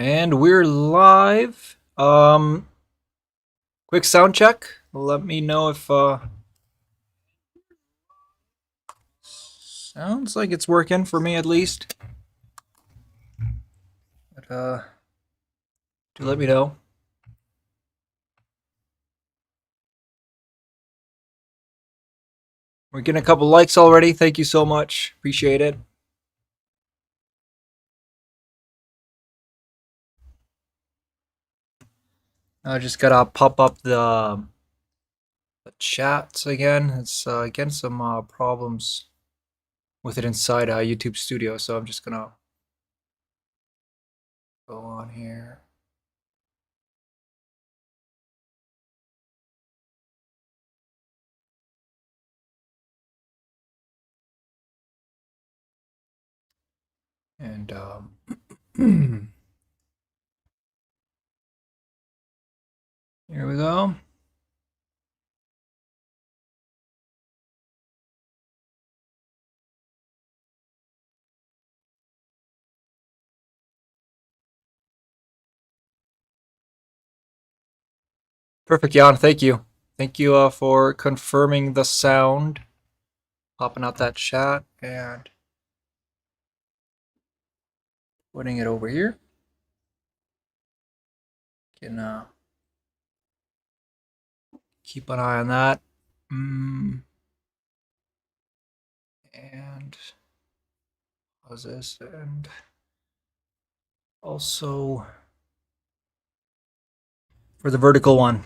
And we're live. Quick sound check. Let me know if sounds like it's working for me at least. But do let me know. We're getting a couple likes already. Thank you so much. Appreciate it. I just gotta pop up the chats again. It's getting some problems with it inside YouTube Studio, so I'm just gonna go on here. And here we go. Perfect, Jan. Thank you. Thank you for confirming the sound. Popping out that chat and putting it over here. Can keep an eye on that. And how's this? And also for the vertical one,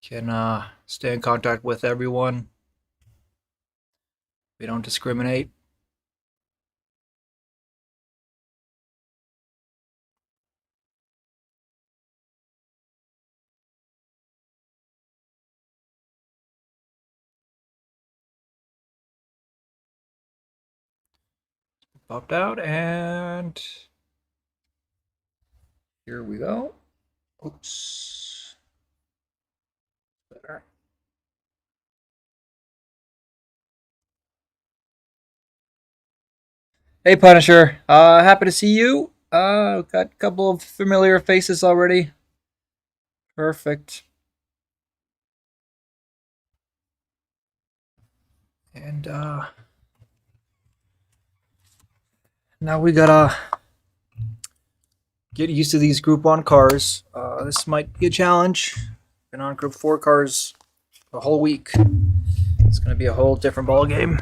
can stay in contact with everyone. We don't discriminate. Popped out and here we go. Oops. Better. Hey Punisher, happy to see you. Got a couple of familiar faces already. Perfect. And now we gotta get used to these Group 1 cars. This might be a challenge. Been on Group 4 cars a whole week. It's gonna be a whole different ball game.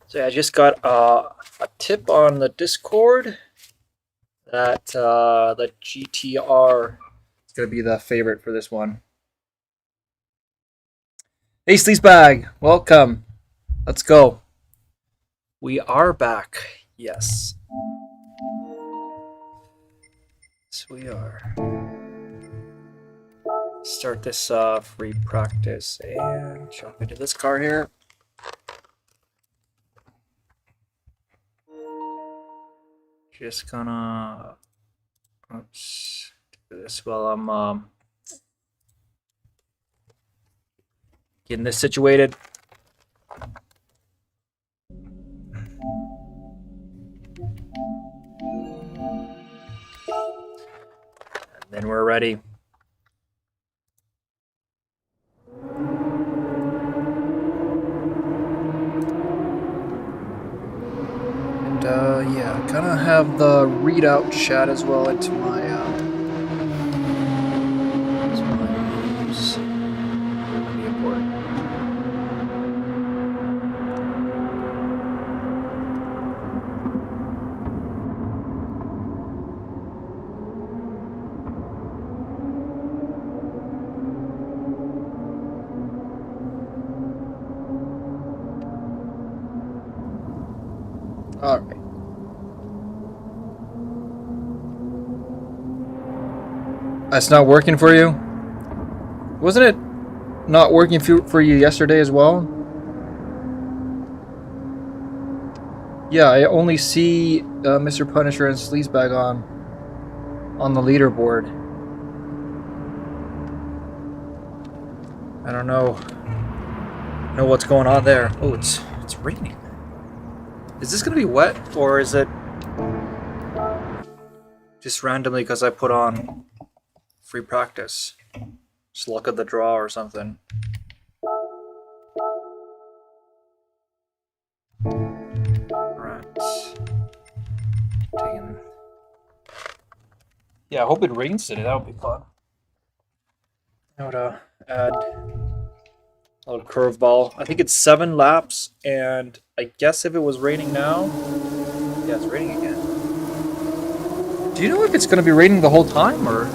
So yeah, I just got a tip on the Discord that the GTR is gonna be the favorite for this one. Hey Sleazebag, welcome. Let's go. We are back. Yes. Yes, we are. Start this free practice and jump into this car here. Just gonna oops, do this while I'm getting this situated. And then we're ready. Yeah, kind of have the readout chat as well into my moves. Really important. All right. That's not working for you? Wasn't it not working for you yesterday as well? Yeah, I only see Mr. Punisher and Sleazebag on the leaderboard. I don't know what's going on there. Oh, it's It's raining. Is this gonna be wet, or is it just randomly because I put on free practice? Just luck of the draw or something. Right. Yeah, I hope it rains today. That would be fun. I would add a little curveball. I think it's 7 laps, and I guess if it was raining now, yeah, it's raining again. Do you know if it's going to be raining the whole time or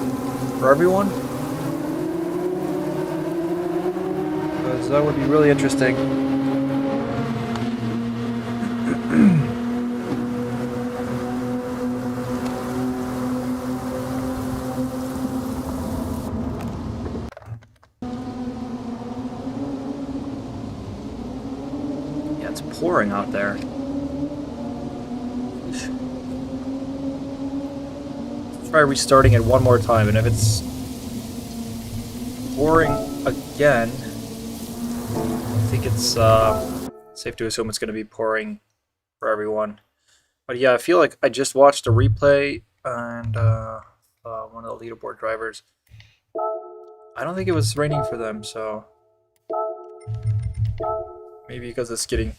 for everyone? Because that would be really interesting. Yeah, it's pouring out there. Let's try restarting it one more time, and if it's pouring again, I think it's safe to assume it's going to be pouring for everyone. But yeah, I feel like I just watched a replay, and one of the leaderboard drivers, I don't think it was raining for them, so maybe because it's getting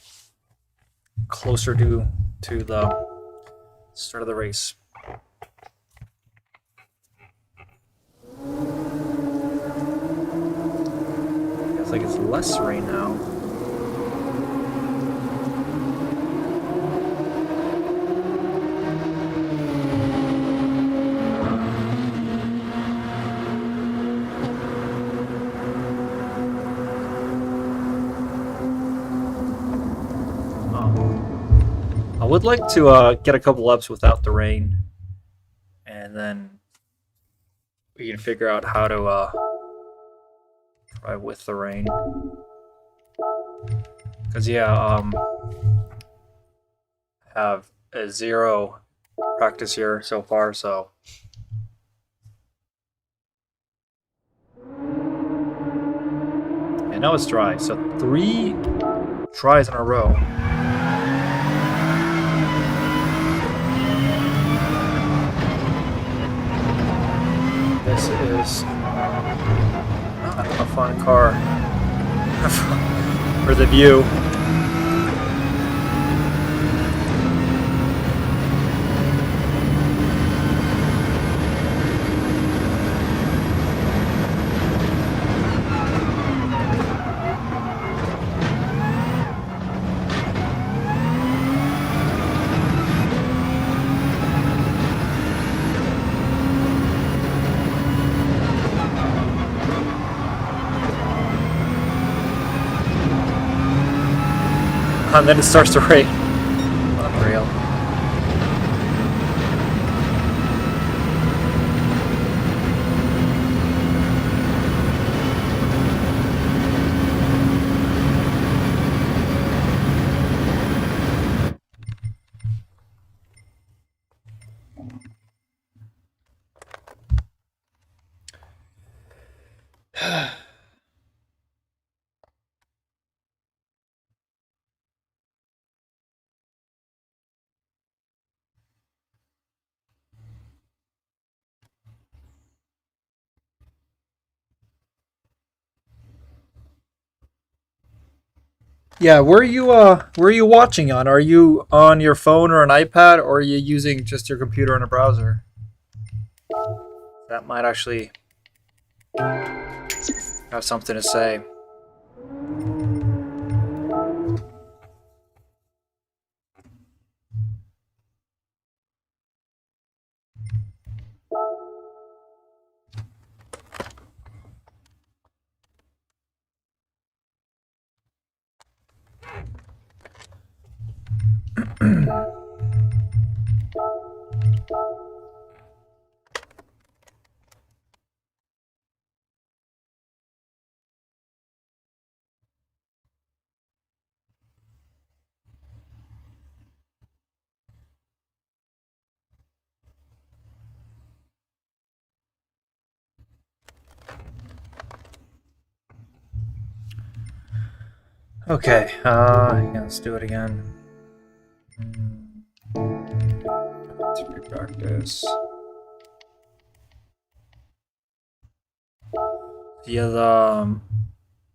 closer to the start of the race. Feels like it's less rain now. I would like to get a couple laps without the rain, and then we can figure out how to try with the rain. Because yeah, have a 0 practice here so far, so and now it's dry. So 3 tries in a row. This is not a fun car for the view. And then it starts to rain. Unreal. Yeah, where are you watching on? Are you on your phone or an iPad, or are you using just your computer and a browser? That might actually have something to say. Okay, yeah, let's do it again. To practice. Yeah,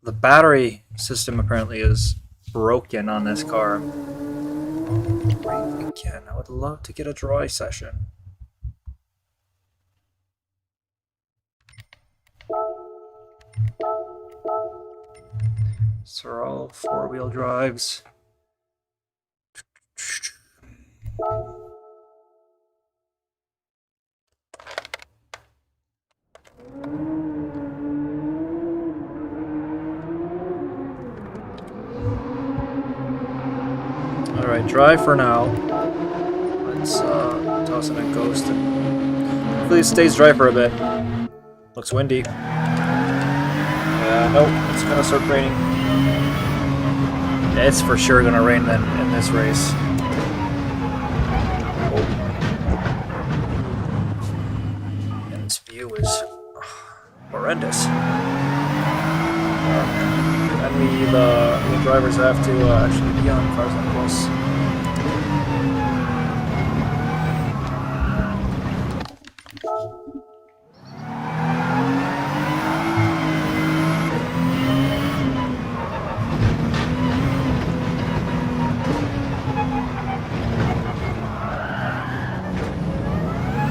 the battery system apparently is broken on this car. Again, I would love to get a dry session. These are all four-wheel drives. Alright, dry for now. Let's toss in a ghost and hopefully it stays dry for a bit. Looks windy. Nope, it's gonna start raining. It's for sure gonna rain then in this race. And this view is horrendous. And the drivers have to actually be on cars like this.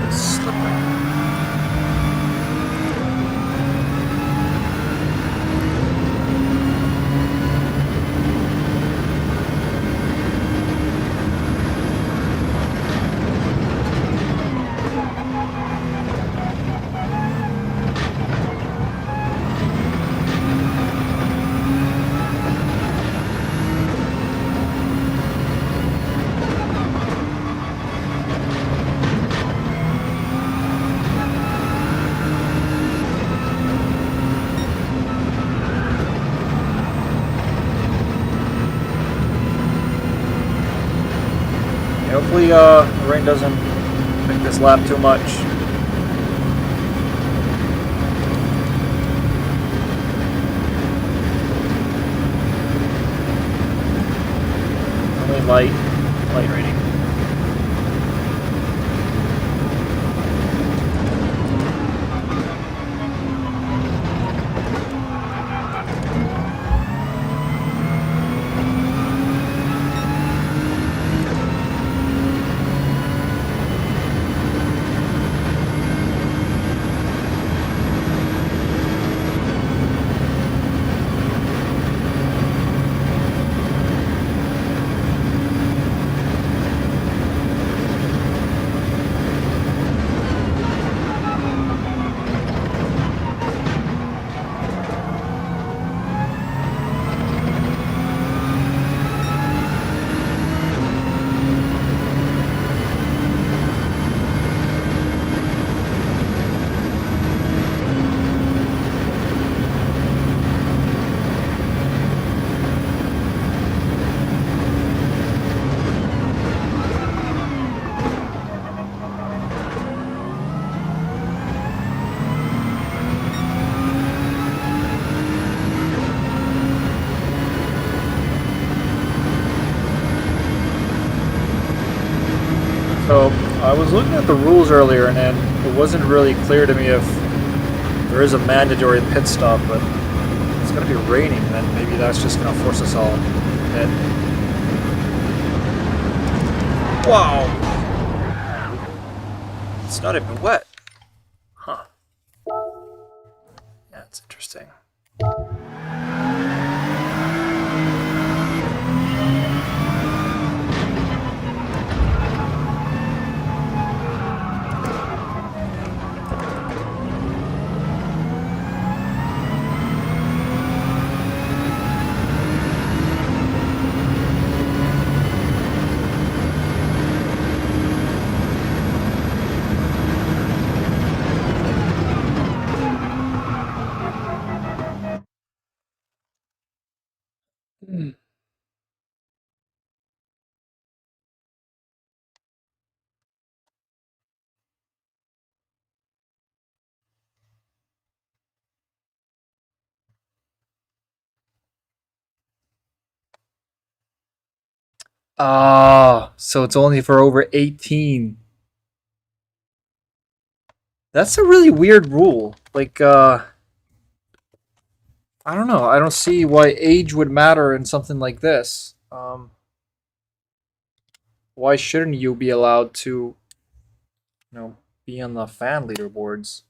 It's slippery. Hopefully, the rain doesn't make this lap too much. Only light raining. So I was looking at the rules earlier, and it wasn't really clear to me if there is a mandatory pit stop, but it's going to be raining, then maybe that's just going to force us all to pit. Wow! It's not even wet. Huh. Yeah, it's interesting. Ah, so it's only for over 18. That's a really weird rule. Like, I don't know. I don't see why age would matter in something like this. Why shouldn't you be allowed to, be on the fan leaderboards?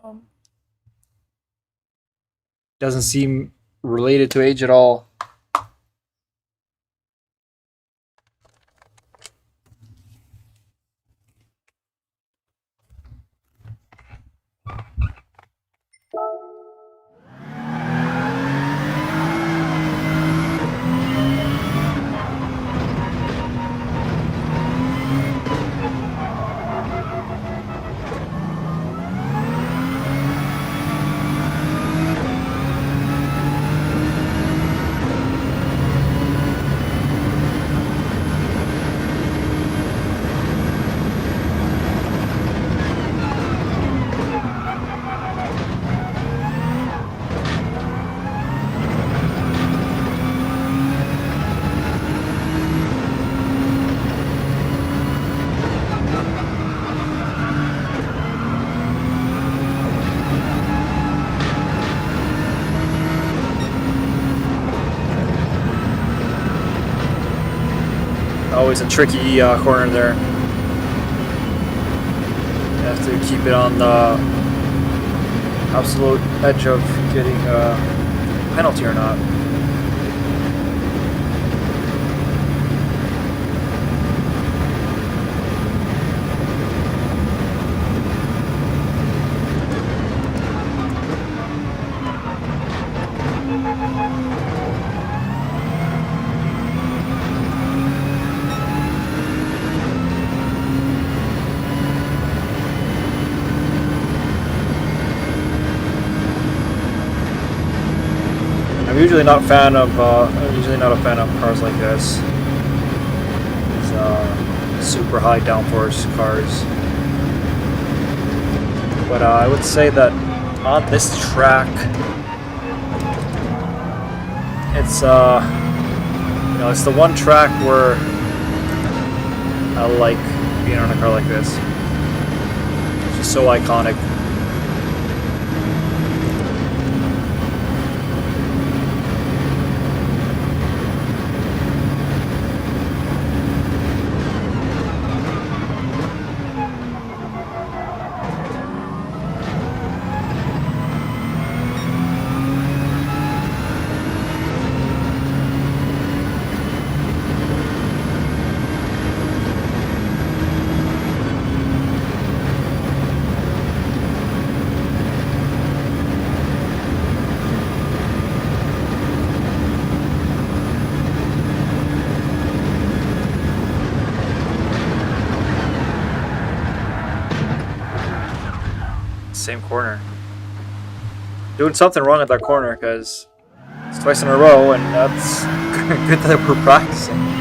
Um, doesn't seem related to age at all. Always a tricky corner there. You have to keep it on the absolute edge of getting a penalty or not. I'm usually not a fan of cars like this. These super high downforce cars. But I would say that on this track, it's it's the one track where I like being on a car like this. It's just so iconic. Same corner. Doing something wrong at that corner because it's twice in a row, and that's good that we're practicing.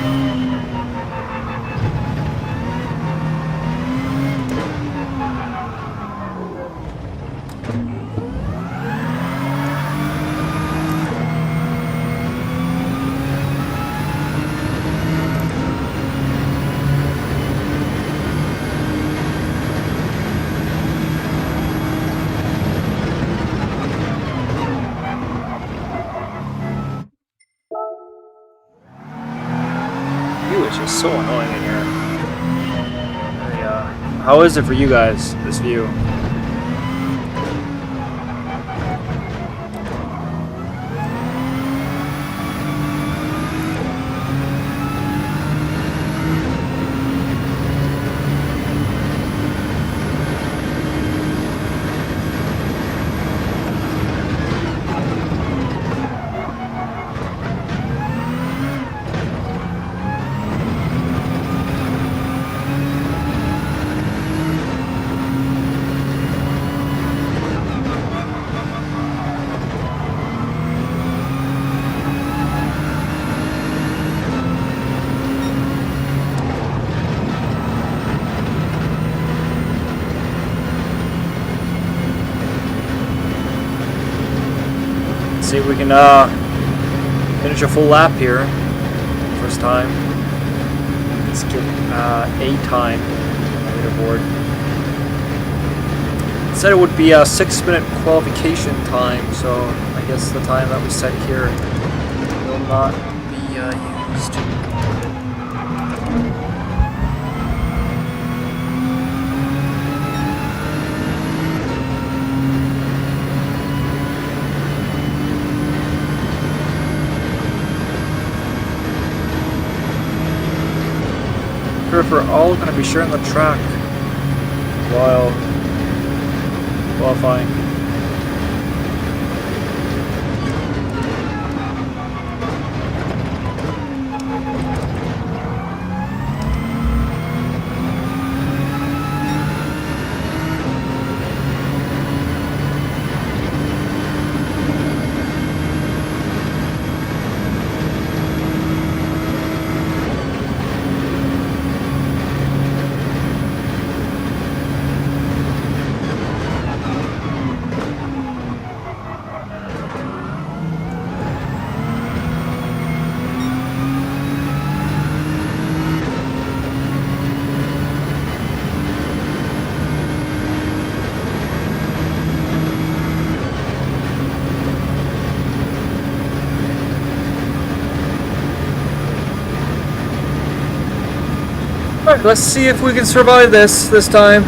Which is so annoying in here. How is it for you guys, this view? See if we can finish a full lap here first time. Let's get a time on the leaderboard. It said it would be a 6-minute qualification time, so I guess the time that we set here will not be used. If we're all going to be sharing the track while qualifying. Alright, let's see if we can survive this time.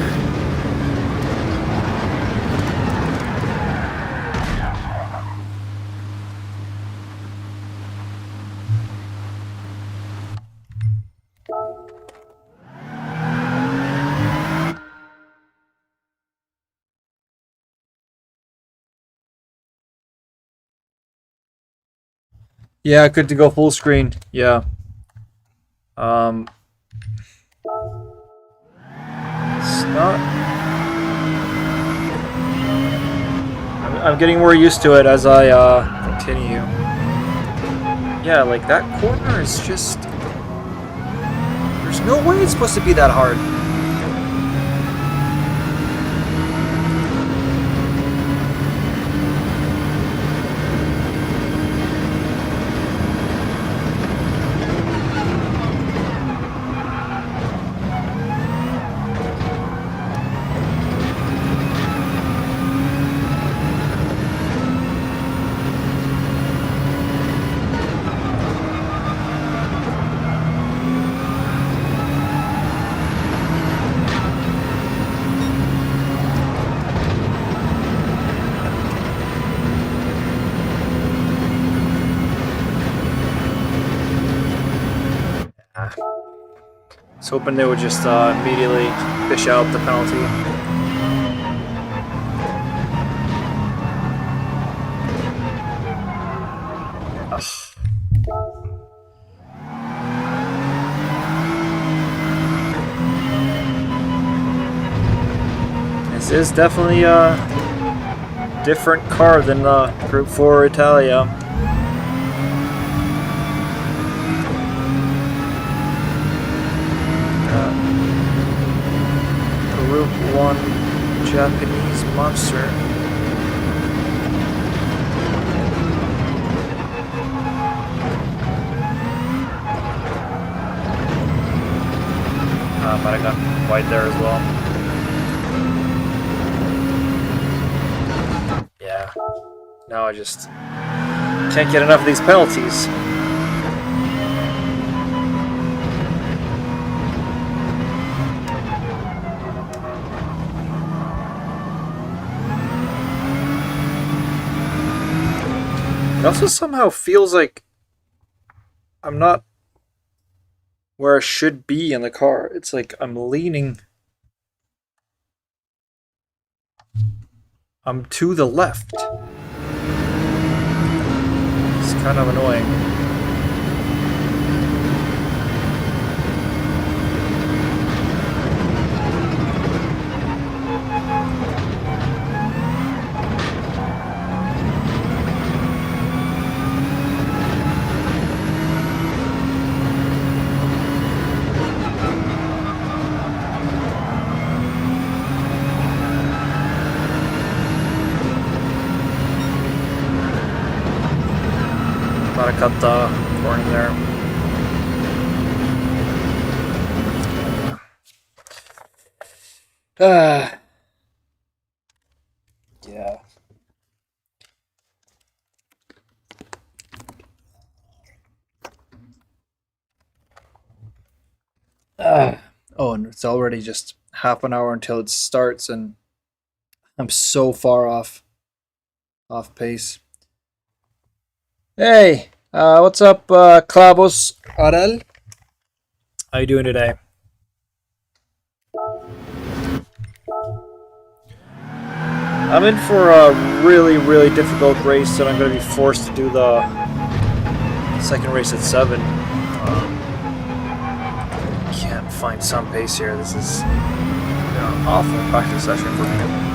Yeah, good to go full screen. Yeah. It's not. I'm getting more used to it as I continue. Yeah, like that corner is just. There's no way it's supposed to be that hard. I was hoping they would just immediately fish out the penalty. Ugh. This is definitely a different car than the Group 4 Italia. Group 1 Japanese monster. Might have gone wide there as well. Yeah. Now I just can't get enough of these penalties. It also somehow feels like I'm not where I should be in the car. It's like I'm leaning. I'm to the left. It's kind of annoying. Gotta cut the corner there. Yeah. Oh, and it's already just half an hour until it starts, and I'm so far off pace. Hey, what's up, Clavos Arel? How you doing today? I'm in for a really, really difficult race that I'm going to be forced to do the second race at 7. Can't find some pace here. This is an awful practice session for me.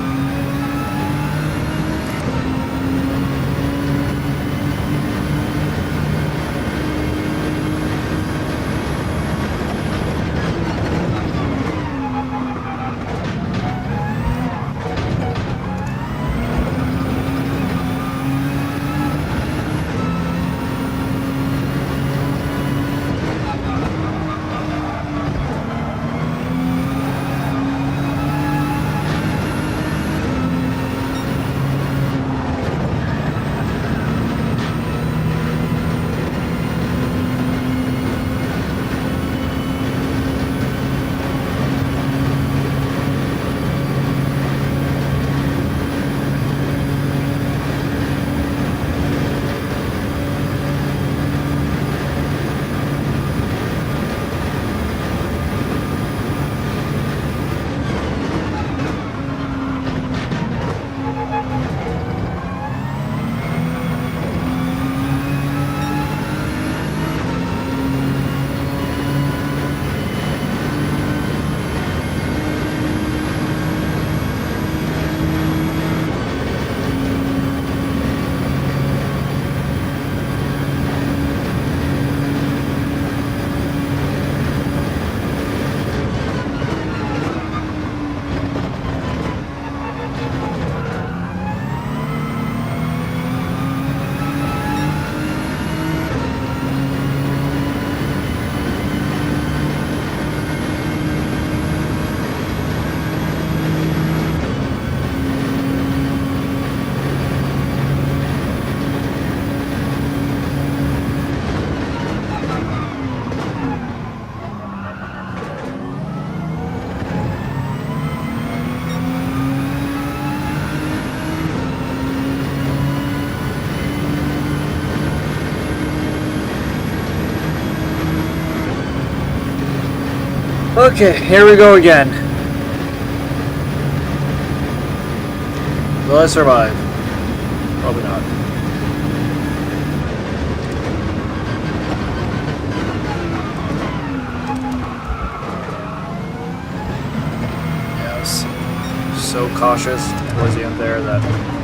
Okay, here we go again. Will I survive? Probably not. Yeah, I was so cautious towards the end there that...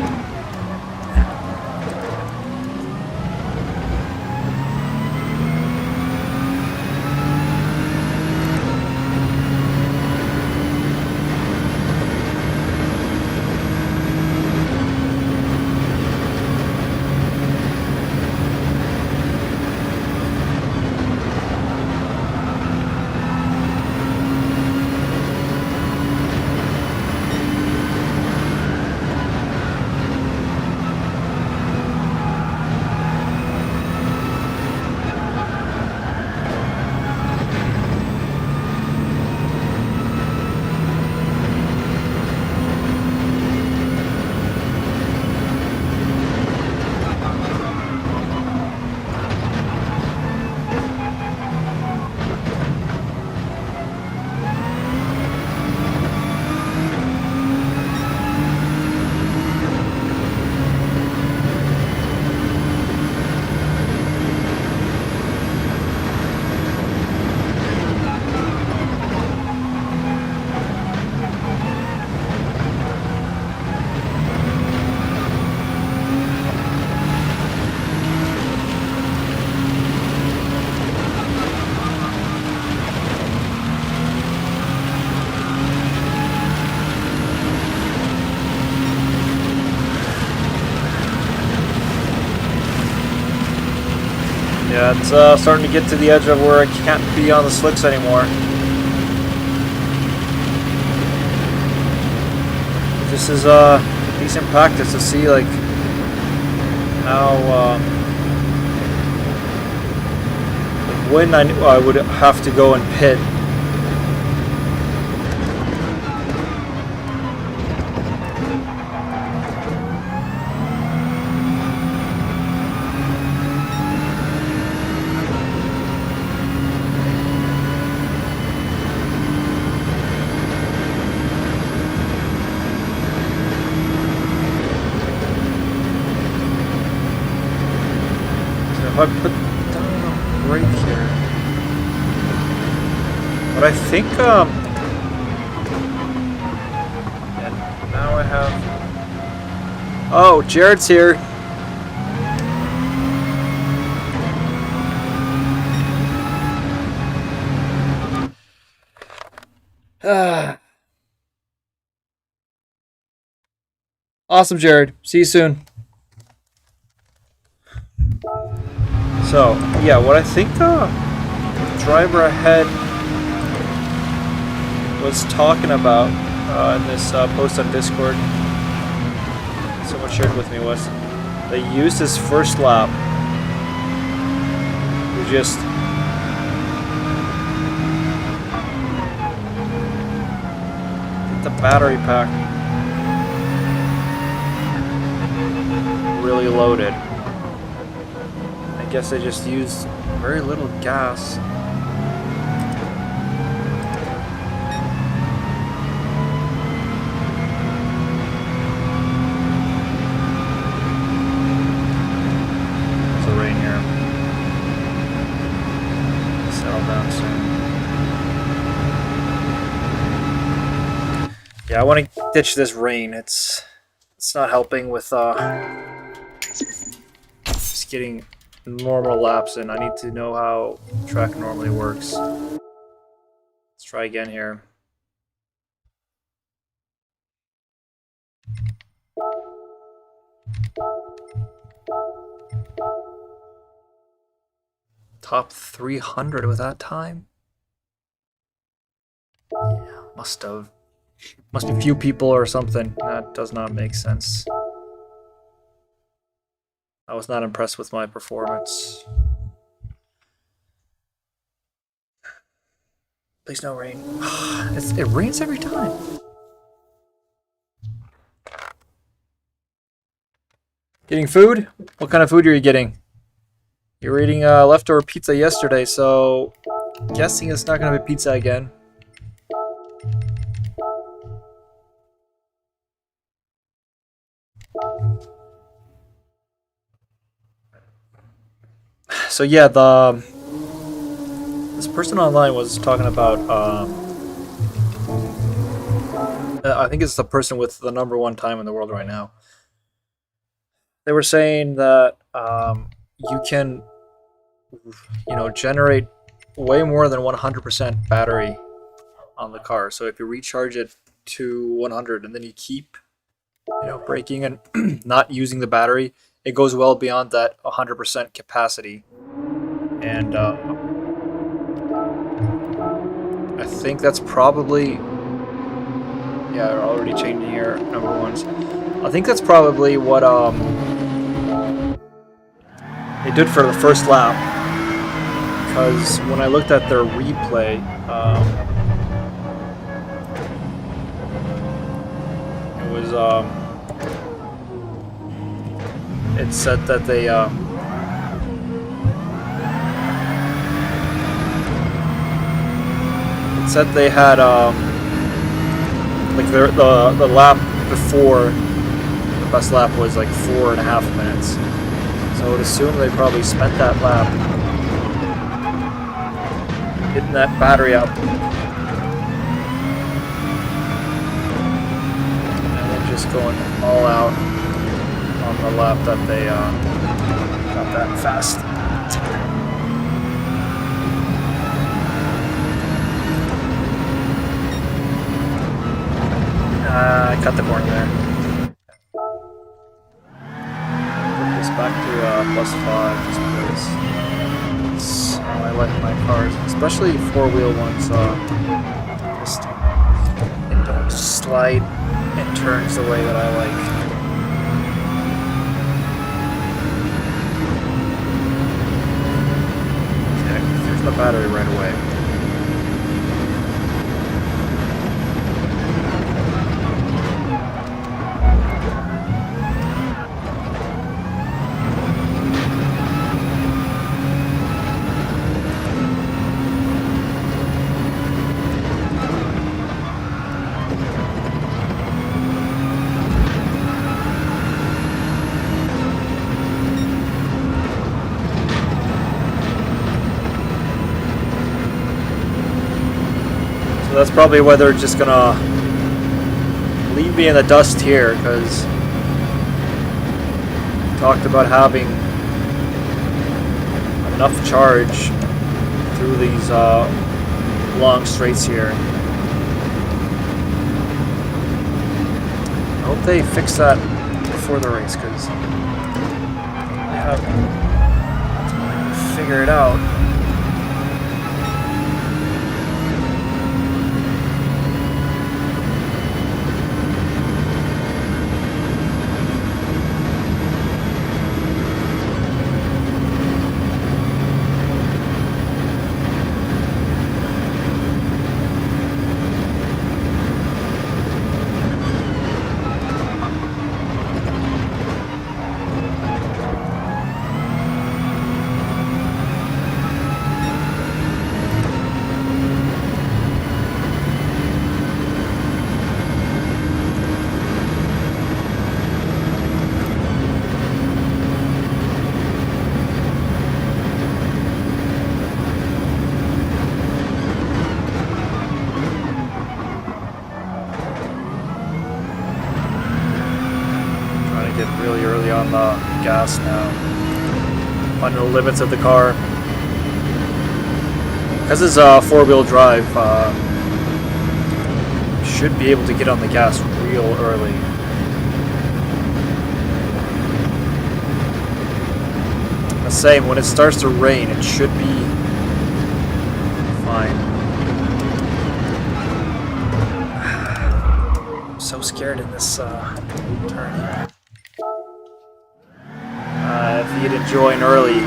Yeah, it's starting to get to the edge of where I can't be on the slicks anymore. this is decent practice to see like how like when I would have to go and pit. If I put down a brake here, but I think and now I have. Oh, Jared's here. Awesome, Jared. See you soon. So, yeah, what I think driver ahead was talking about in this post on Discord, someone shared with me, was they used his first lap to just get the battery pack really loaded. I guess I just used very little gas. There's a rain here. Settle down soon. Yeah, I want to ditch this rain. It's not helping with just getting normal laps in. I need to know how the track normally works. Let's try again here. Top 300 with that time? Yeah, must be a few people or something. That does not make sense. I was not impressed with my performance. Please no rain. It rains every time. Getting food? What kind of food are you getting? You were eating leftover pizza yesterday, so guessing it's not going to be pizza again. So yeah, this person online was talking about I think it's the person with the #1 time in the world right now. They were saying that you can, generate way more than 100% battery on the car. So if you recharge it to 100 and then you keep, braking and not using the battery, it goes well beyond that 100% capacity. And I think that's probably, yeah, they're already changing here, #1s. I think that's probably what they did for the first lap. Because when I looked at their replay, it was it said that they said they had like the lap before the best lap was like 4.5 minutes. So I would assume they probably spent that lap getting that battery up and then just going all out on the lap that they got that fast. I cut the corner there. Put this back to +5 just because it's how I like my cars, especially four-wheel ones. They don't slide and turns the way that I like. Okay, there's the battery right away. That's probably why they're just gonna leave me in the dust here, because talked about having enough charge through these long straights here. I hope they fix that before the race, because they haven't figured it out. Really early on the gas now, under the limits of the car. Because it's four-wheel drive, should be able to get on the gas real early. The same, when it starts to rain, it should be fine. I'm so scared in this turn here. If you'd join early,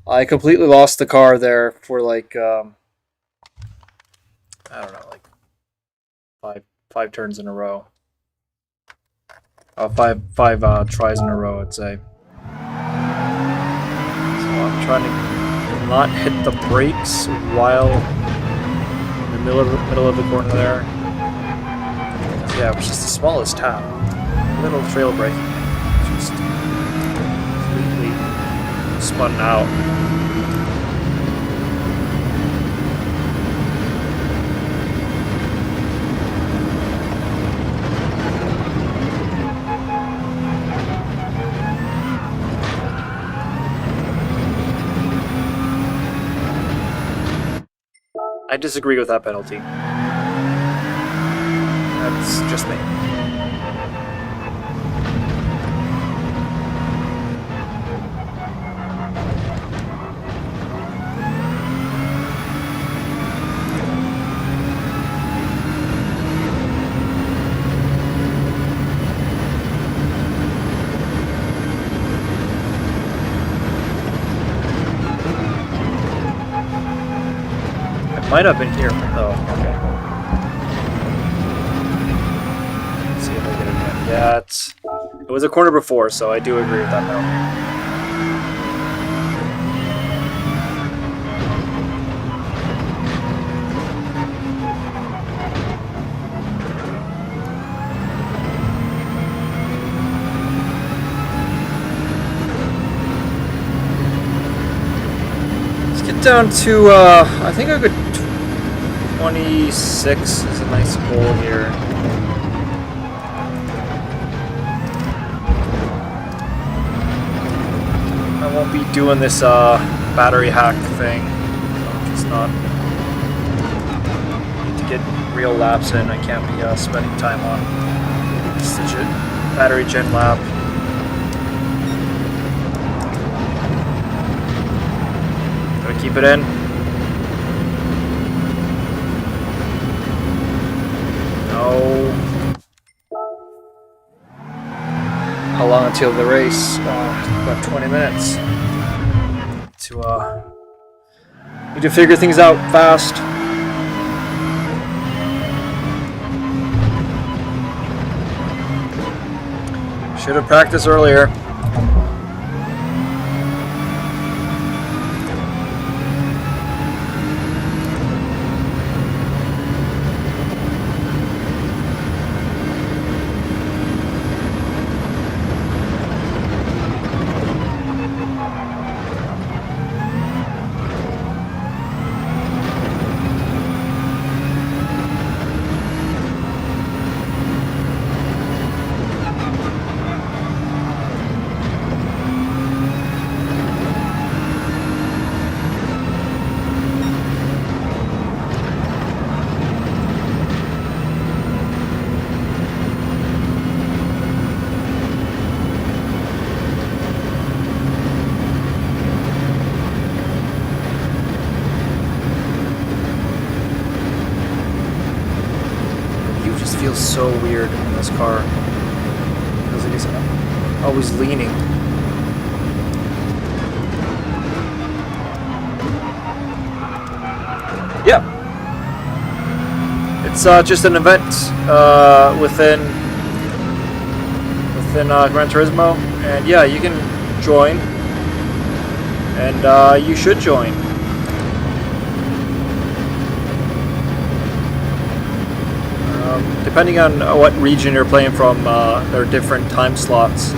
I completely lost the car there for like I don't know, like five turns in a row. Five tries in a row, I'd say. So I'm trying to not hit the brakes while in the middle of the corner there. Yeah, it was just the smallest tap, little trail brake. Just completely spun out. I disagree with that penalty. That's just me. Might have been here. Oh, okay. Let's see if I get it again. Yeah, it was a corner before, so I do agree with that penalty. Let's get down to, I think I could 26 is a nice goal here. I won't be doing this battery hack thing. I'm just not. I need to get real laps in. I can't be spending time on just a battery gen lap. Gotta keep it in. No. until the race, about 20 minutes. Need to figure things out fast. Should have practiced earlier. Feels so weird in this car because it is always leaning. Yeah, it's just an event within Gran Turismo, and yeah, you can join, and you should join. Depending on what region you're playing from, there are different time slots.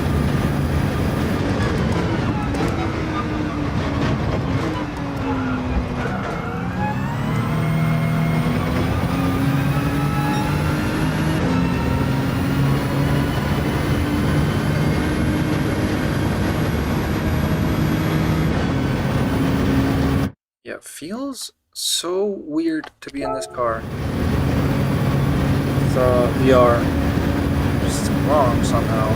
Yeah, it feels so weird to be in this car. VR just wrong somehow.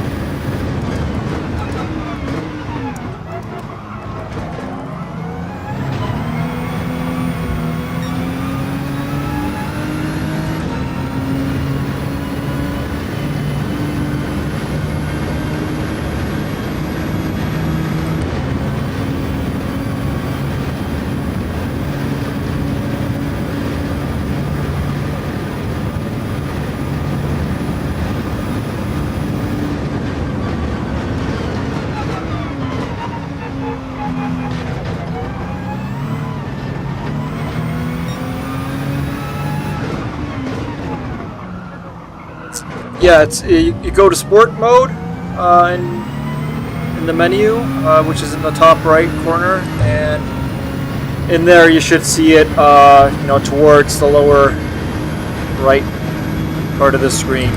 Yeah, it's you go to sport mode in the menu, which is in the top right corner, and in there you should see it, you know, towards the lower right part of the screen.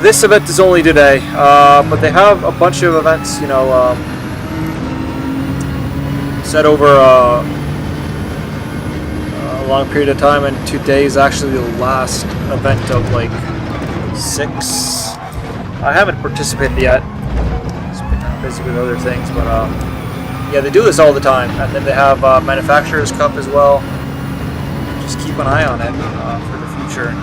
This event is only today, but they have a bunch of events, you know, set over a long period of time, and today is actually the last event of like 6. I haven't participated yet. It's been kind of busy with other things, but yeah, they do this all the time, and then they have Manufacturers Cup as well. Just keep an eye on it for the future.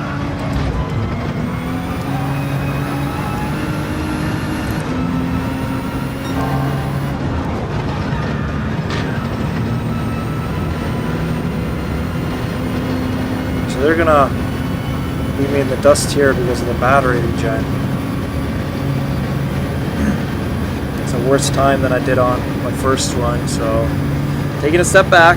So they're gonna leave me in the dust here because of the battery regen. It's a worse time than I did on my first run, so taking a step back.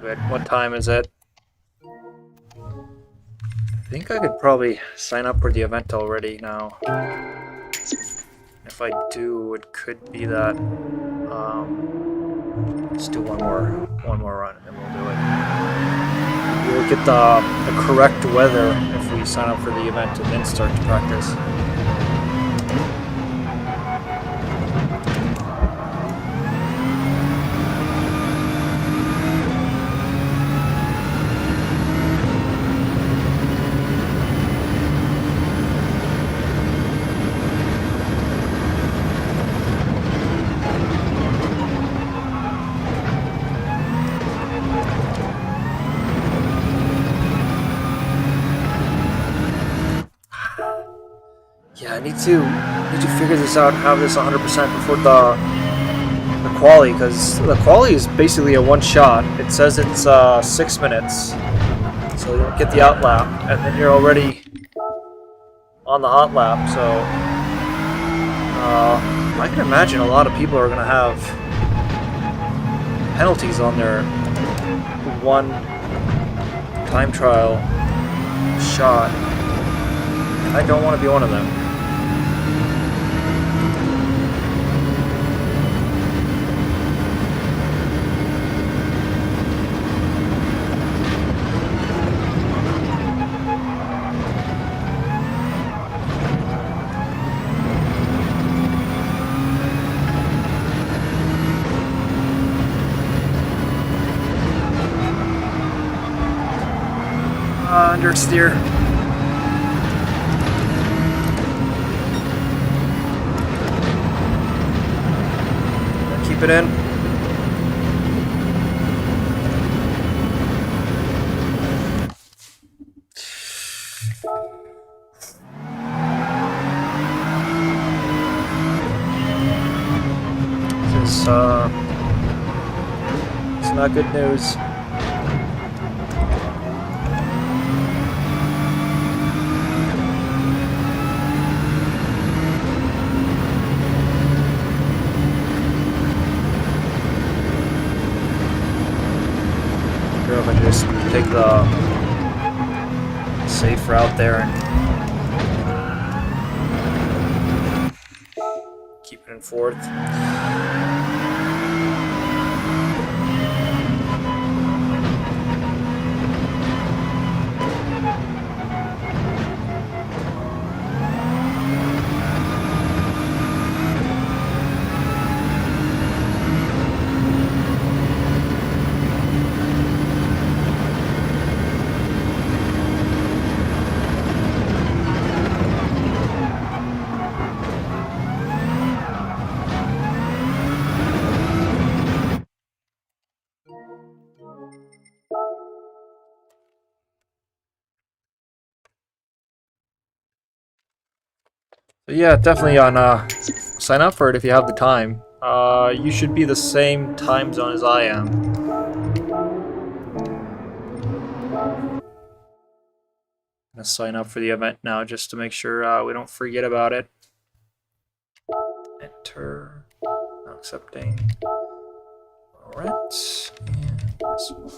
Good. What time is it? I think I could probably sign up for the event already now. If I do, it could be that. Let's do one more run, and then we'll do it. We'll get the correct weather if we sign up for the event and then start to practice. Yeah, I need to figure this out and have this 100% before the quali, because the quali is basically a one shot. It says it's 6 minutes, so you'll get the out lap, and then you're already on the hot lap. So I can imagine a lot of people are going to have penalties on their one time trial shot. I don't want to be one of them. Understeer. Keep it in. This is it's not good news. Just take the safe route there and keep it in fourth. But yeah, definitely on sign up for it if you have the time. You should be the same time zone as I am. I'm gonna sign up for the event now just to make sure we don't forget about it. Enter. Not accepting. Alright. And this one.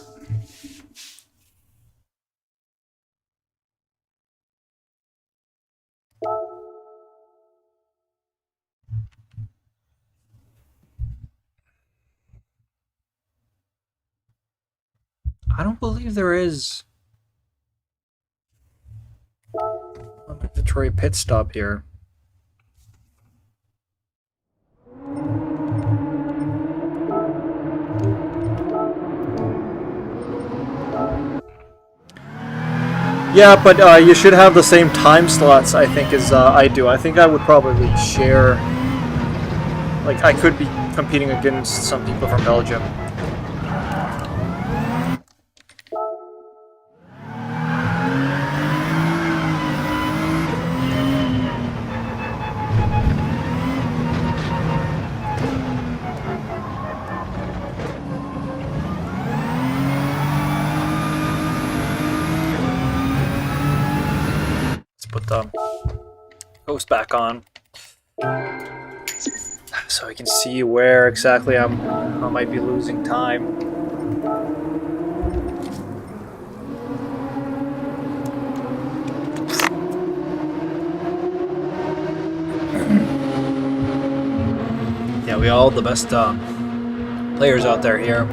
I don't believe there is a mandatory pit stop here. Yeah, but you should have the same time slots, I think, as I do. I think I would probably share... Like, I could be competing against some people from Belgium. The host back on so I can see where exactly I might be losing time. Yeah, we all the best players out there here.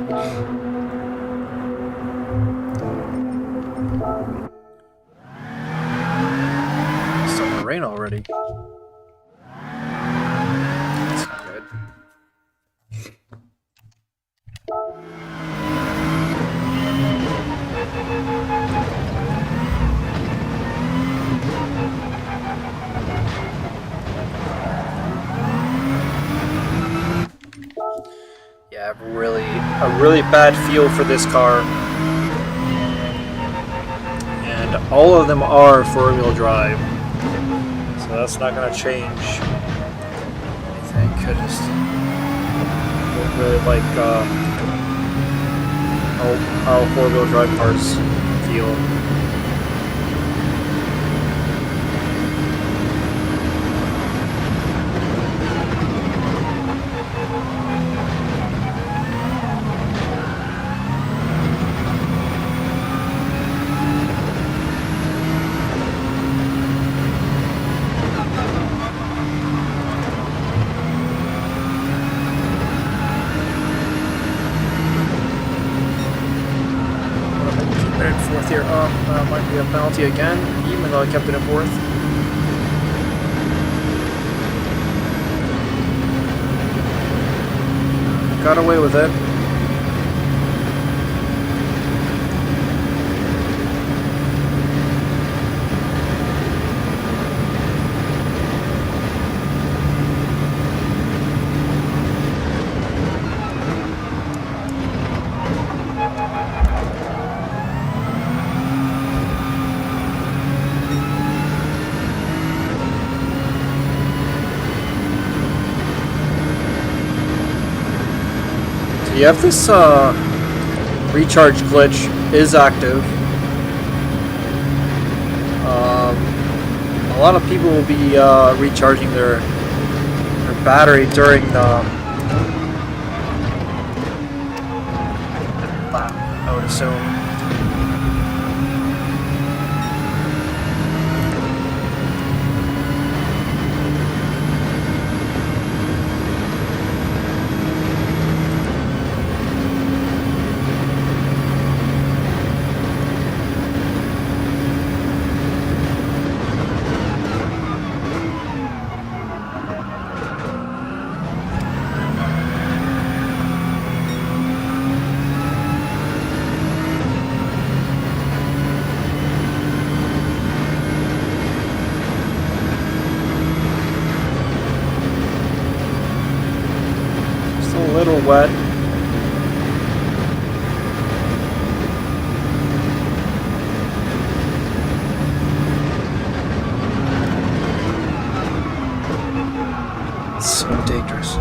It's starting to rain already. That's not good. Yeah, I have a really bad feel for this car. And all of them are four-wheel drive. So that's not going to change. Thank goodness. I don't really like how four-wheel drive cars feel. Here, might be a penalty again, even though I kept it in fourth. Got away with it. Yeah, if this recharge glitch is active, a lot of people will be recharging their battery during the lap, I would assume. Wet. It's so dangerous.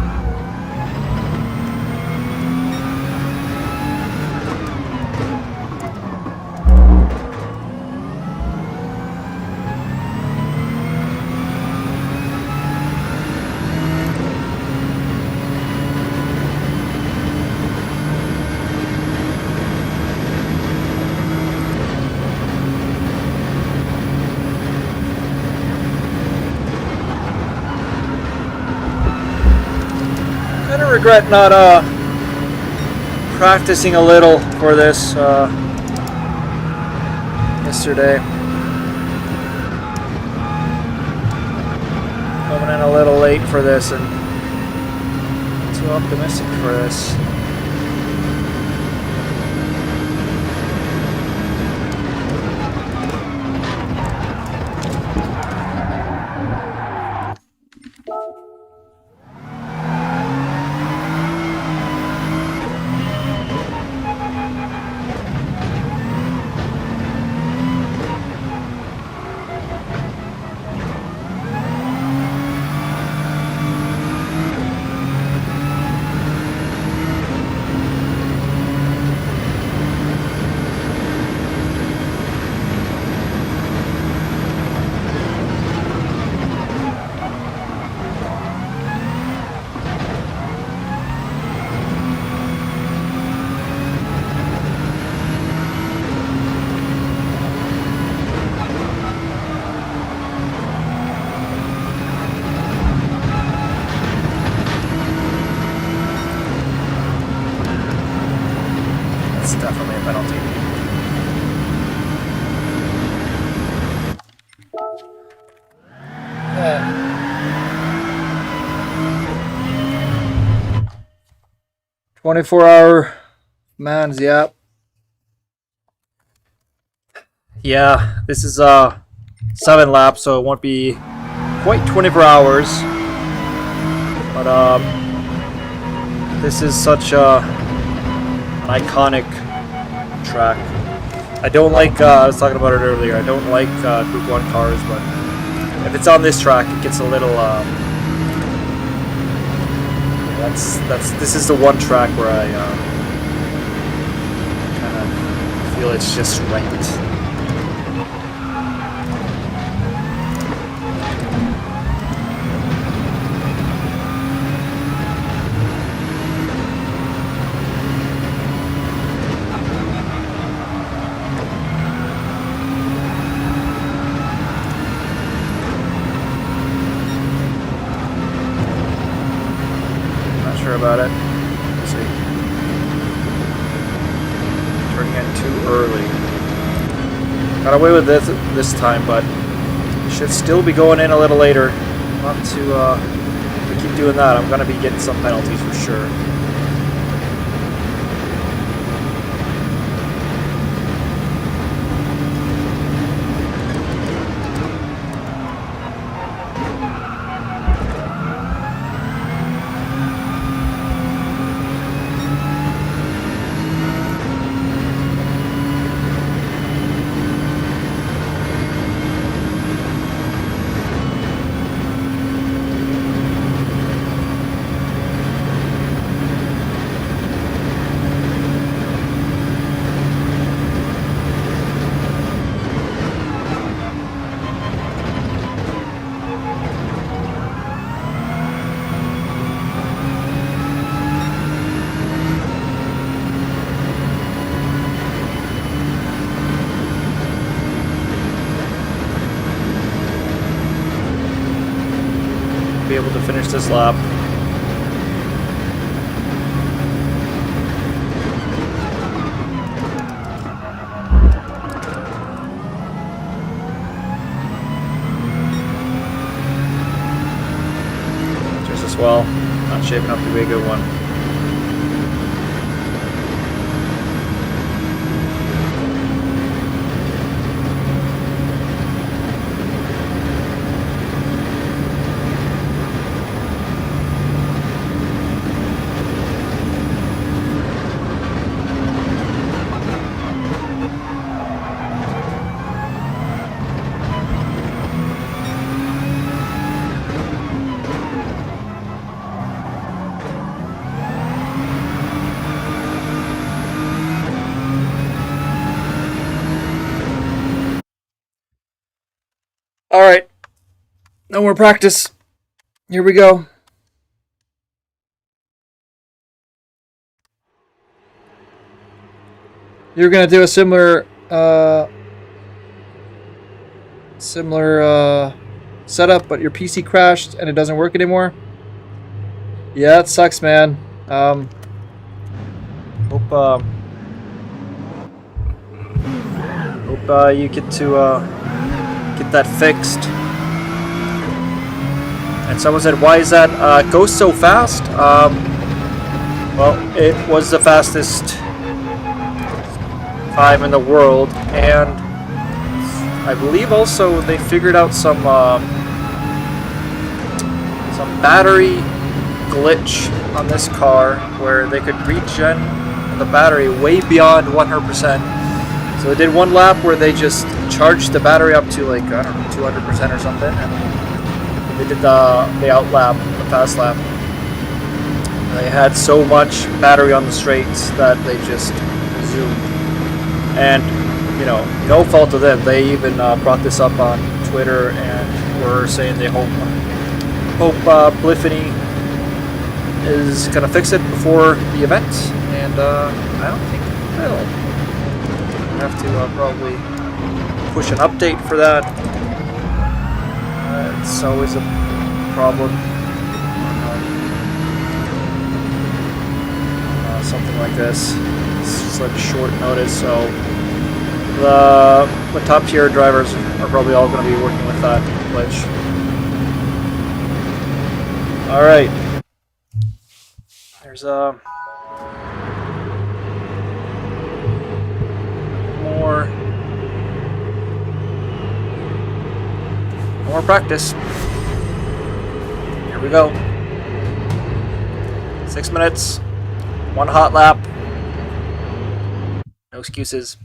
Regret not practicing a little for this yesterday. Coming in a little late for this and too optimistic for this. That's definitely a penalty. Yeah. 24-hour man's, yeah. Yeah, this is 7 laps, so it won't be quite 24 hours. But this is such an iconic track. I don't like, I was talking about it earlier, I don't like Group 1 cars, but if it's on this track, it gets a little, this is the one track where I kind of feel it's just right. About it. Let's see. Turning in too early. Got away with this time, but should still be going in a little later. Not to keep doing that. I'm gonna be getting some penalties for sure. Be able to finish this lap. Just as well. Not shaping up to be a good one. Alright. No more practice. Here we go. You're gonna do a similar setup, but your PC crashed and it doesn't work anymore. Yeah, it sucks, man. Hope you get to get that fixed. And someone said, "Why is that Ghost so fast?" Well, it was the fastest time in the world, and I believe also they figured out some battery glitch on this car where they could regen the battery way beyond 100%. So they did one lap where they just charged the battery up to like, I don't know, 200% or something, and they did the out lap, the fast lap. They had so much battery on the straights that they just zoomed. And, you know, no fault of them. They even brought this up on Twitter and were saying they hope Polyphony is going to fix it before the event. And I don't think it will. We'll have to probably push an update for that. It's always a problem. Something like this. It's such short notice, so the top tier drivers are probably all going to be working with that glitch. Alright. There's more practice. Here we go. 6 minutes, 1 hot lap. No excuses.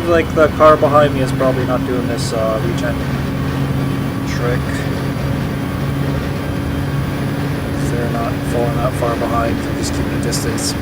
Like the car behind me is probably not doing this regen trick. They're not falling that far behind, they're just keeping distance.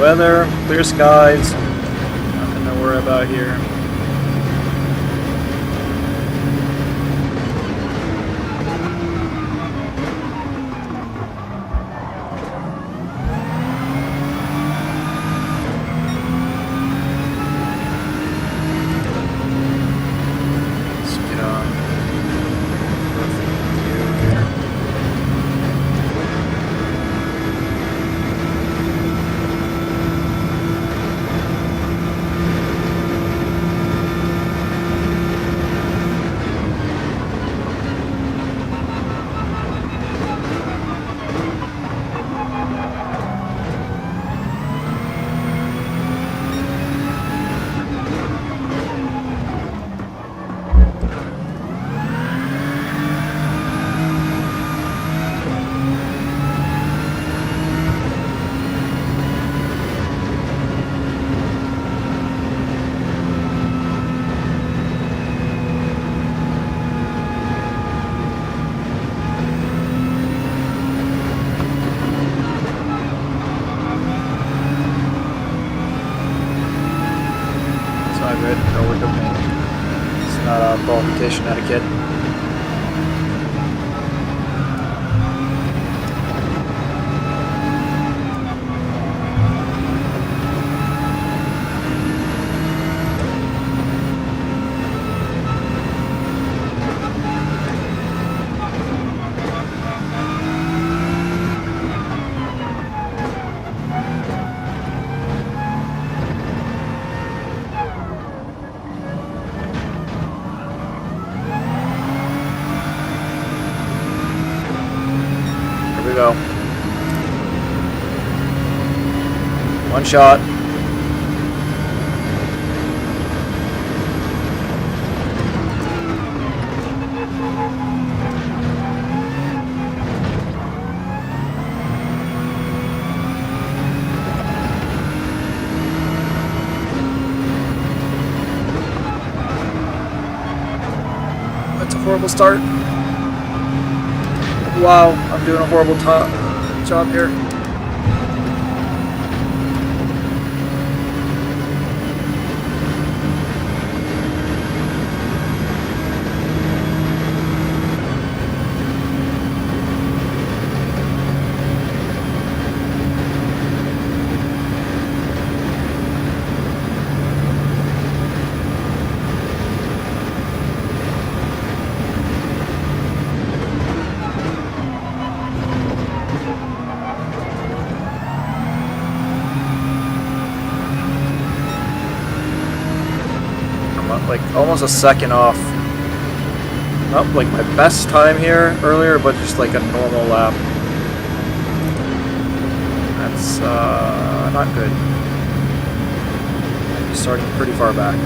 Weather, clear skies, nothing to worry about here. Let's get on. Perfect view here. It's not a qualification etiquette. Go. One shot. That's a horrible start. Wow, I'm doing a horrible job here. like almost a second off. Not like my best time here earlier, but just like a normal lap. That's not good. I'm starting pretty far back.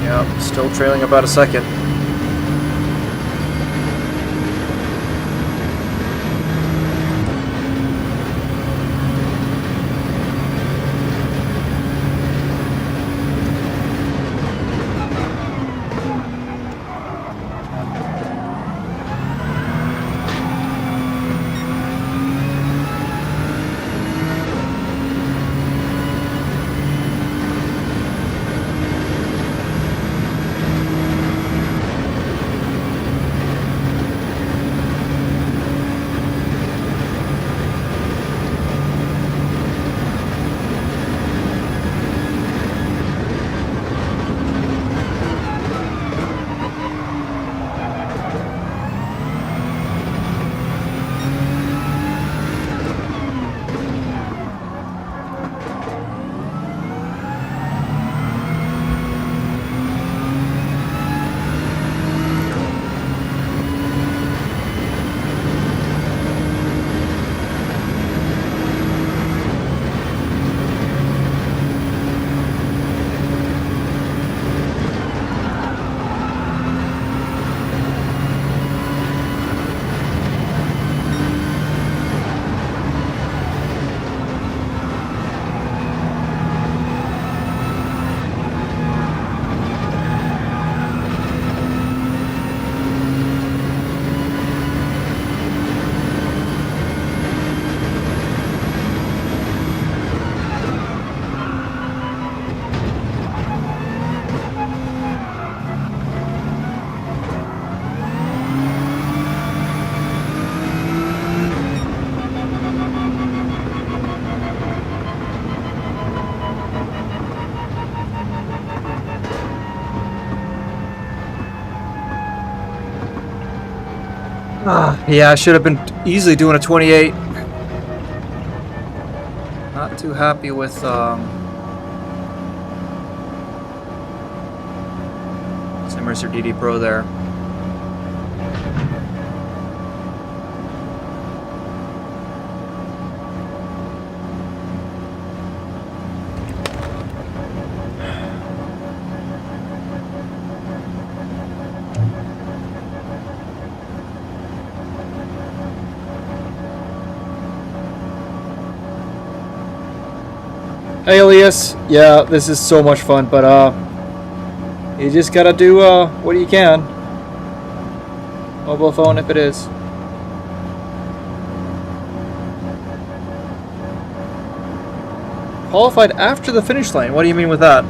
Yep, still trailing about a second. Yeah, I should have been easily doing a 28. Not too happy with Simmercer DD Pro there. Hey Elias, yeah, this is so much fun, but you just gotta do what you can. Mobile phone if it is. Qualified after the finish line, what do you mean with that?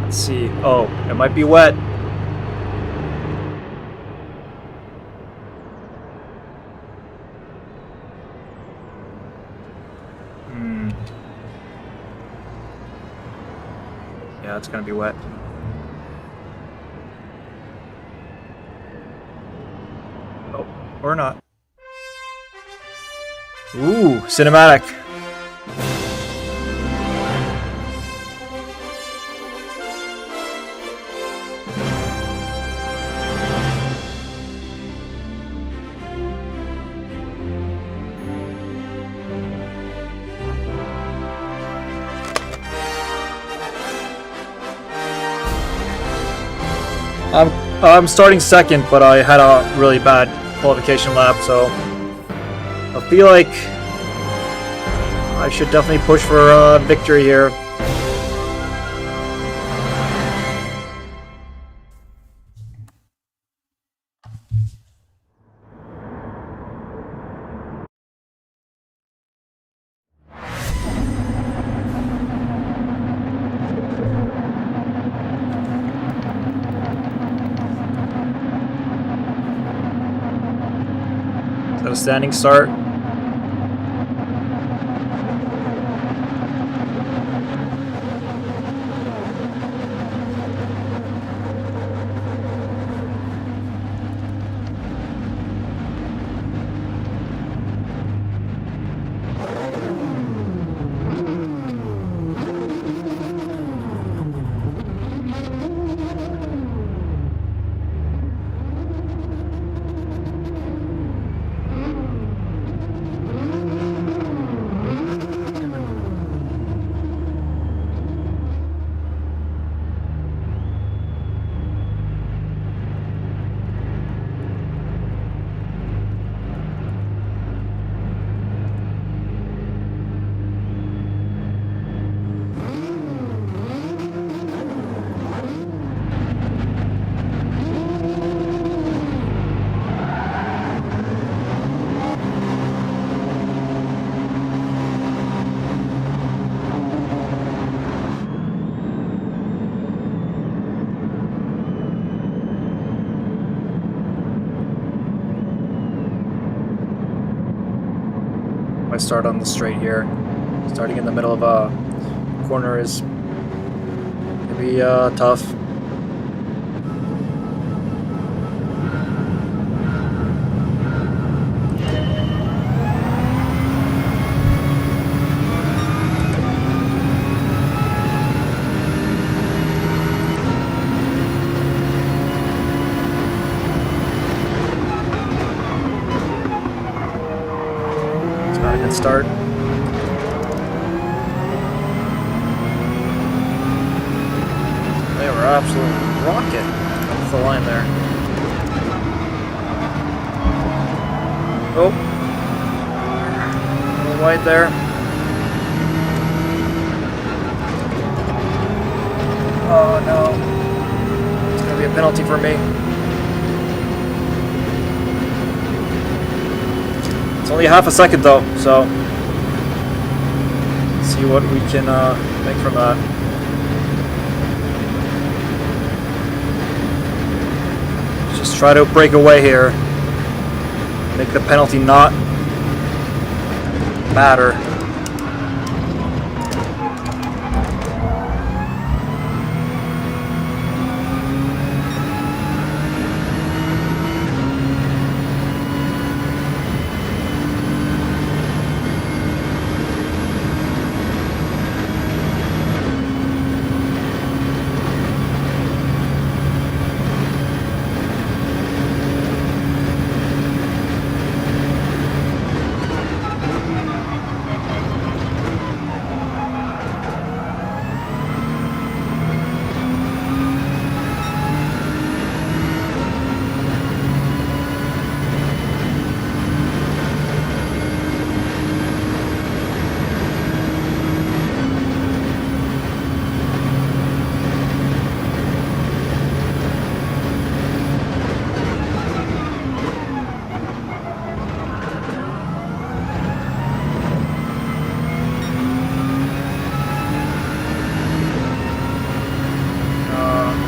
Let's see. Oh, it might be wet. Yeah, it's gonna be wet. Oh, or not. Ooh, cinematic. I'm starting second, but I had a really bad qualification lap, so I feel like I should definitely push for a victory here. Is that a standing start? I start on the straight here. Starting in the middle of a corner is gonna be tough. Start. They were absolutely rocket off the line there. Oh, a little wide there. Oh no, it's gonna be a penalty for me. It's only half a second though, so let's see what we can make from that. Just try to break away here. Make the penalty not matter.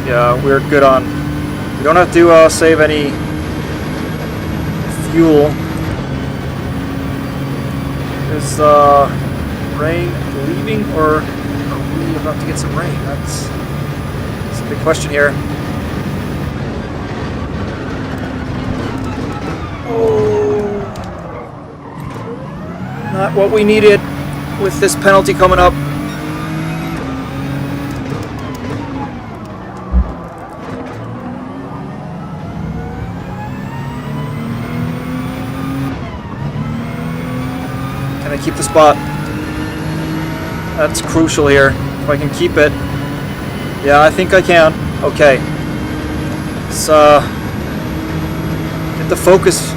Yeah, we're good on. We don't have to save any fuel. Is rain leaving, or are we about to get some rain? That's a big question here. Oh, not what we needed with this penalty coming up. Can I keep the spot? That's crucial here. If I can keep it. Yeah, I think I can. Okay. Let's get the focus.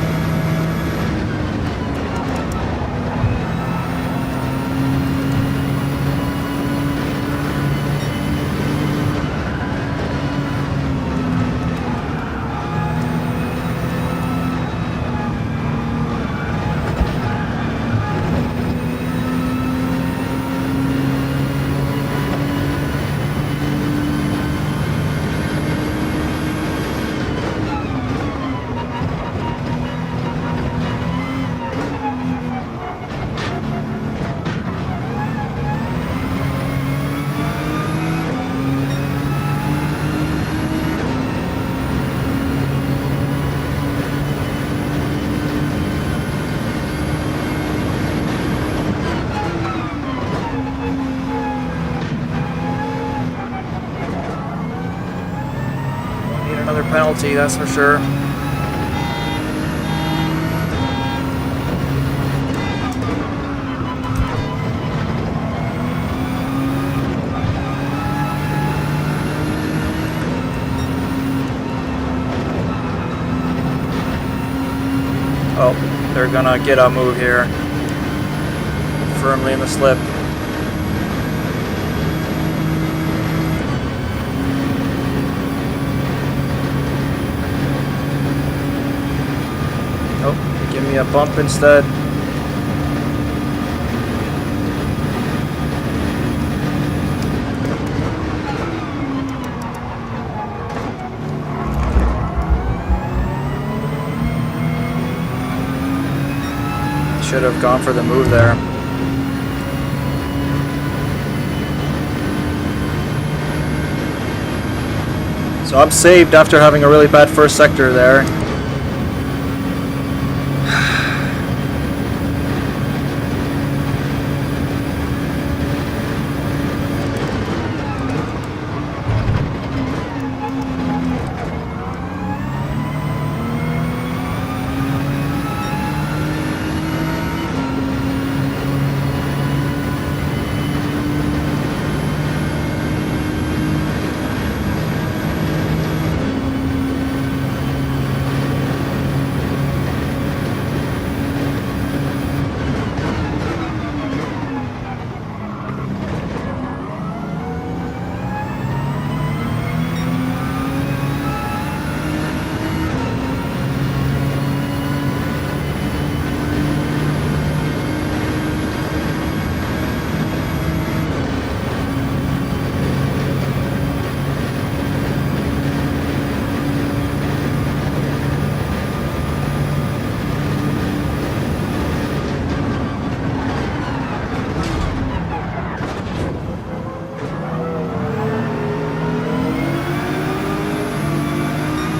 Penalty, that's for sure. Oh, they're gonna get a move here. Firmly in the slip. Give me a bump instead. Should have gone for the move there. So I'm saved after having a really bad first sector there.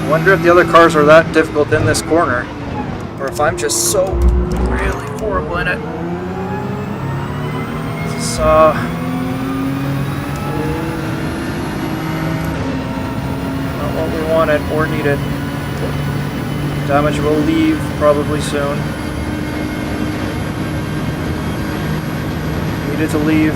I wonder if the other cars are that difficult in this corner, or if I'm just so really horrible in it. This is not what we wanted or needed. Damage will leave probably soon. Needed to leave.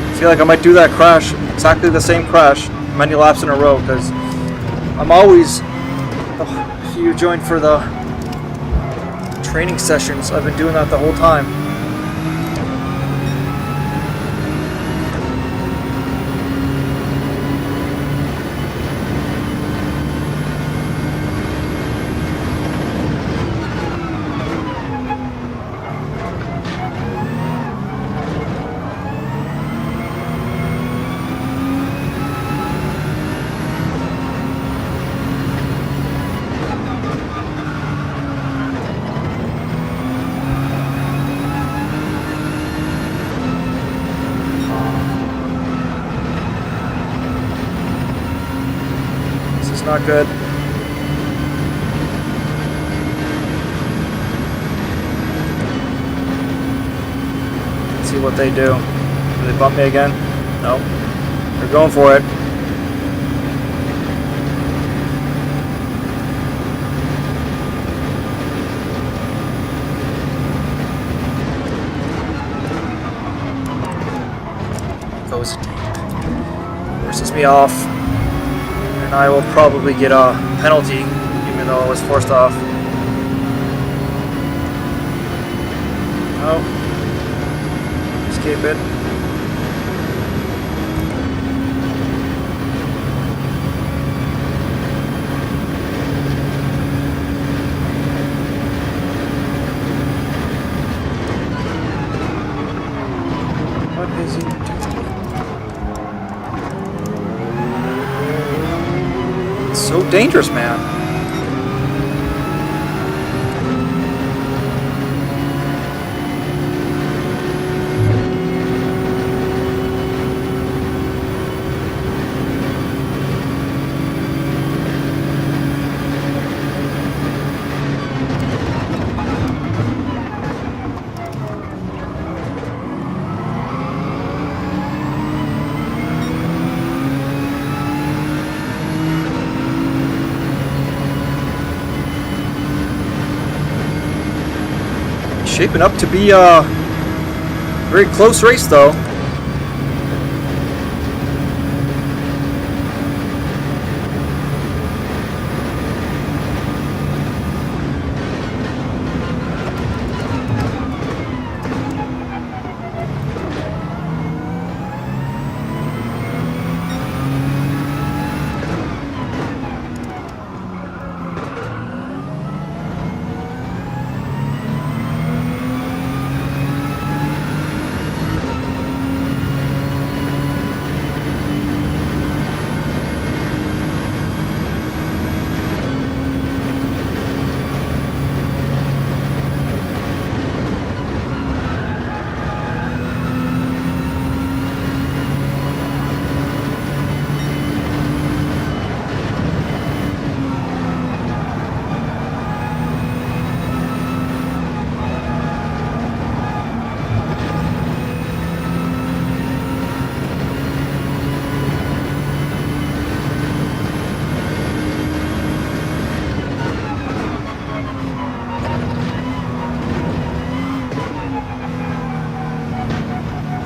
I feel like I might do that crash, exactly the same crash, many laps in a row, because I'm always, if you joined for the training sessions, I've been doing that the whole time. Not good. see what they do. Do they bump me again? No. They're going for it. Goes deep. Forces me off. And I will probably get a penalty, even though I was forced off. Oh. Escape it. What is he doing? It's so dangerous, man. Shaping up to be a very close race, though.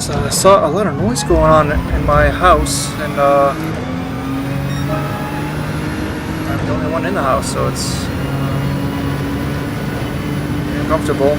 So I saw a lot of noise going on in my house, and I'm the only one in the house, so it's uncomfortable.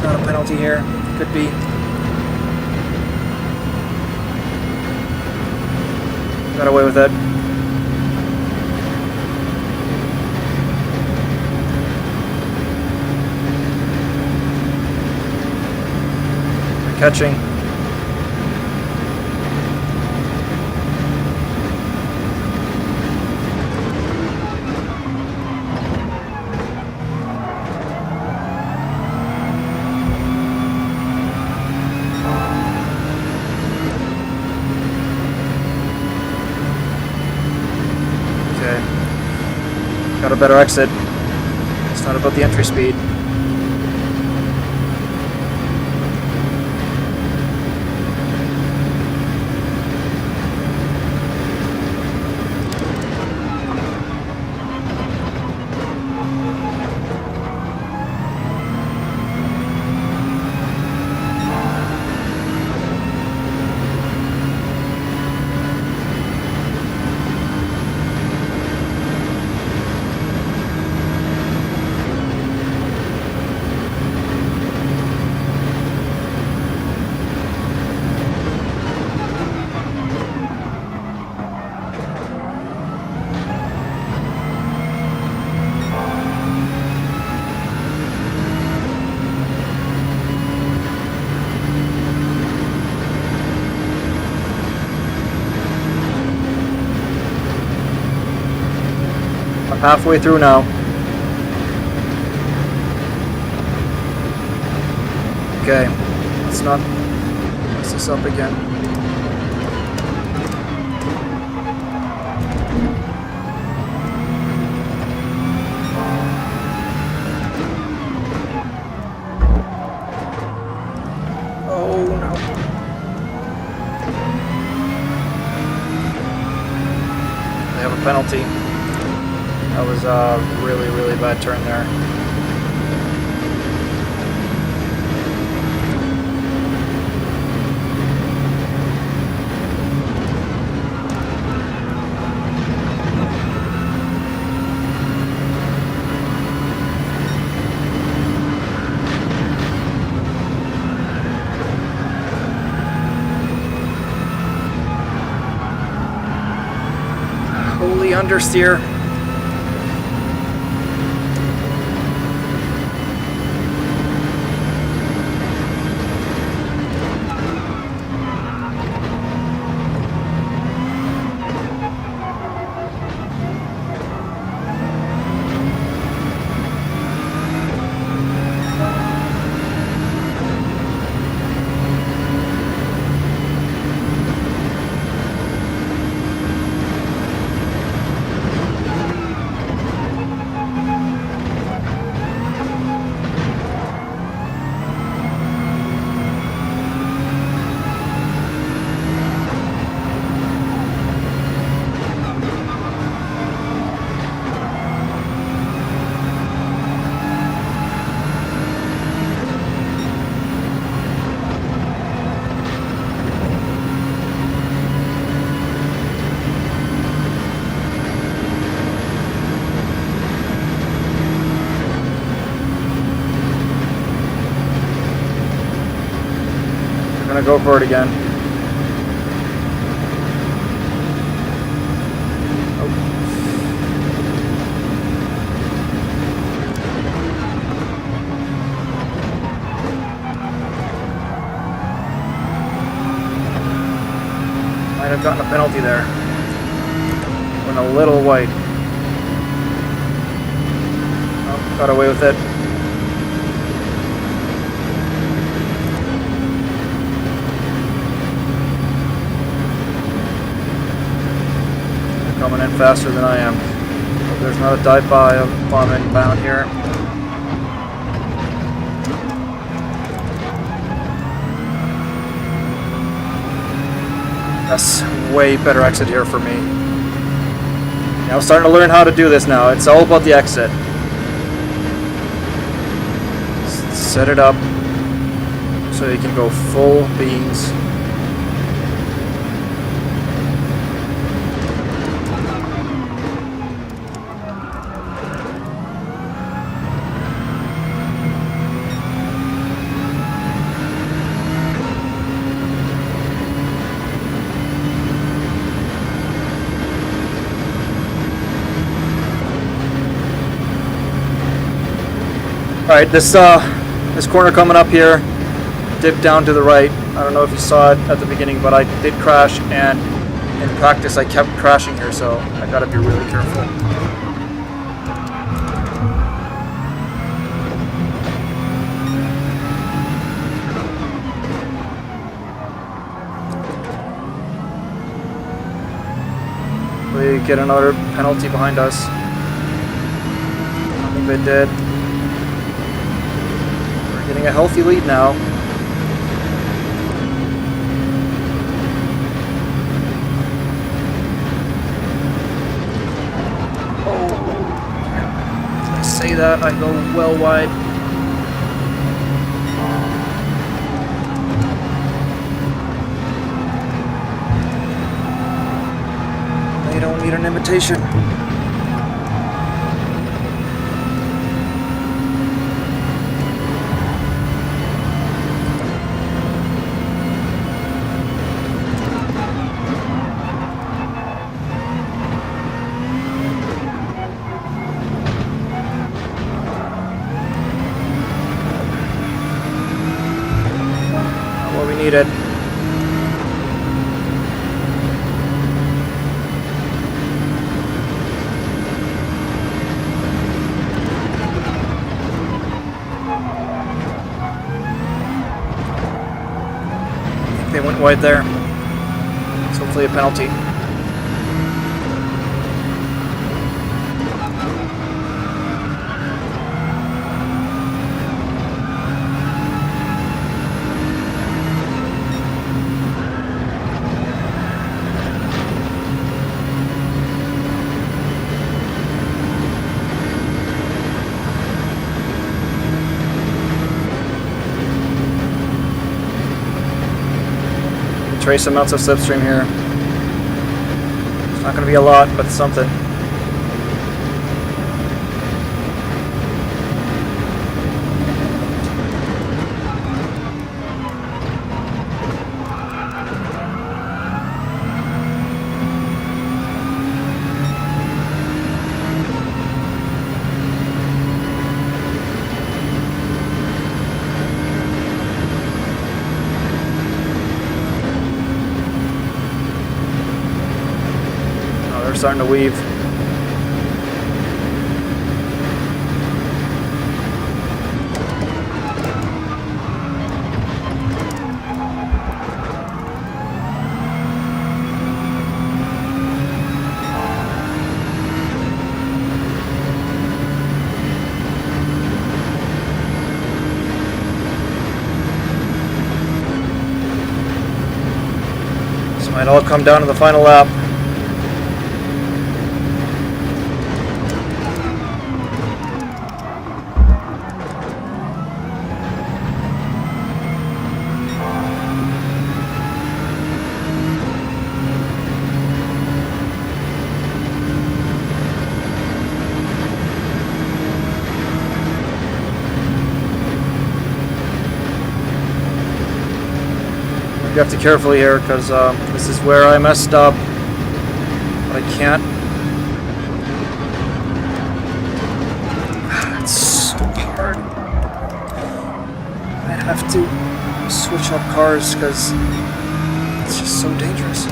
Not a penalty here. Could be. Got away with it. They're catching. Got a better exit. It's not about the entry speed. halfway through now. Okay, let's not mess this up again. Oh no. They have a penalty. That was a really, really bad turn there. Holy understeer. Gonna go for it again. Oh. Might have gotten a penalty there. Went a little white. Oh, got away with it. Coming in faster than I am. Hope there's not a dive bomb inbound here. That's way better exit here for me. Now I'm starting to learn how to do this now. It's all about the exit. Set it up so you can go full beans. Alright, this corner coming up here, dip down to the right. I don't know if you saw it at the beginning, but I did crash, and in practice I kept crashing here, so I gotta be really careful. We get another penalty behind us. I think they did. Getting a healthy lead now. Oh, as I say that, I go well wide. They don't need an invitation. Needed. They went wide there. It's hopefully a penalty. Trace amounts of slipstream here. It's not going to be a lot, but something. Starting to weave. This might all come down to the final lap. You have to be careful here because this is where I messed up. But I can't. It's so hard. I have to switch up cars because it's just so dangerous.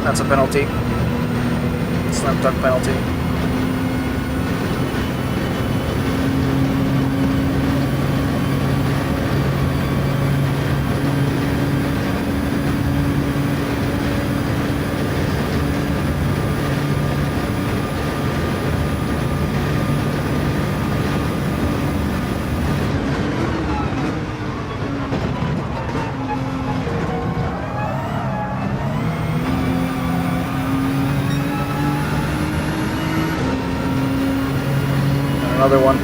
That's a penalty. Slam dunk penalty. Another one.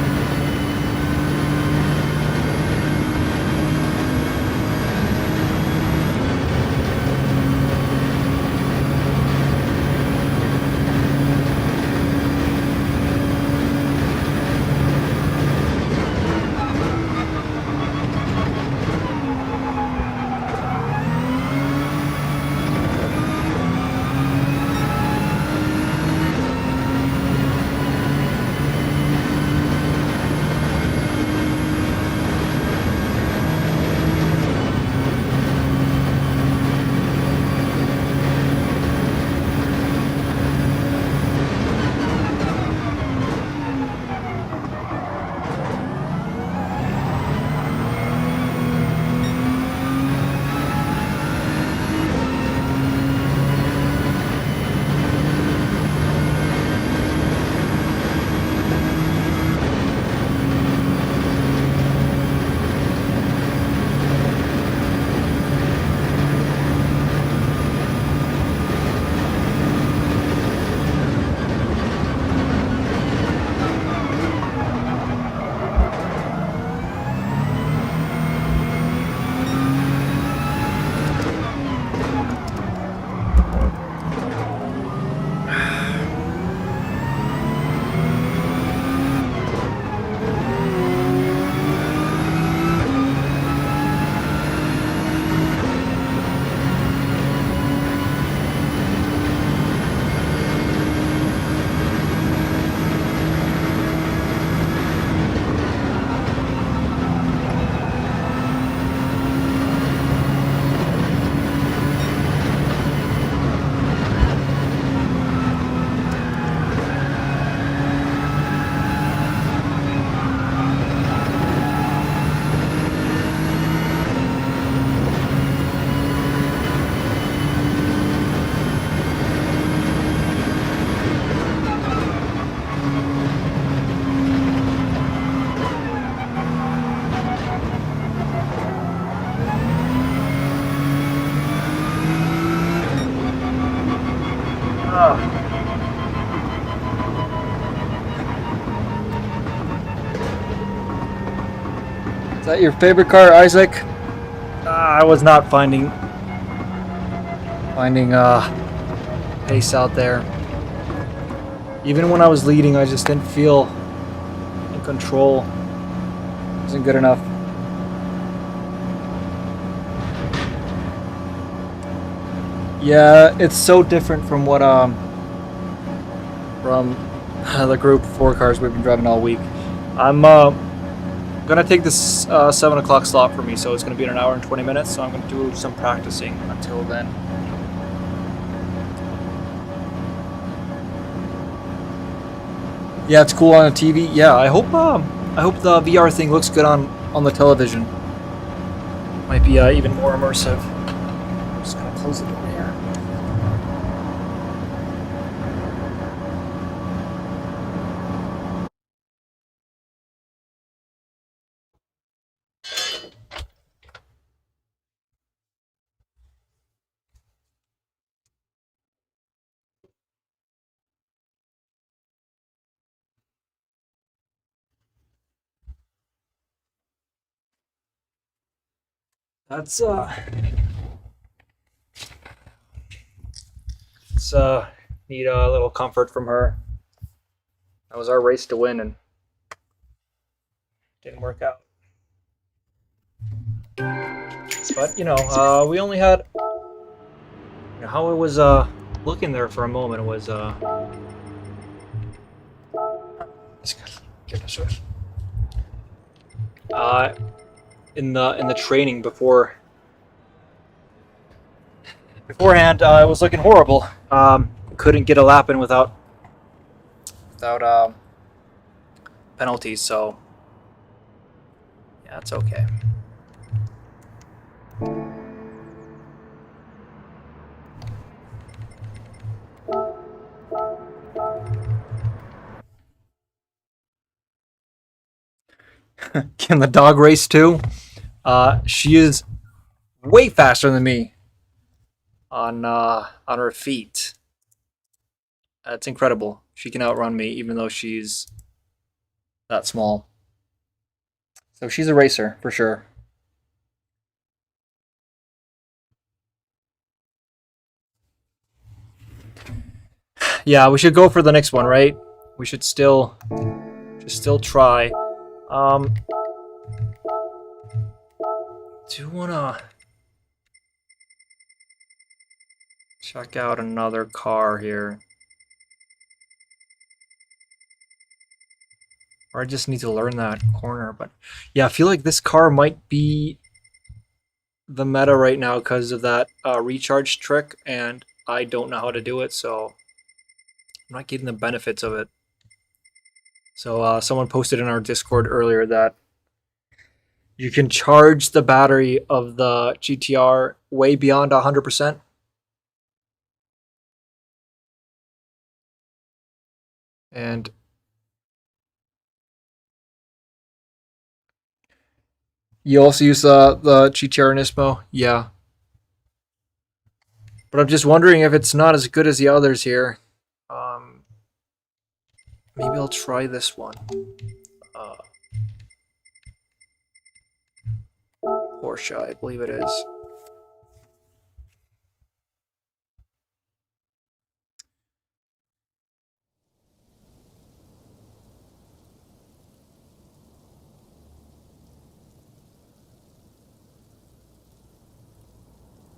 Is that your favorite car, Isaac? I was not finding pace out there. Even when I was leading, I just didn't feel in control. It wasn't good enough. Yeah, it's so different from what from the group 4 cars we've been driving all week. I'm gonna take this 7 o'clock slot for me, so it's gonna be in an hour and 20 minutes. So I'm gonna do some practicing until then. Yeah, it's cool on the TV. Yeah, I hope the VR thing looks good on the television. Might be even more immersive. I'm just gonna close the door here. That's need a little comfort from her. That was our race to win and didn't work out. But you know, we only had how it was looking there for a moment was in the training beforehand, it was looking horrible. Couldn't get a lap in without penalties, so yeah, it's okay. Can the dog race too? She is way faster than me on her feet. That's incredible. She can outrun me even though she's that small. So she's a racer for sure. Yeah, we should go for the next one, right? We should still try. Do you wanna check out another car here? Or I just need to learn that corner, but yeah, I feel like this car might be the meta right now because of that recharge trick, and I don't know how to do it, so I'm not getting the benefits of it. So someone posted in our Discord earlier that you can charge the battery of the GTR way beyond 100%. And you also use the GTR Nismo? Yeah. But I'm just wondering if it's not as good as the others here. Maybe I'll try this one. Porsche, I believe it is.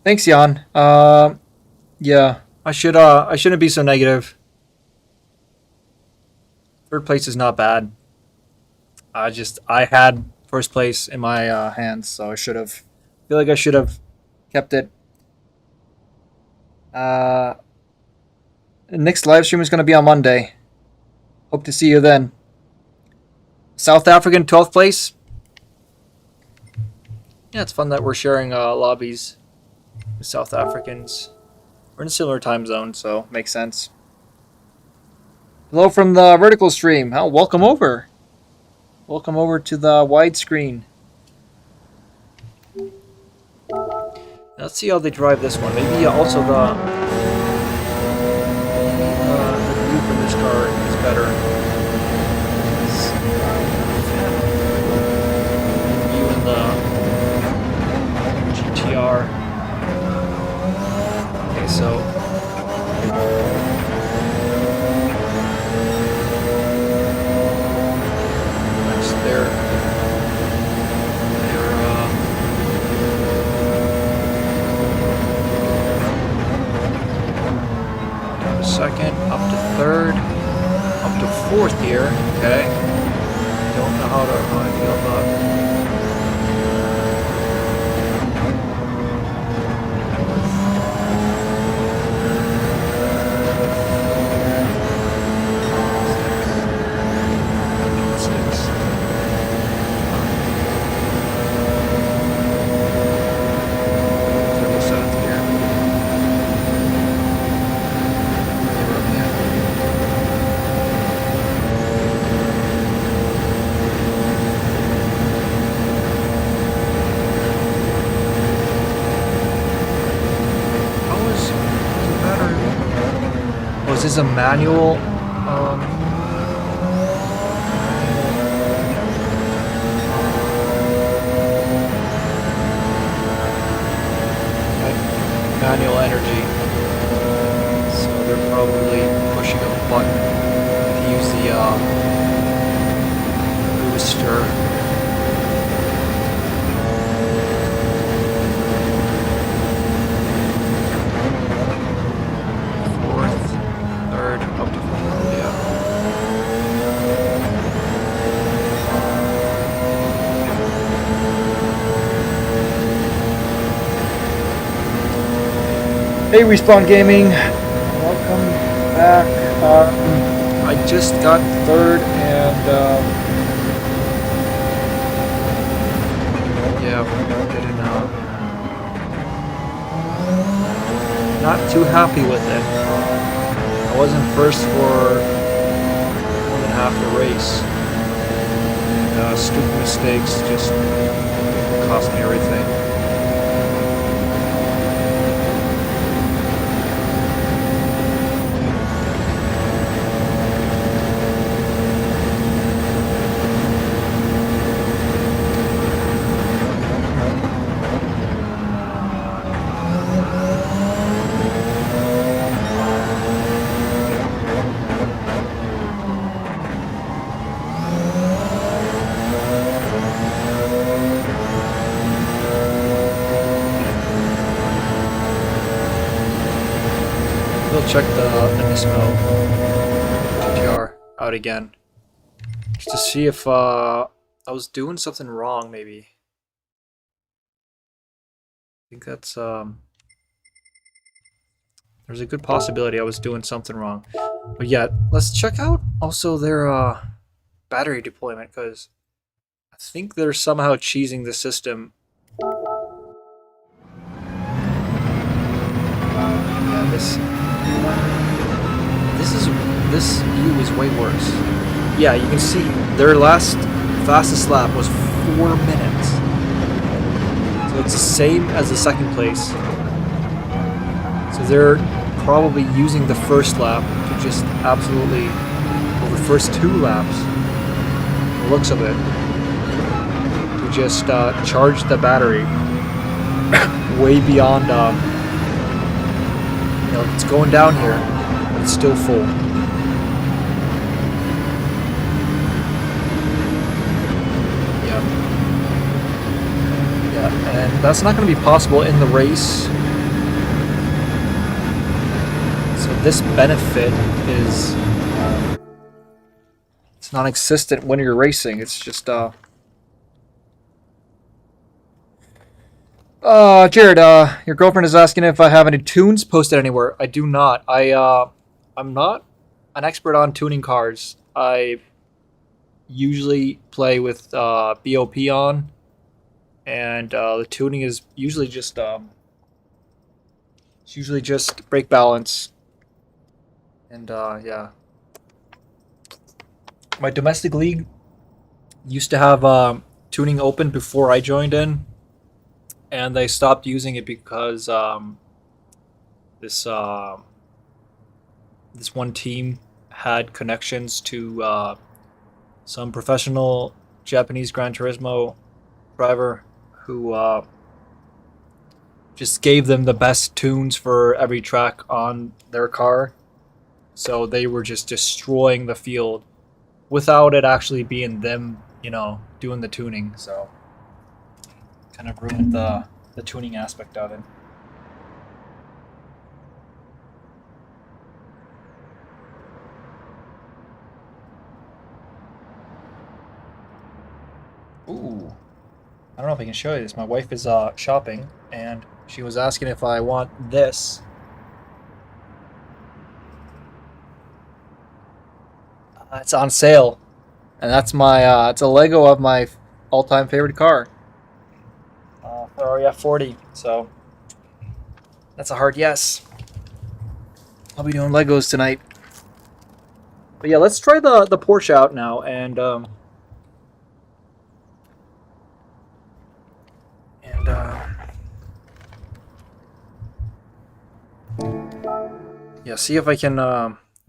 Thanks, Jan. Yeah, I shouldn't be so negative. 3rd place is not bad. I had 1st place in my hands, so I feel like I should have kept it. Next live stream is going to be on Monday. Hope to see you then. South African 12th place. Yeah, it's fun that we're sharing lobbies with South Africans. We're in a similar time zone, so makes sense. Hello from the vertical stream. Oh, welcome over. Welcome over to the widescreen. Let's see how they drive this one. Maybe also the view from this car is better. View in This is a manual. Manual energy. So they're probably pushing a button to use the booster. Fourth, third, up to fourth, yeah. Hey, Respawn Gaming, welcome back. I just got third, and yeah, didn't not too happy with it. I wasn't first for more than half the race. And, stupid mistakes just cost me everything. We'll check the Nismo GTR out again, just to see if I was doing something wrong. Maybe I think that's there's a good possibility I was doing something wrong. But yeah, let's check out also their battery deployment, because I think they're somehow cheesing the system. Yeah, this view is way worse. Yeah, you can see their fastest lap was 4 minutes. So it's the same as the second place. So they're probably using the first lap to just absolutely, well, the first 2 laps, the looks of it, to just charge the battery way beyond, you know, it's going down here, but it's still full. And that's not going to be possible in the race. So this benefit is it's non-existent when you're racing. It's just Jared, your girlfriend is asking if I have any tunes posted anywhere. I do not. I'm not an expert on tuning cars. I usually play with BOP on. And the tuning is usually just it's usually just brake balance, and yeah. My domestic league used to have tuning open before I joined in, and they stopped using it because this this one team had connections to some professional Japanese Gran Turismo driver who just gave them the best tunes for every track on their car. So they were just destroying the field without it actually being them, you know, doing the tuning. So kind of ruined the tuning aspect of it. Ooh. I don't know if I can show you this. My wife is shopping, and she was asking if I want this. It's on sale, and that's my it's a Lego of my all-time favorite car, Ferrari F40. So that's a hard yes. I'll be doing Legos tonight. But yeah, let's try the Porsche out now, and yeah, see if I can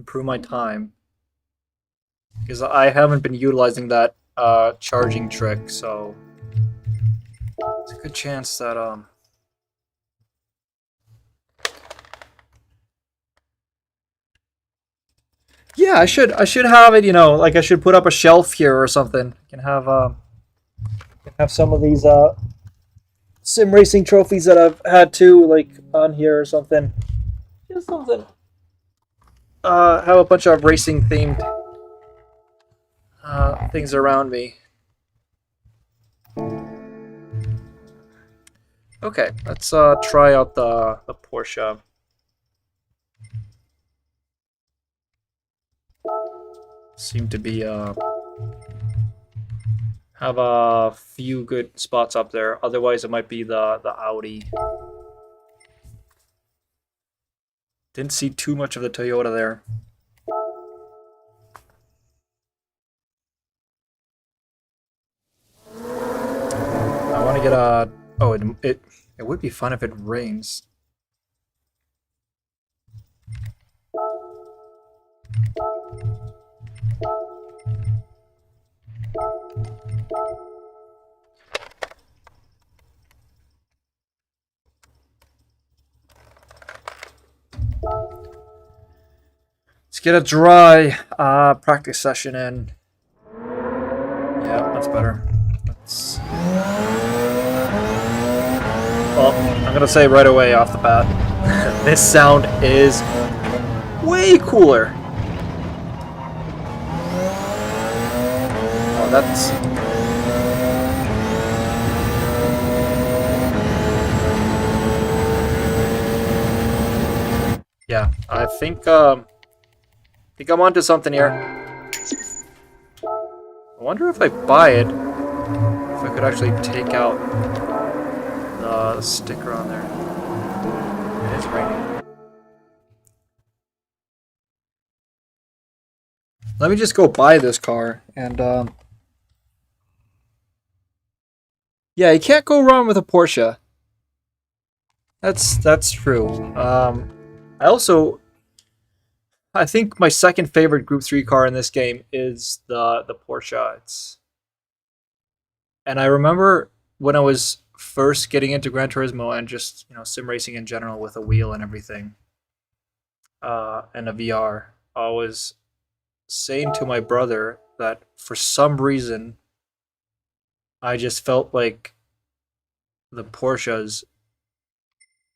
improve my time. Because I haven't been utilizing that charging trick, so it's a good chance that yeah, I should have it, you know, like I should put up a shelf here or something. I can have some of these sim racing trophies that I've had too, like on here or something. Just something. Have a bunch of racing themed things around me. Okay, let's try out the Porsche. Seem to be have a few good spots up there. Otherwise, it might be the Audi. Didn't see too much of the Toyota there. I want to get a. Oh, it would be fun if it rains. Let's get a dry practice session in. Yeah, that's better. Let's. Well, I'm gonna say right away off the bat, this sound is way cooler. Oh, that's. Yeah, I think I'm onto something here. I wonder if I buy it, if I could actually take out the sticker on there. It is raining. Let me just go buy this car and yeah, you can't go wrong with a Porsche. That's true. I think my second favorite Group 3 car in this game is the Porsche. And I remember when I was first getting into Gran Turismo and just, you know, sim racing in general with a wheel and everything, and a VR, I was saying to my brother that for some reason I just felt like the Porsches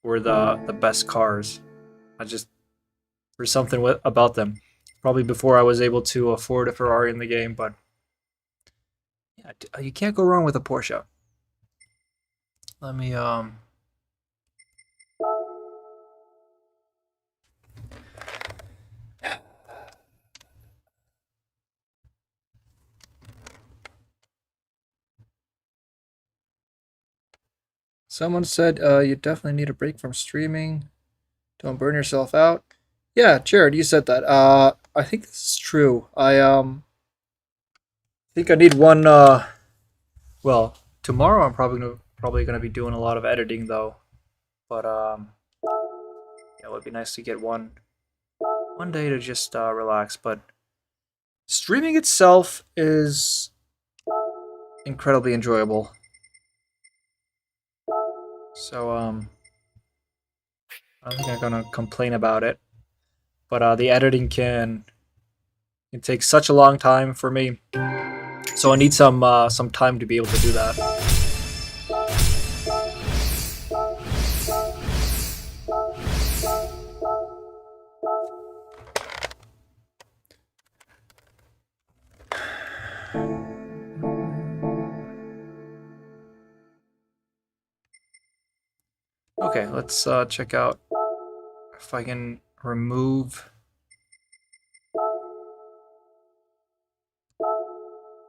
were the best cars. I just There's something about them. Probably before I was able to afford a Ferrari in the game, but yeah, you can't go wrong with a Porsche. Let me Someone said you definitely need a break from streaming. Don't burn yourself out. Yeah, Jared, you said that. I think this is true. I think I need one. Well, tomorrow I'm probably gonna be doing a lot of editing though. But yeah, it would be nice to get one day to just relax. But streaming itself is incredibly enjoyable. So I don't think I'm gonna complain about it. But the editing can take such a long time for me, so I need some time to be able to do that. Okay, let's check out if I can remove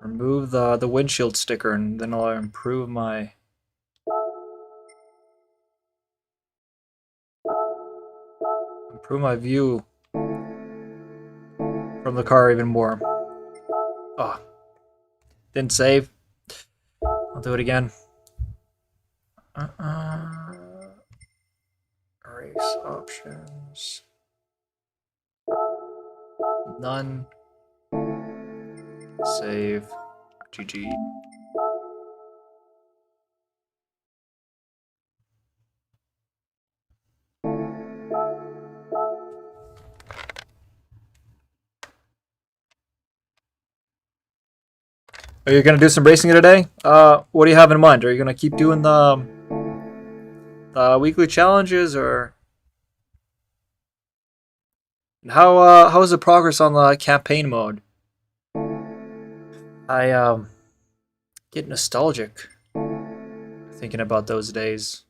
the windshield sticker, and then I'll improve my view from the car even more. Oh, didn't save. I'll do it again. Erase options. None. Save. GG. Are you gonna do some racing today? What do you have in mind? Are you gonna keep doing the weekly challenges, or how is the progress on the campaign mode? I get nostalgic thinking about those days.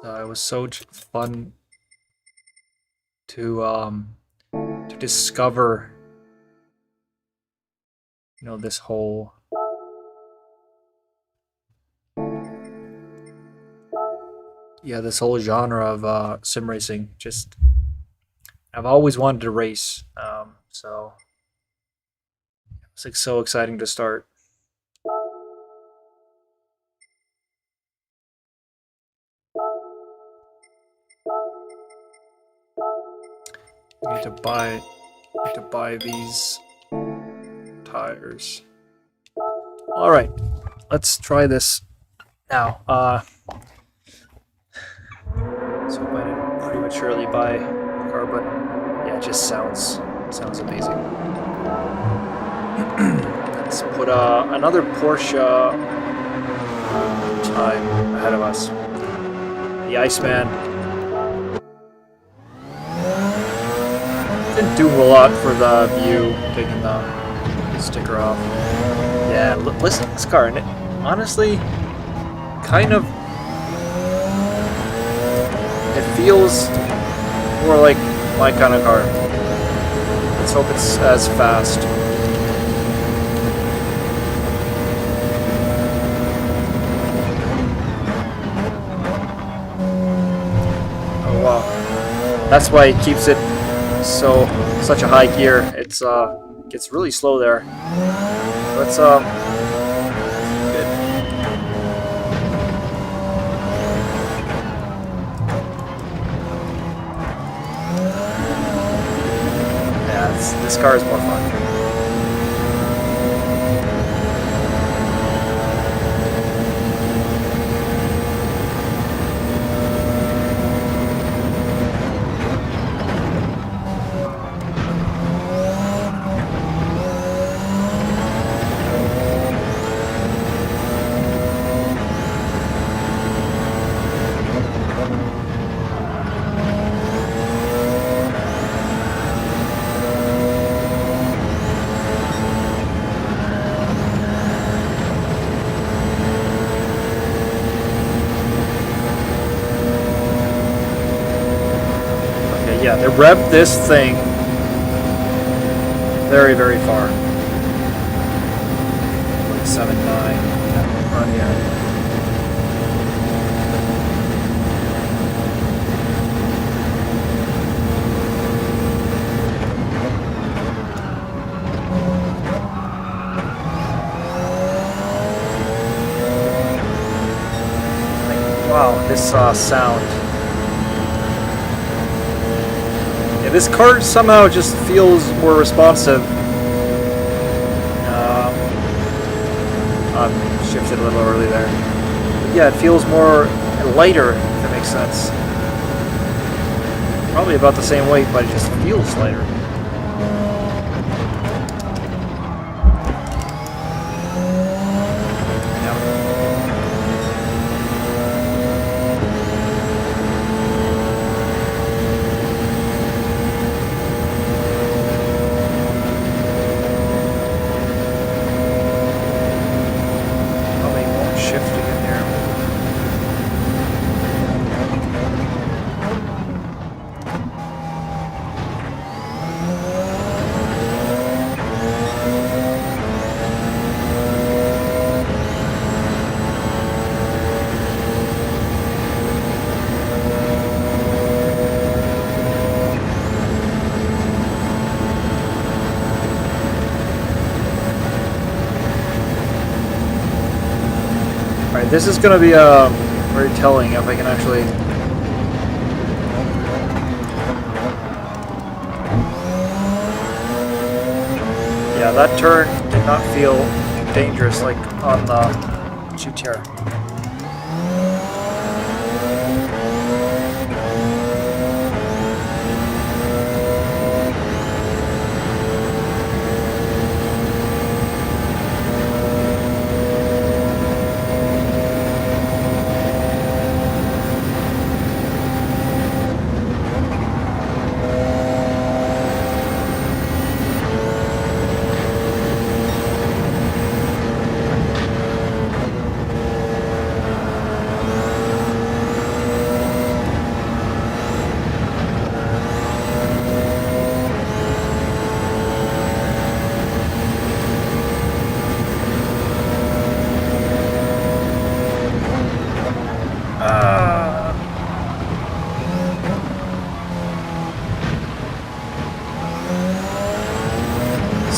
It was so fun to discover, you know, this whole this whole genre of sim racing. Just I've always wanted to race, so it's like so exciting to start. I need to buy these tires. All right, let's try this now. So I didn't prematurely buy a car, but yeah, it just sounds amazing. Let's put another Porsche time ahead of us. The Iceman didn't do a lot for the view, taking the sticker off. Yeah, listen to this car, and it honestly kind of feels more like my kind of car. Let's hope it's as fast. Oh wow, that's why it keeps it such a high gear. It's gets really slow there. Let's good. Yeah, this car is more fun. Yeah, they revved this thing very, very far. Like 7.9 on here. Wow, this sound. Yeah, this car somehow just feels more responsive. I'm shifted a little early there. But yeah, it feels more lighter, if that makes sense. Probably about the same weight, but it just feels lighter. This is going to be very telling if I can actually that turn did not feel dangerous like on the GTR.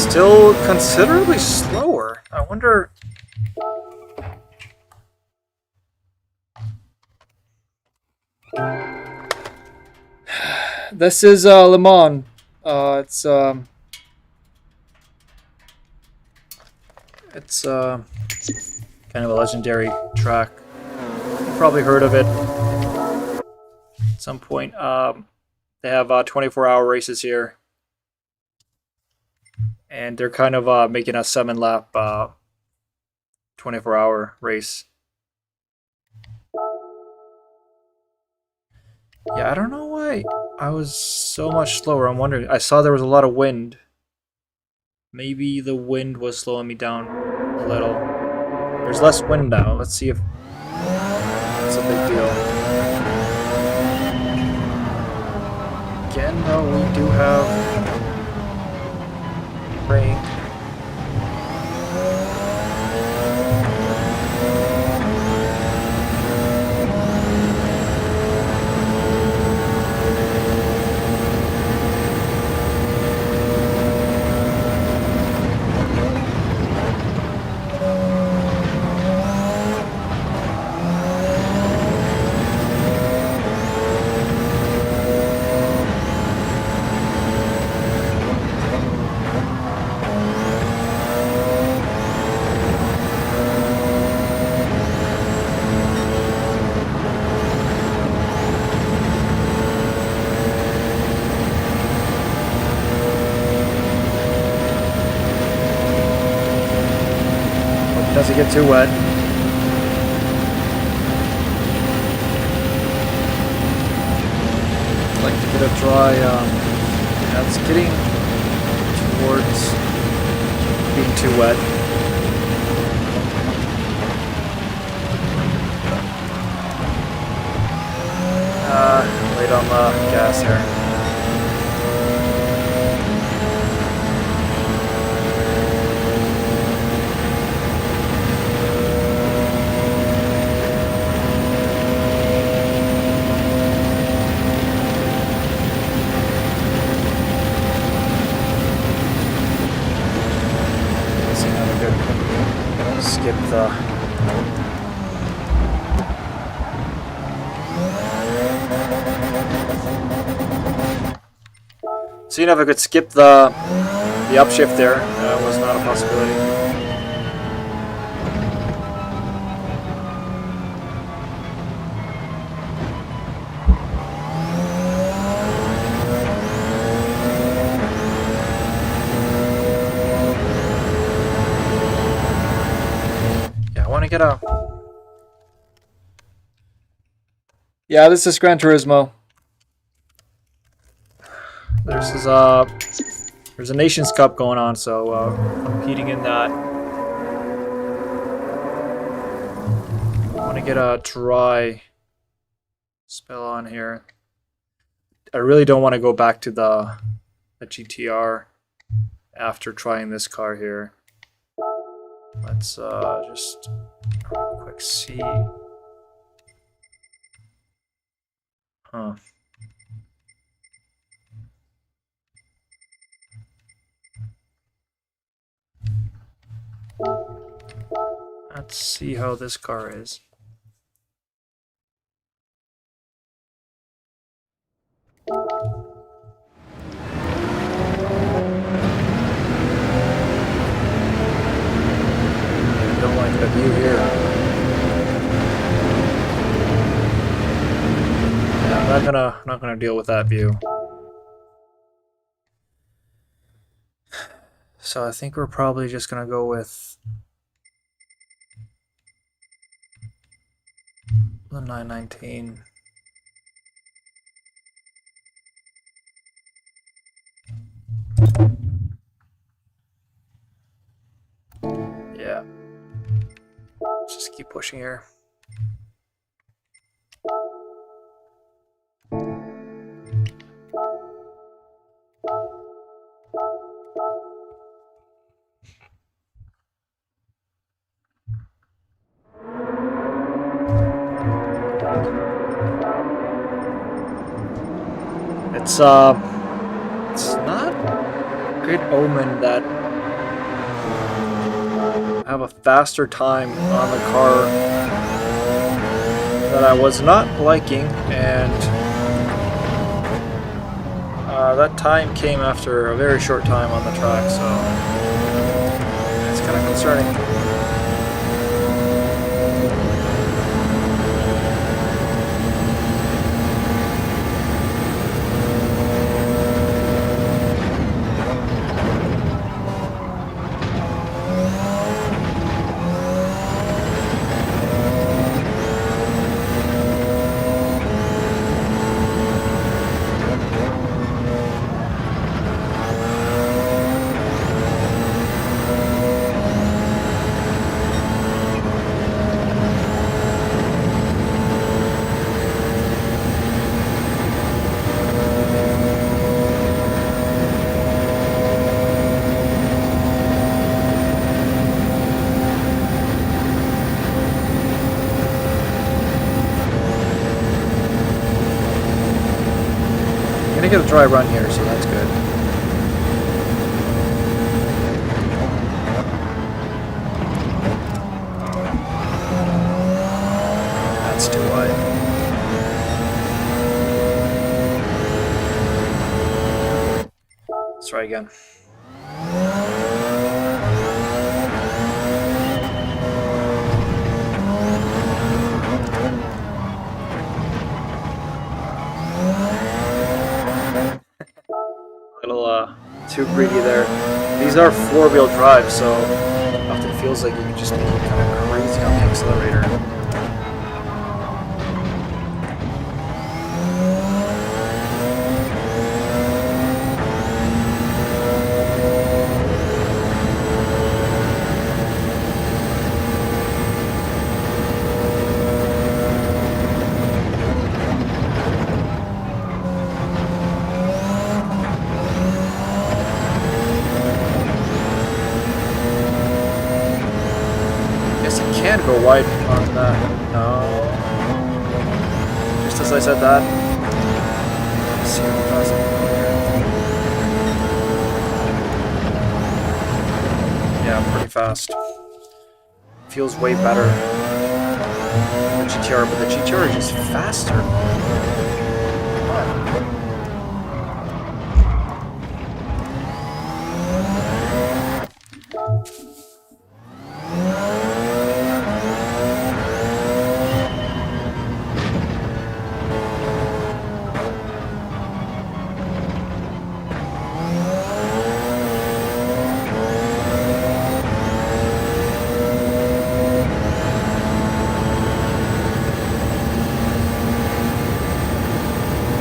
Still considerably slower. I wonder. This is Le Mans. It's kind of a legendary track. You've probably heard of it at some point. They have 24-hour races here. And they're kind of making a 7-lap 24-hour race. Yeah, I don't know why I was so much slower. I'm wondering. I saw there was a lot of wind. Maybe the wind was slowing me down a little. There's less wind now. Let's see if it's a big deal. Again, though, we do have rain. Doesn't get too wet. Like to get a dry. Yeah, it's getting towards being too wet. Late on the gas here. Skip the seeing if I could skip the upshift there was not a possibility. Get up. Yeah, this is Gran Turismo. There's a Nations Cup going on, so competing in that. I want to get a dry spell on here. I really don't want to go back to the GTR after trying this car here. Let's just quick see. Huh. Let's see how this car is. at a view here. Yeah, I'm not gonna deal with that view. So I think we're probably just gonna go with the 919. Yeah. Let's just keep pushing here. It's not a good omen that I have a faster time on the car that I was not liking, and that time came after a very short time on the track, so it's kind of concerning. I'm gonna get a dry run here, so that's good. That's too wide. Let's try again. Too greedy there. These are four-wheel drive, so it often feels like you can just be kind of crazy on the accelerator. Can go wide on that. No. Just as I said that. Let's see how fast I can go here. Yeah, pretty fast. Feels way better than the GTR, but the GTR is just faster.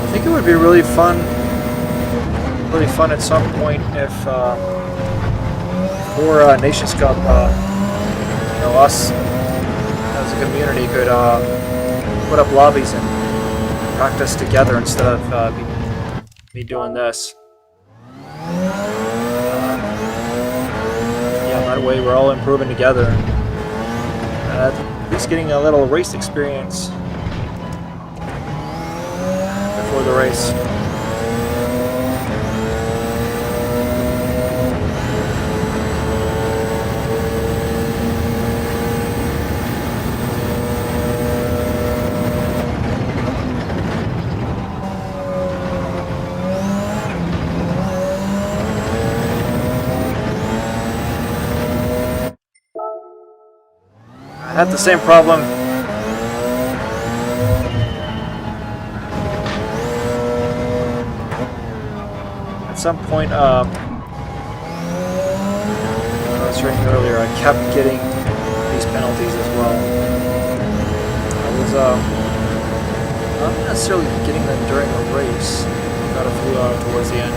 I think it would be really fun at some point if for Nations Cup, you know, us as a community could put up lobbies and practice together instead of me doing this. Yeah, that way we're all improving together. At least getting a little race experience before the race. had the same problem. At some point, I was racing earlier, I kept getting these penalties as well. I was not necessarily getting them during the race. I got a few towards the end.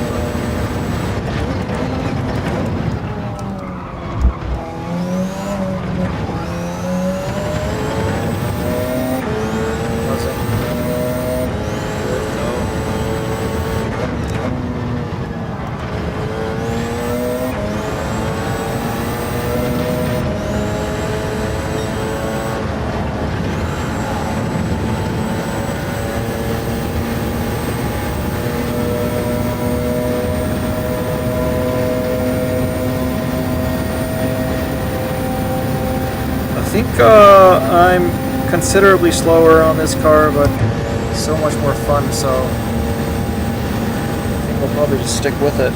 I think I'm considerably slower on this car, but so much more fun, so I think we'll probably just stick with it.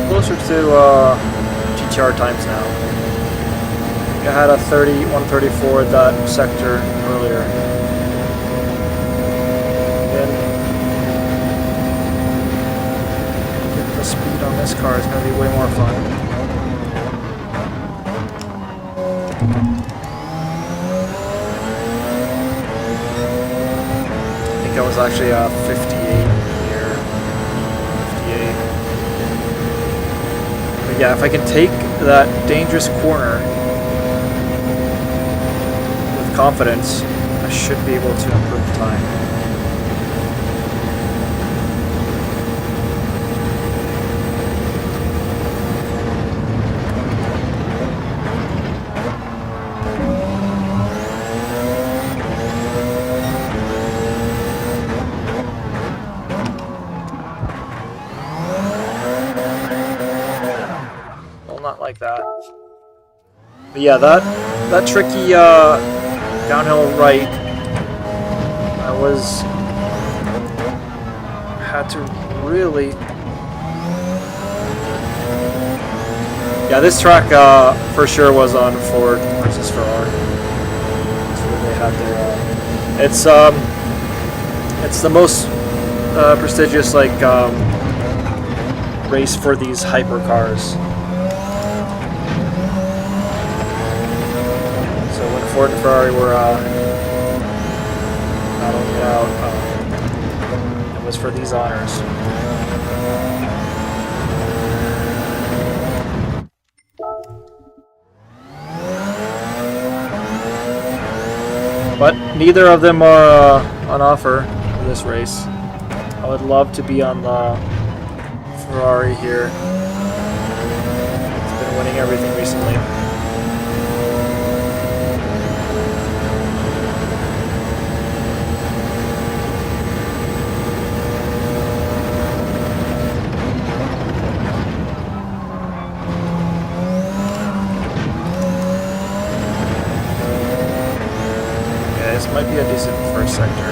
Closer to GTR times now. I had a 134 at that sector earlier. And the speed on this car is going to be way more fun. I think I was actually 58 here. 58. Yeah, if I can take that dangerous corner with confidence, I should be able to improve the time. Not like that. But yeah, that tricky downhill right, had to really. Yeah, this track for sure was on Ford versus Ferrari. That's what they had there. It's the most prestigious race for these hypercars. Ford and Ferrari were battling it out. It was for these honors. But neither of them are on offer for this race. I would love to be on the Ferrari here. It's been winning everything recently. This might be a decent first sector.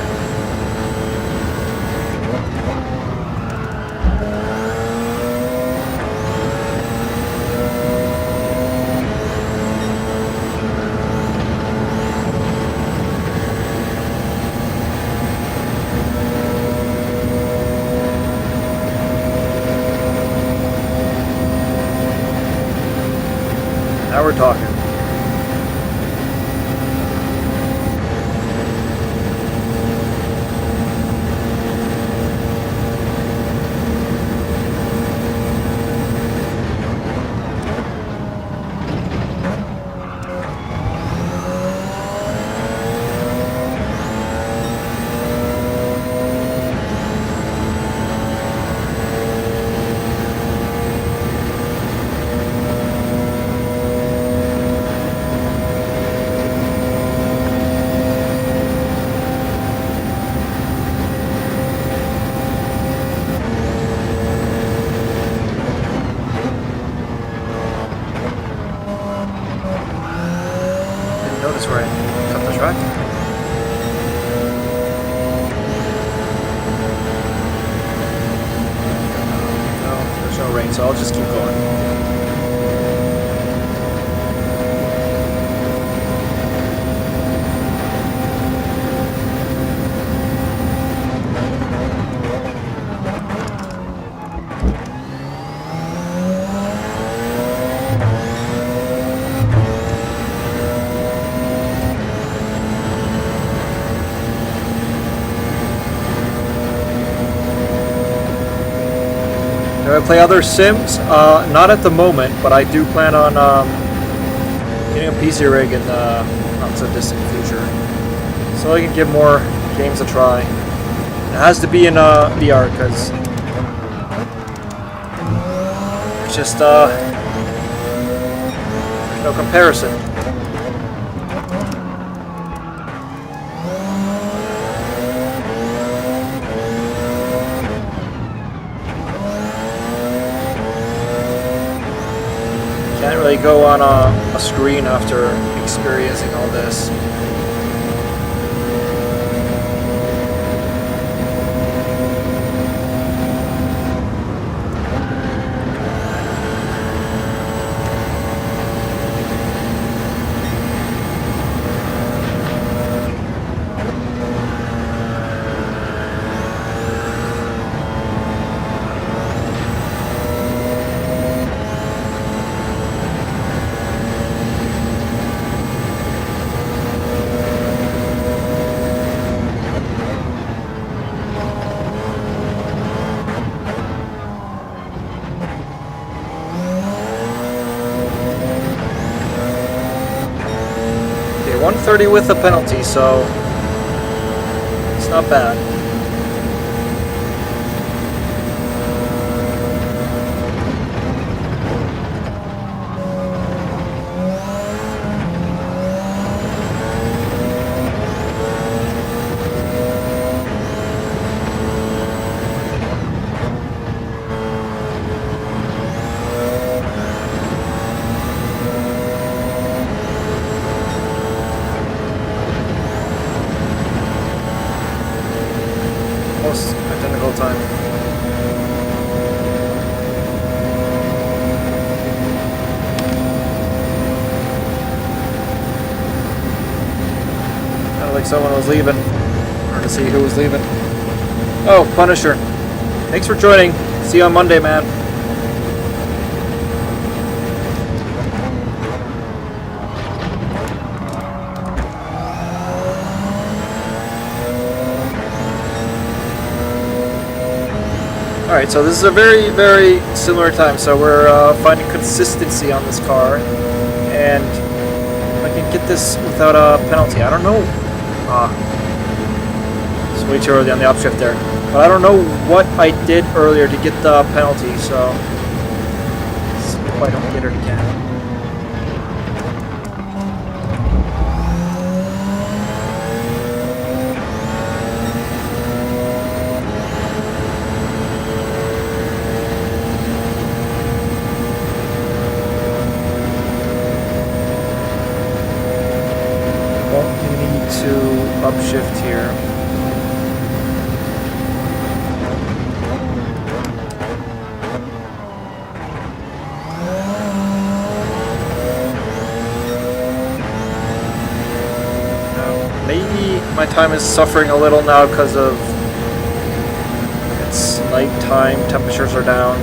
Now we're talking. so I'll just keep going. Do I play other sims? Not at the moment, but I do plan on getting a PC rig in the not so distant future, so I can give more games a try. It has to be in VR because it's just no comparison. Can't really go on a screen after experiencing all this. Okay, 130 with a penalty, so it's not bad. Almost identical time. Sounded like someone was leaving. Hard to see who was leaving. Oh, Punisher. Thanks for joining. See you on Monday, man. Alright, so this is a very, very similar time. So we're finding consistency on this car. And I can get this without a penalty. I don't know. It's way too early on the upshift there. But I don't know what I did earlier to get the penalty, so let's see if I don't get it again. To upshift here. Maybe my time is suffering a little now because of it's nighttime, temperatures are down.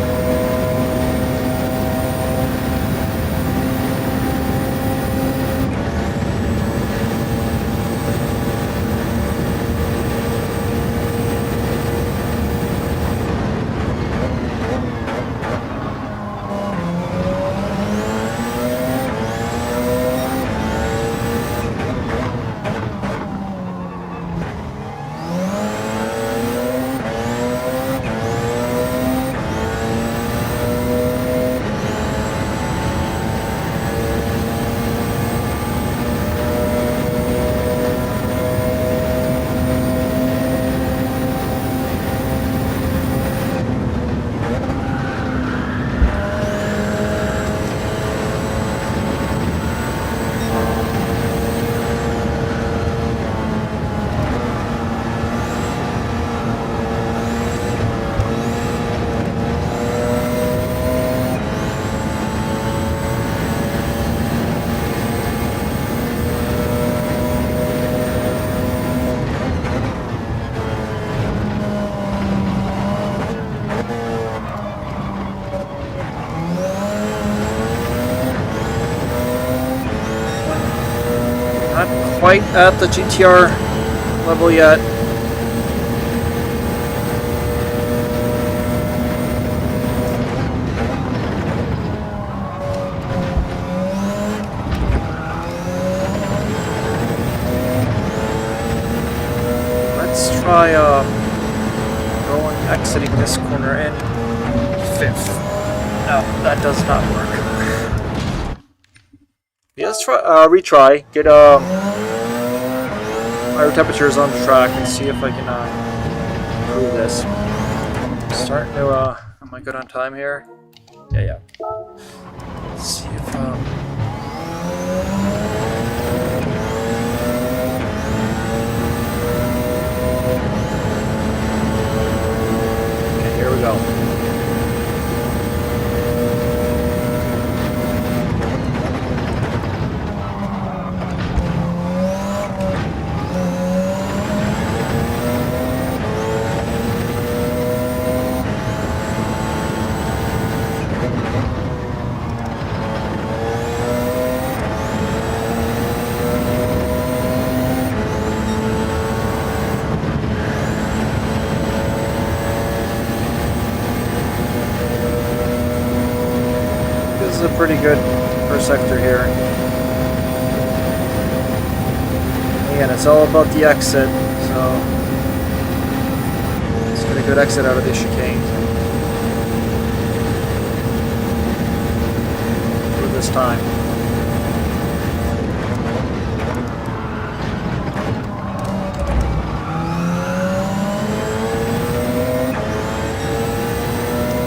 quite at the GTR level yet. Let's try exiting this corner in 5th. No, that does not work. Yeah, let's try retry. Get higher temperatures on the track and see if I can improve this. Starting to am I good on time here? Yeah. Let's see if okay, here we go. This is a pretty good first sector here. Again, it's all about the exit, so let's get a good exit out of this chicane. For this time.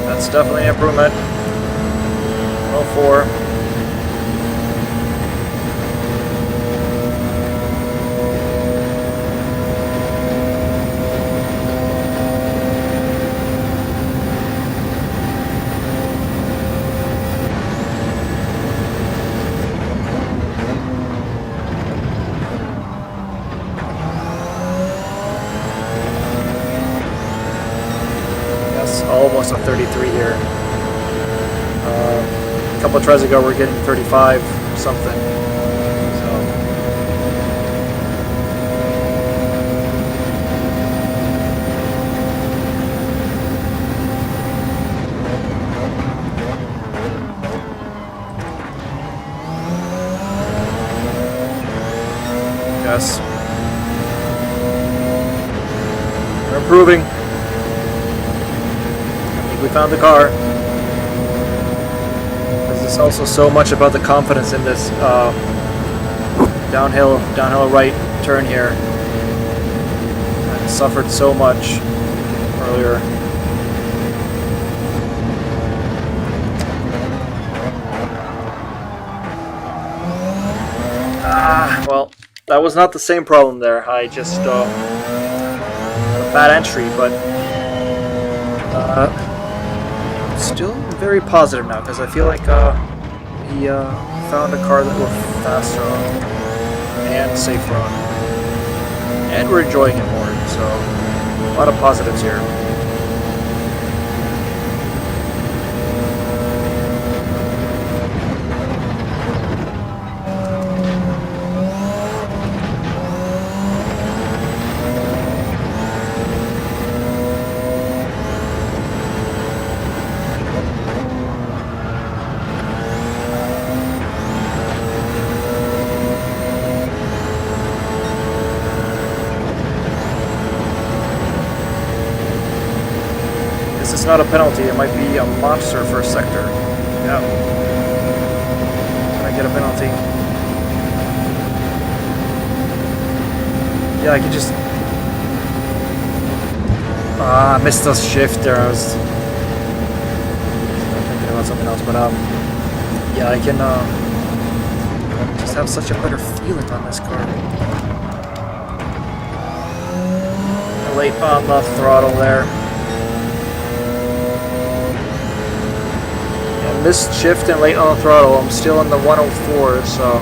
That's definitely an improvement. 104. Yes, almost a 33 here. A couple of tries ago, we're getting 35 something. So. Yes. We're improving. I think we found the car. It's also so much about the confidence in this downhill right turn here. I suffered so much earlier. Well, that was not the same problem there. I just had a bad entry, but still very positive now because I feel like he found a car that we're faster on and safer on, and we're enjoying it more. So a lot of positives here. It's not a penalty, it might be a monster first sector. Yeah. Can I get a penalty? Yeah, I could just... I missed the shift there. I was thinking about something else, but yeah, I can just have such a better feeling on this car. Late on the throttle there. Missed shift and late on the throttle. I'm still in the 104s, so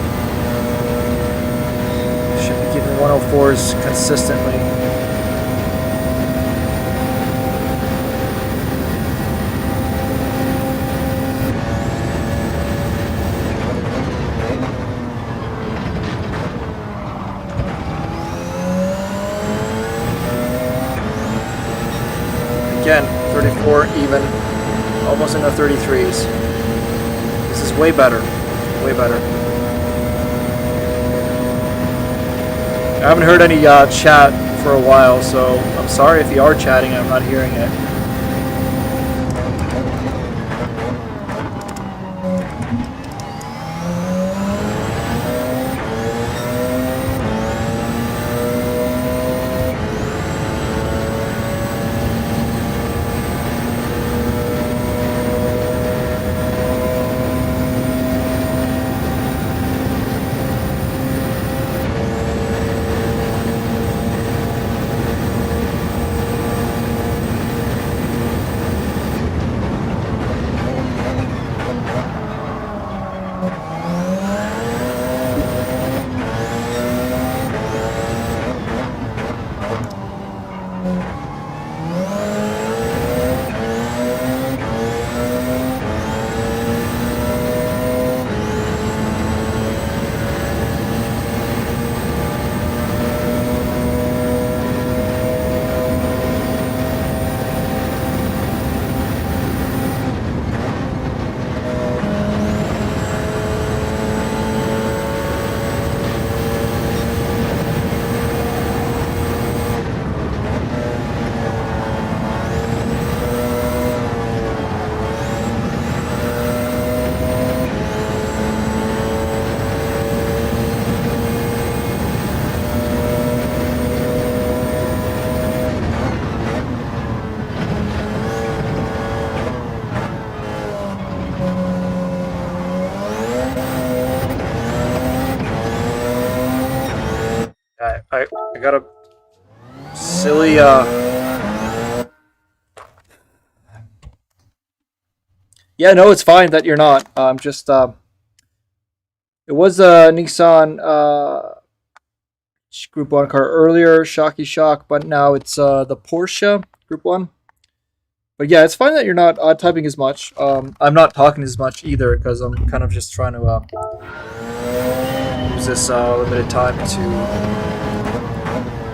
should be giving 104s consistently. again, 34 even, almost in the 33s. This is way better, way better. I haven't heard any chat for a while, so I'm sorry if you are chatting and I'm not hearing it. I got a silly yeah, no, it's fine that you're not. Just it was a Nissan Group 1 car earlier, Shocky Shock, but now it's the Porsche Group 1. But yeah, it's fine that you're not typing as much. I'm not talking as much either because I'm kind of just trying to use this limited time to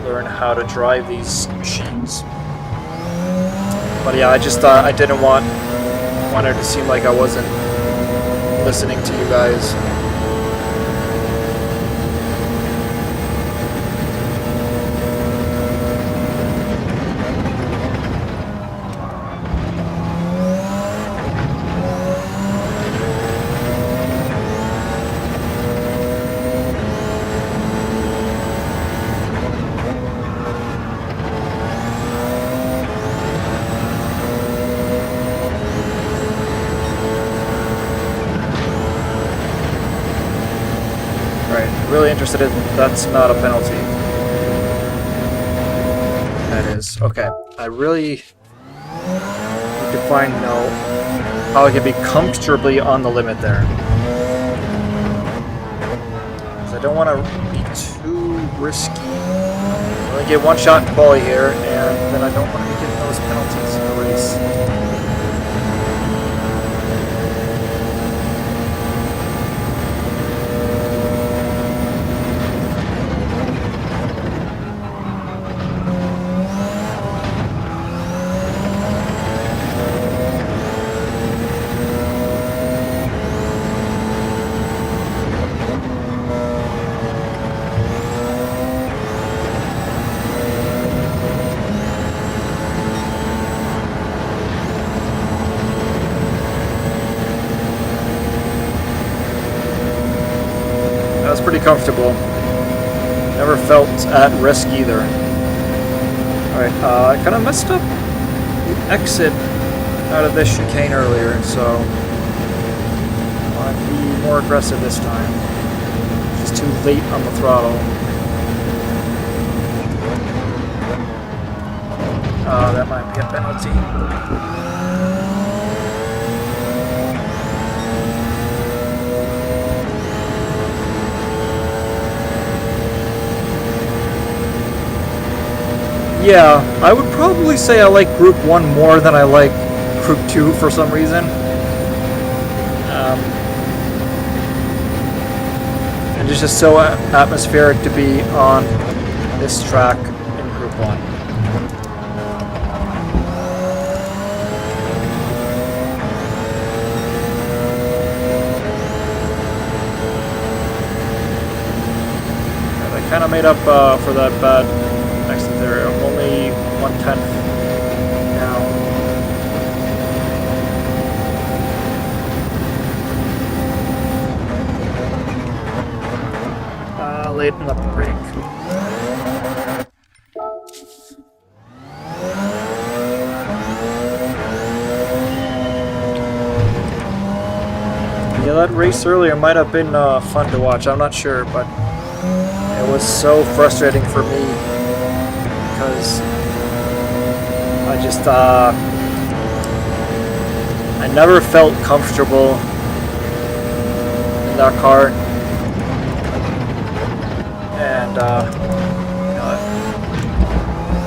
learn how to drive these machines. But yeah, I just thought I didn't want it to seem like I wasn't listening to you guys. Really interested in that's not a penalty. That is. Okay. I really need to find how I can be comfortably on the limit there. Because I don't want to be too risky. I only get one shot in quali here, and then I don't want to be getting those penalties in the race. Pretty comfortable. Never felt at risk either. Alright, I kind of messed up the exit out of this chicane earlier, so I'll be more aggressive this time. Just too late on the throttle. That might be a penalty. Yeah, I would probably say I like Group 1 more than I like Group 2 for some reason. And it's just so atmospheric to be on this track in Group 1. kind of made up for that bad accident there. I'm only 1/10 now. Laden up the brake. Yeah, that race earlier might have been fun to watch. I'm not sure, but it was so frustrating for me because I just I never felt comfortable in that car, and you know,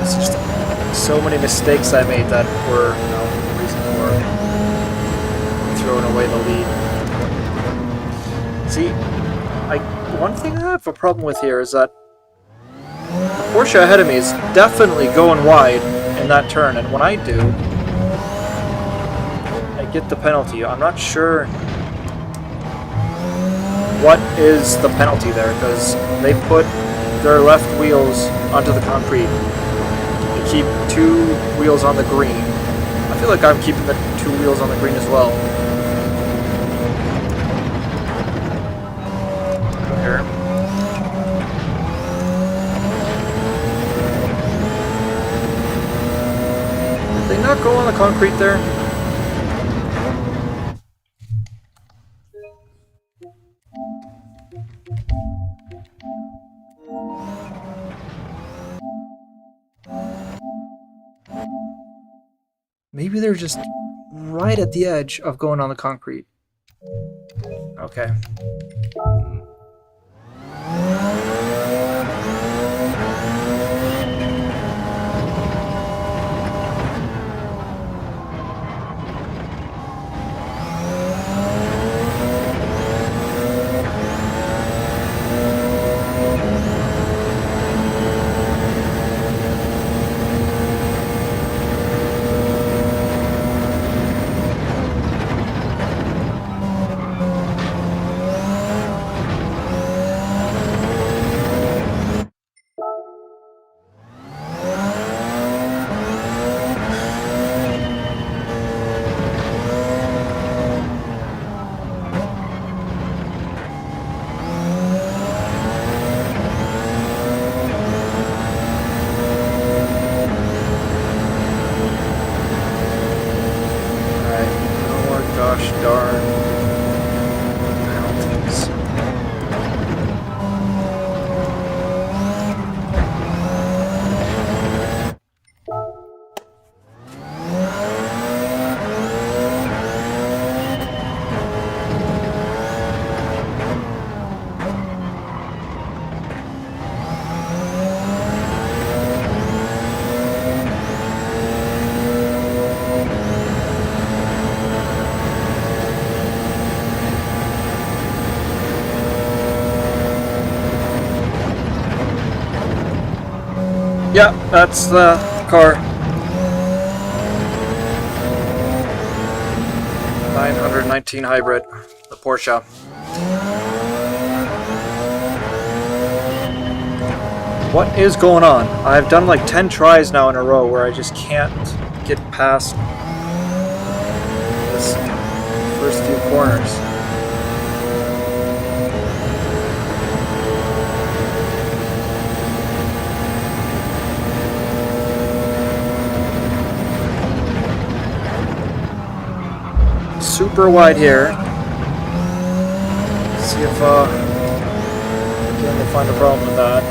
it's just so many mistakes I made that were, you know, the reason for throwing away the lead. See, one thing I have a problem with here is that the Porsche ahead of me is definitely going wide in that turn, and when I do, I get the penalty. I'm not sure what is the penalty there, because they put their left wheels onto the concrete. They keep 2 wheels on the green. I feel like I'm keeping the 2 wheels on the green as well. Here. Did they not go on the concrete there? Maybe they're just right at the edge of going on the concrete. Okay. Gosh darn penalties. Yeah, that's the car. 919 hybrid, the Porsche. What is going on? I've done like 10 tries now in a row where I just can't get past this first few corners. Super wide here. Let's see if again we'll find a problem with that.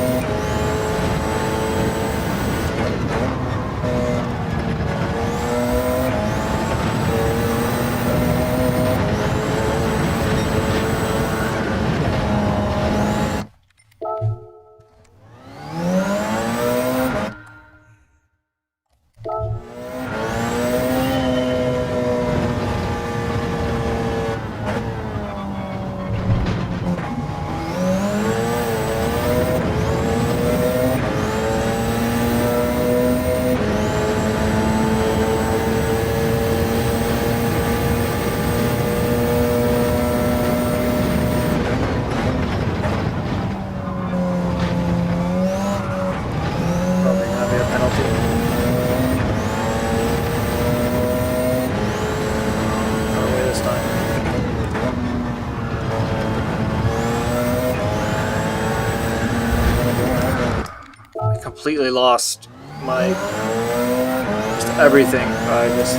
Far away this time. I completely lost my just everything. I just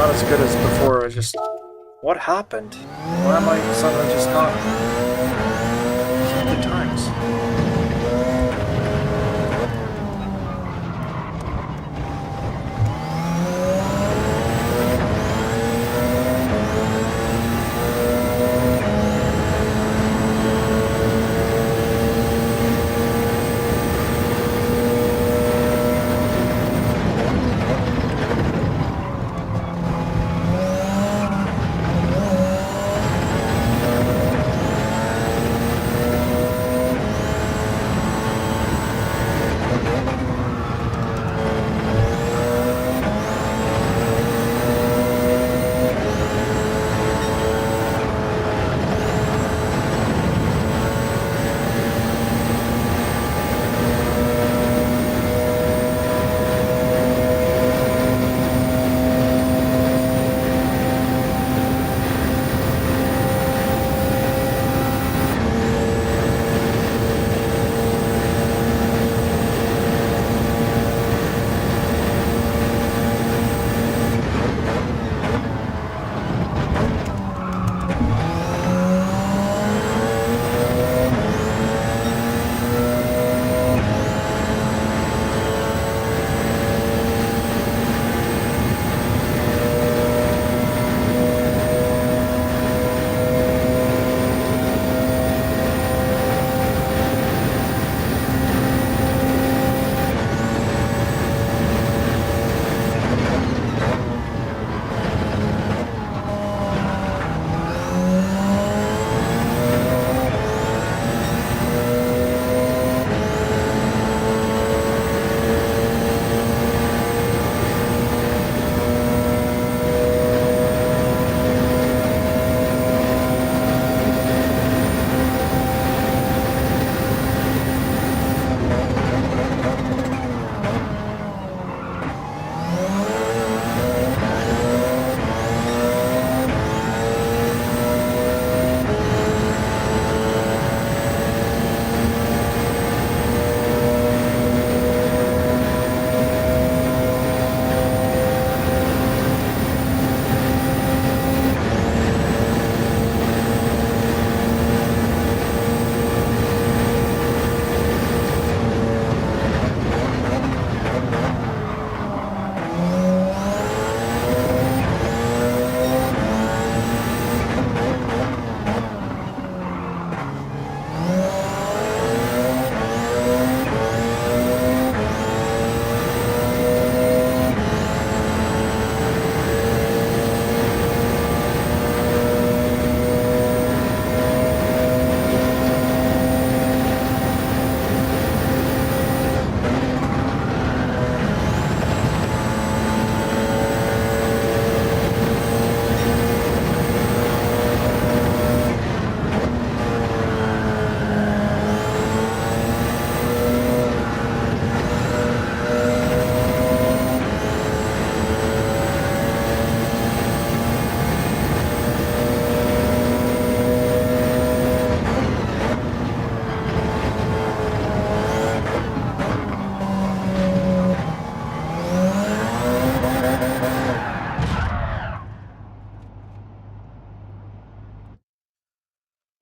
not as good as before. I just, what happened? Why am I suddenly just not good times?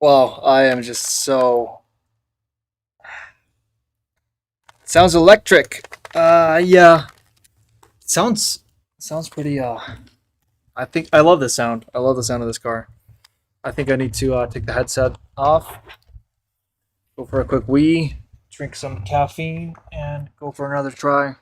Wow, I am just so Sounds electric. Yeah. Sounds pretty. I think I love the sound. I love the sound of this car. I think I need to take the headset off, go for a quick wee, drink some caffeine, and go for another try.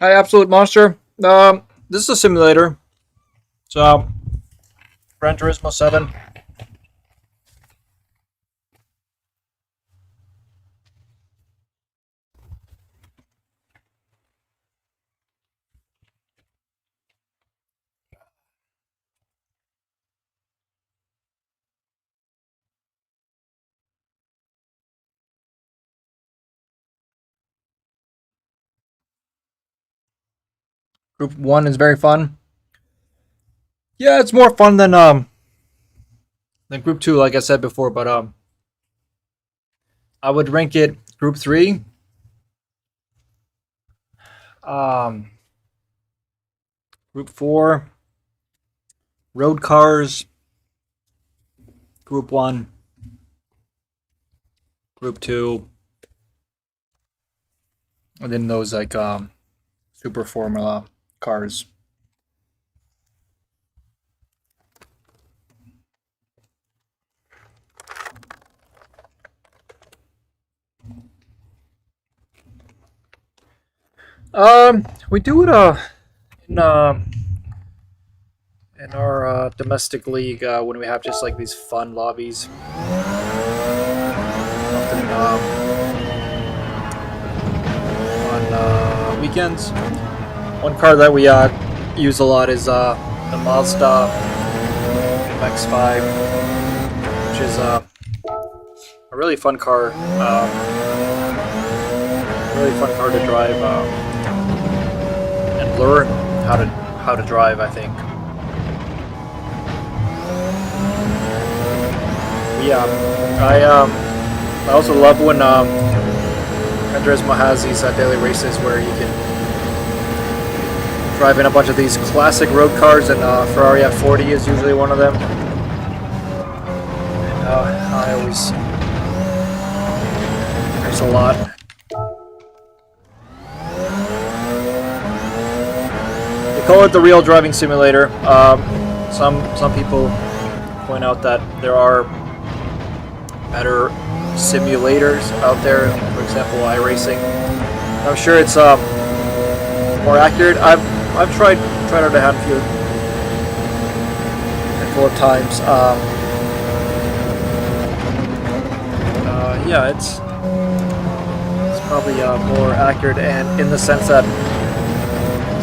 Hi, Absolute Monster. This is a simulator. So, Gran Turismo 7. Group 1 is very fun. Yeah, it's more fun than Group 2, like I said before, but I would rank it Group 3. Group 4, road cars. Group 1, Group 2, and then those like Super Formula cars. We do it in our domestic league when we have just like these fun lobbies. Often on weekends. One car that we use a lot is the Mazda MX-5, which is a really fun car. Really fun car to drive and learn how to drive, I think. Yeah, I also love when Gran Turismo has these daily races where you can drive in a bunch of these classic road cars, and Ferrari F40 is usually one of them. And I always there's a lot. They call it the real driving simulator. Some people point out that there are better simulators out there. For example, iRacing. I'm sure it's more accurate. I've tried out a handful of times. Yeah, probably more accurate, and in the sense that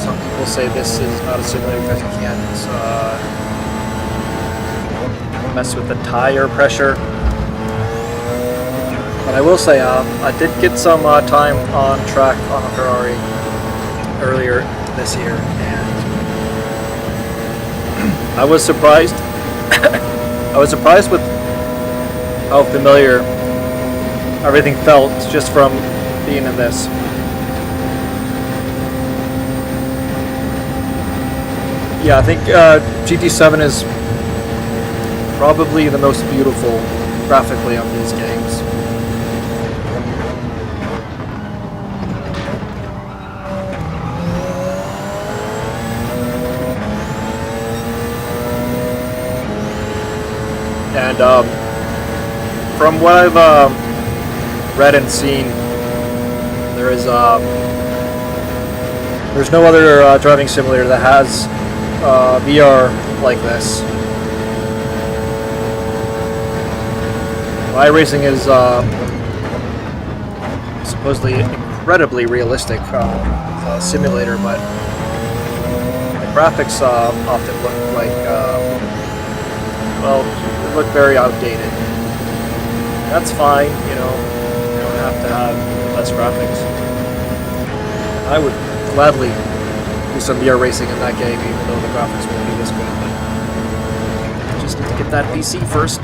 some people say this is not a simulator because you can't mess with the tire pressure. But I will say, I did get some time on track on a Ferrari earlier this year, and I was surprised. I was surprised with how familiar everything felt just from being in this. Yeah, I think GT7 is probably the most beautiful graphically of these games. And from what I've read and seen, there's no other driving simulator that has VR like this. iRacing is supposedly incredibly realistic simulator, but the graphics often look like well, they look very outdated. That's fine, you know. You don't have to have the best graphics. I would gladly do some VR racing in that game, even though the graphics won't be this good. But just need to get that PC first.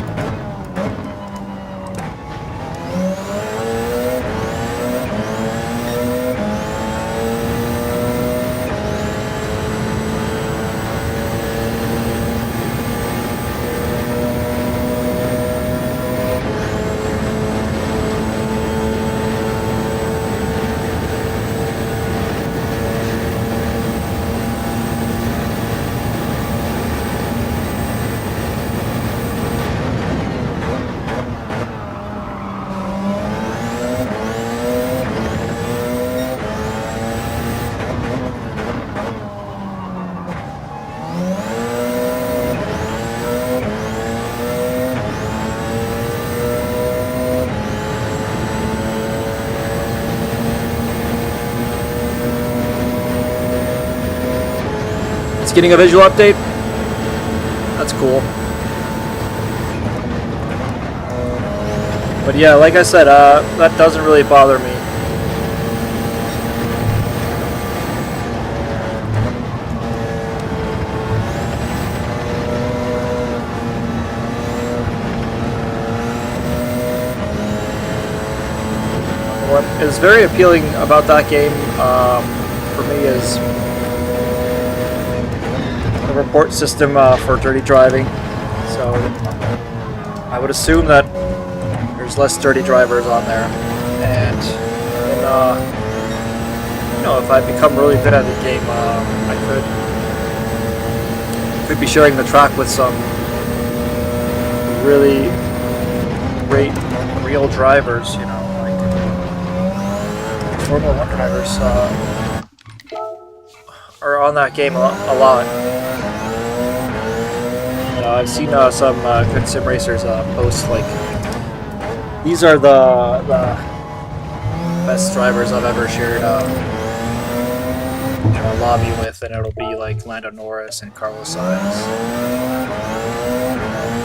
It's getting a visual update. That's cool. But yeah, like I said, that doesn't really bother me. What is very appealing about that game for me is the report system for dirty driving. So I would assume that there's less dirty drivers on there, and you know, if I become really good at the game, I could be sharing the track with some really great real drivers. You know, like Formula One drivers are on that game a lot. I've seen some good sim racers post like, these are the best drivers I've ever shared a lobby with, and it'll be like Lando Norris and Carlos Sainz.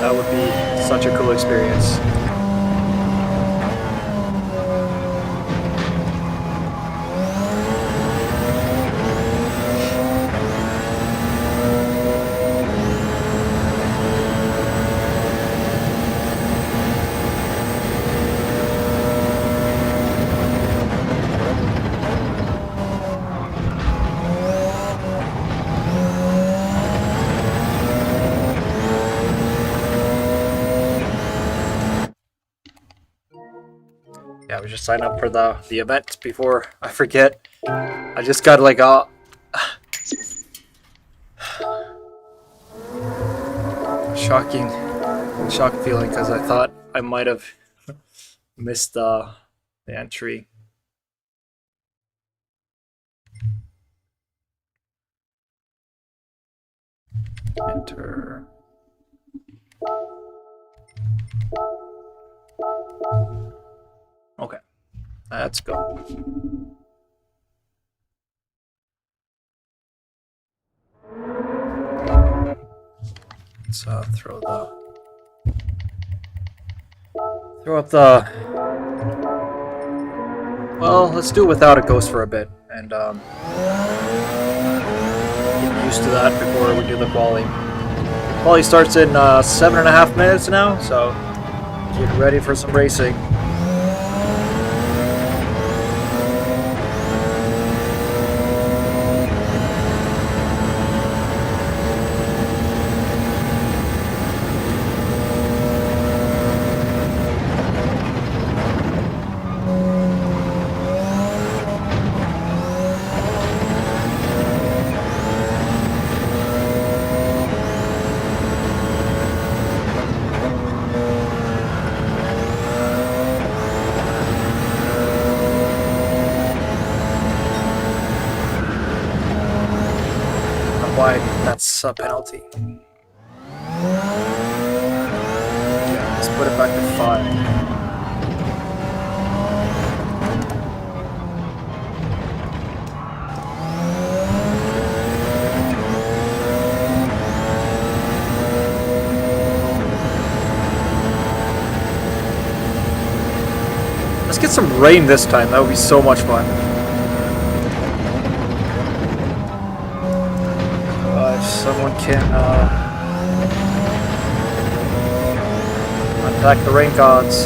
That would be such a cool experience. Yeah, we just sign up for the event before I forget. I just got like a shock feeling because I thought I might have missed the entry. Enter. Okay. Let's go. Let's throw up the. Well, let's do it without a ghost for a bit and get used to that before we do the quali. Quali starts in 7.5 minutes now, so get ready for some racing. Wide, that's a penalty. Yeah, let's put it back to 5. Let's get some rain this time, that would be so much fun. If someone can attack the rain gods.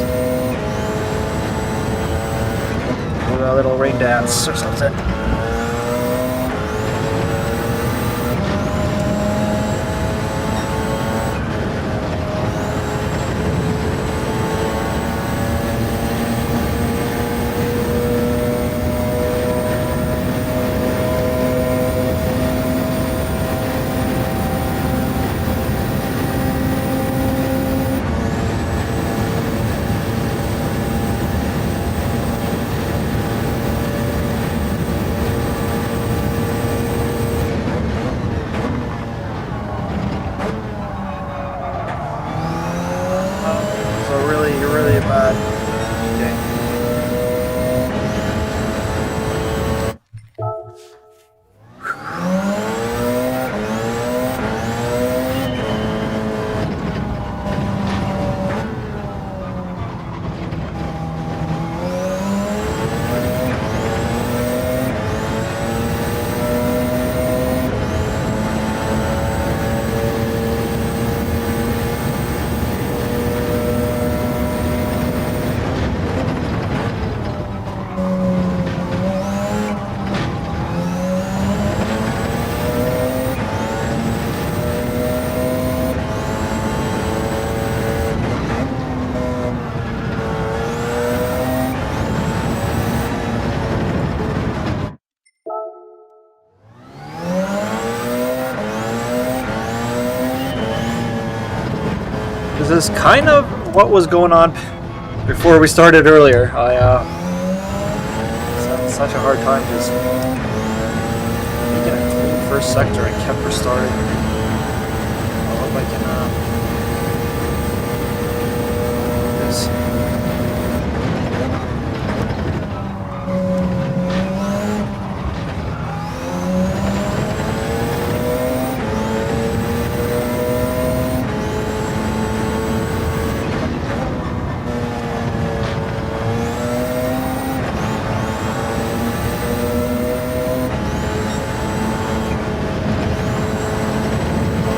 Do a little rain dance or something. Really bad game. This is kind of what was going on before we started earlier. I had such a hard time just making a clean first sector and kept restarting. I hope I can do this.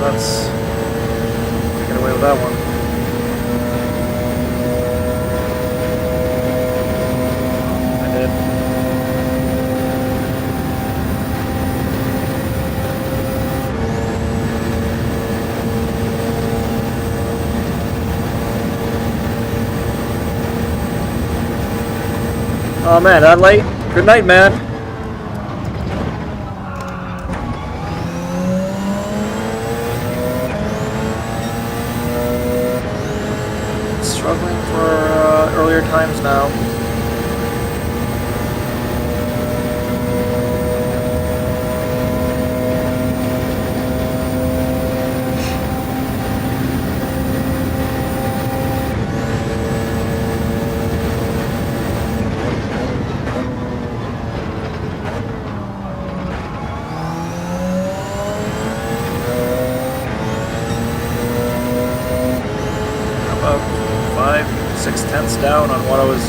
Let's get away with that one. I did. Oh man, that late? Good night, man. Struggling for earlier times now.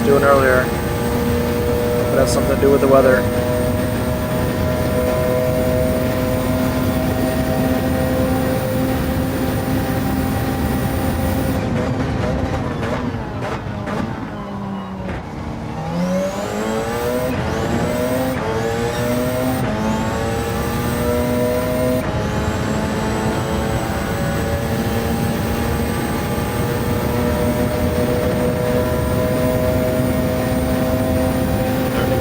doing earlier. Could have something to do with the weather.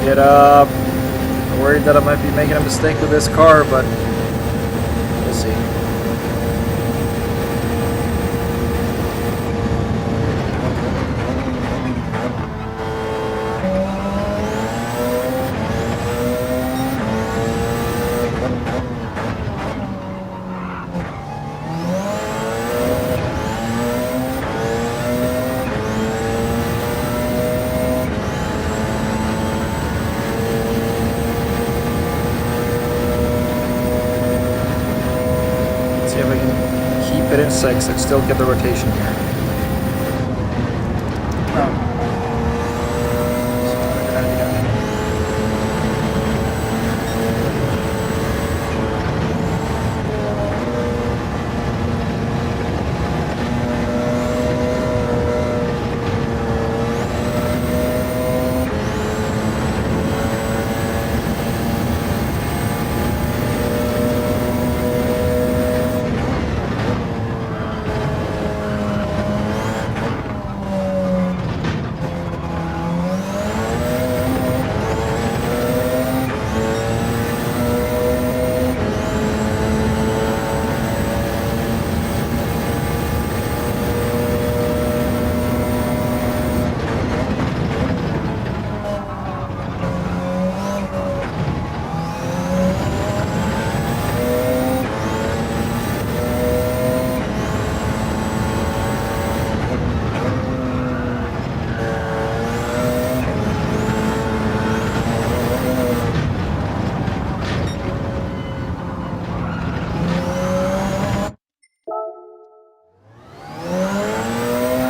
Get up. I'm worried that I might be making a mistake with this car, but we'll see. See if I can keep it in 6 and still get the rotation here.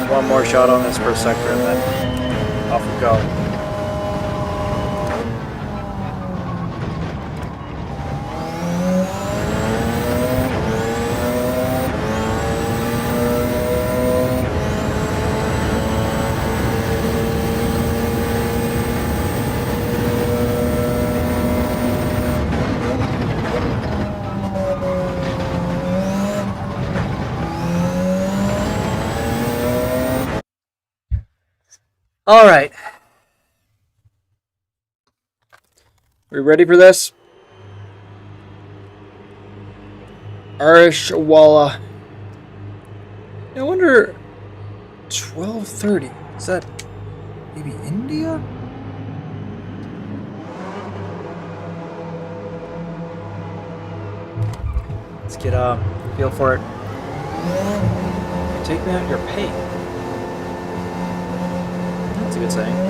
One more shot on this first sector and then off we go. All right. We ready for this? Arishwala. I wonder. 12:30. Is that maybe India? Let's get a feel for it. Take me out your pay. That's a good saying.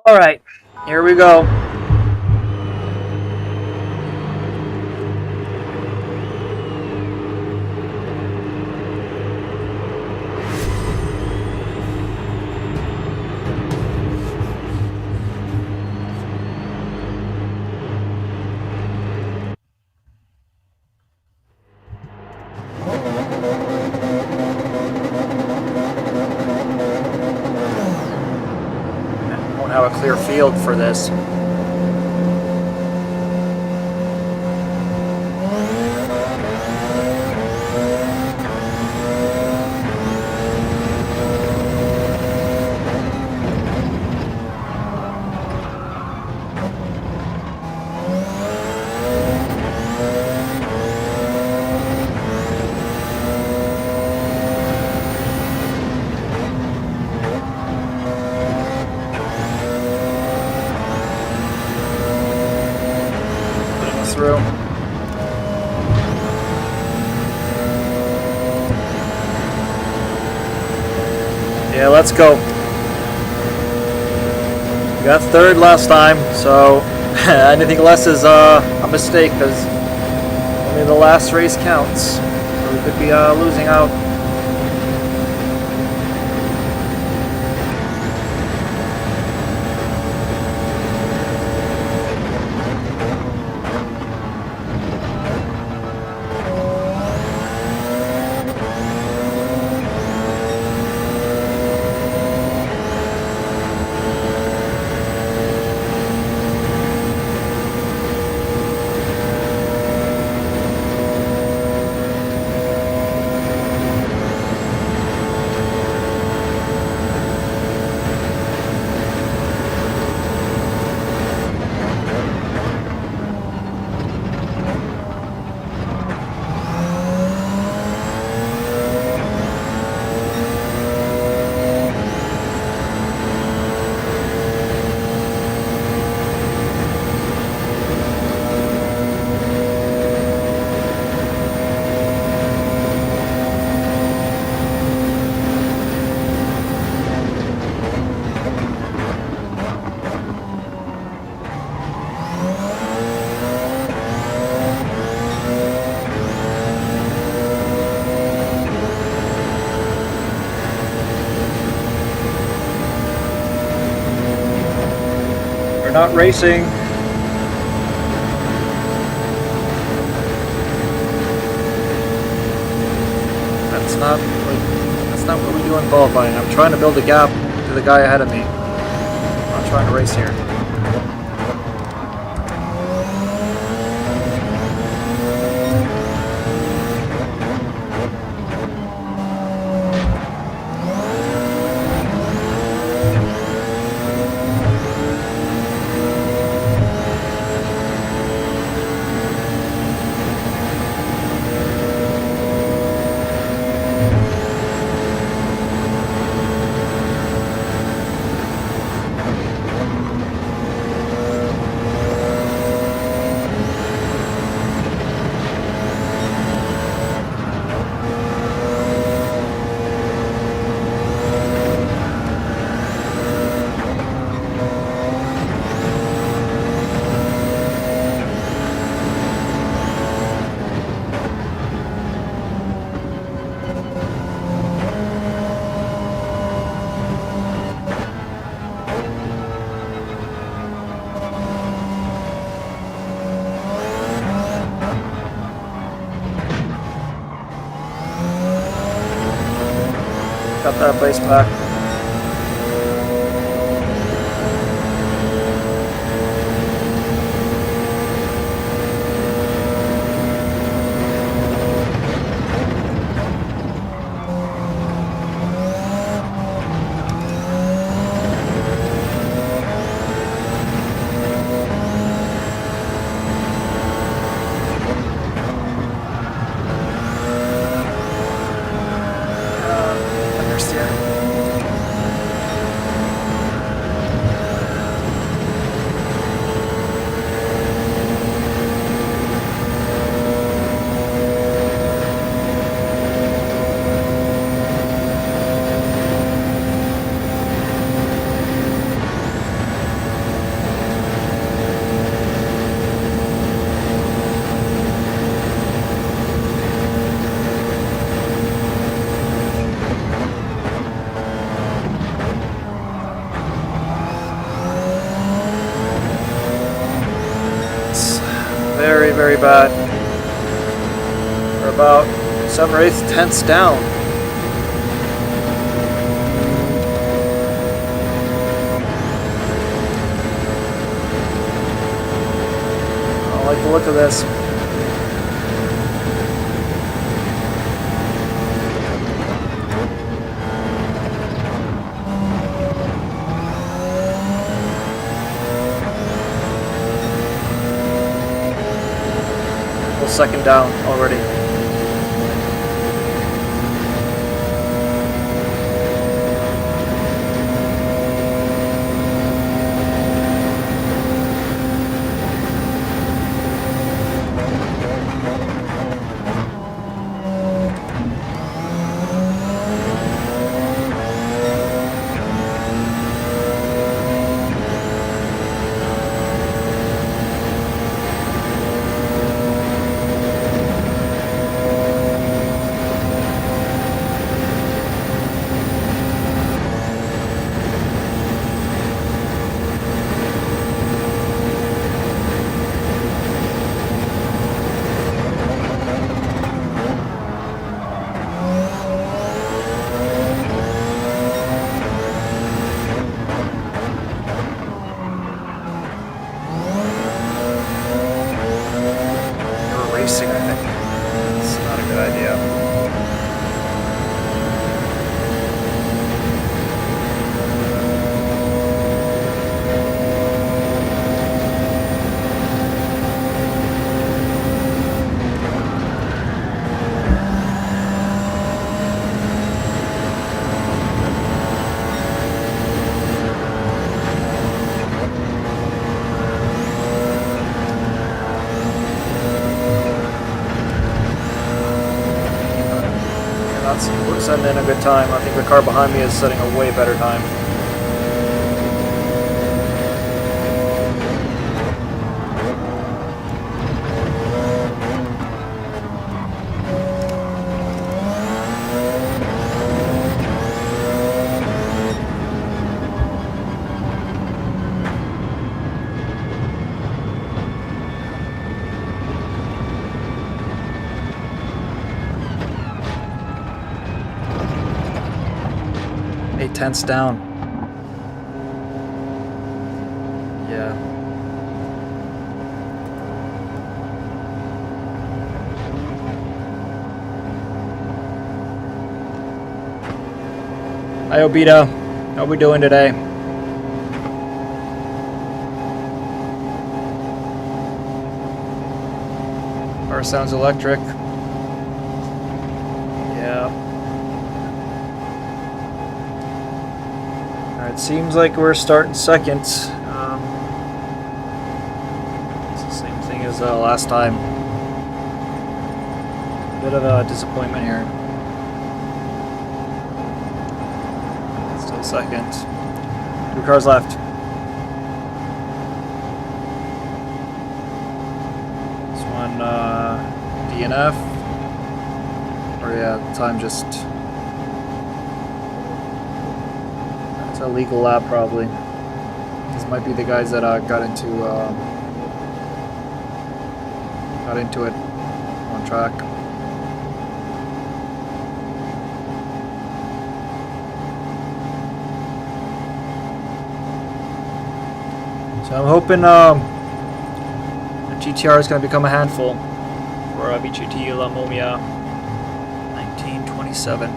All right, here we go. don't have a clear field for this. Through. Yeah, let's go. We got third last time, so anything less is a mistake because only the last race counts. So we could be losing out. We're not racing. That's not what we do in qualifying. I'm trying to build a gap to the guy ahead of me. I'm not trying to race here. Got that place back. Very bad. We're about 7 or 8 tenths down. after this. Second down already. We're setting in a good time. I think the car behind me is setting a way better time. Tenths down. Yeah. Hi Obita, how we doing today? Car sounds electric. Yeah. It seems like we're starting second. It's the same thing as last time. Bit of a disappointment here. Still second. 2 cars left. This one, DNF. Or yeah, time just... It's a legal lap probably. These might be the guys that got into it on track. So I'm hoping the GTR is going to become a handful for BGT La Momia 1927.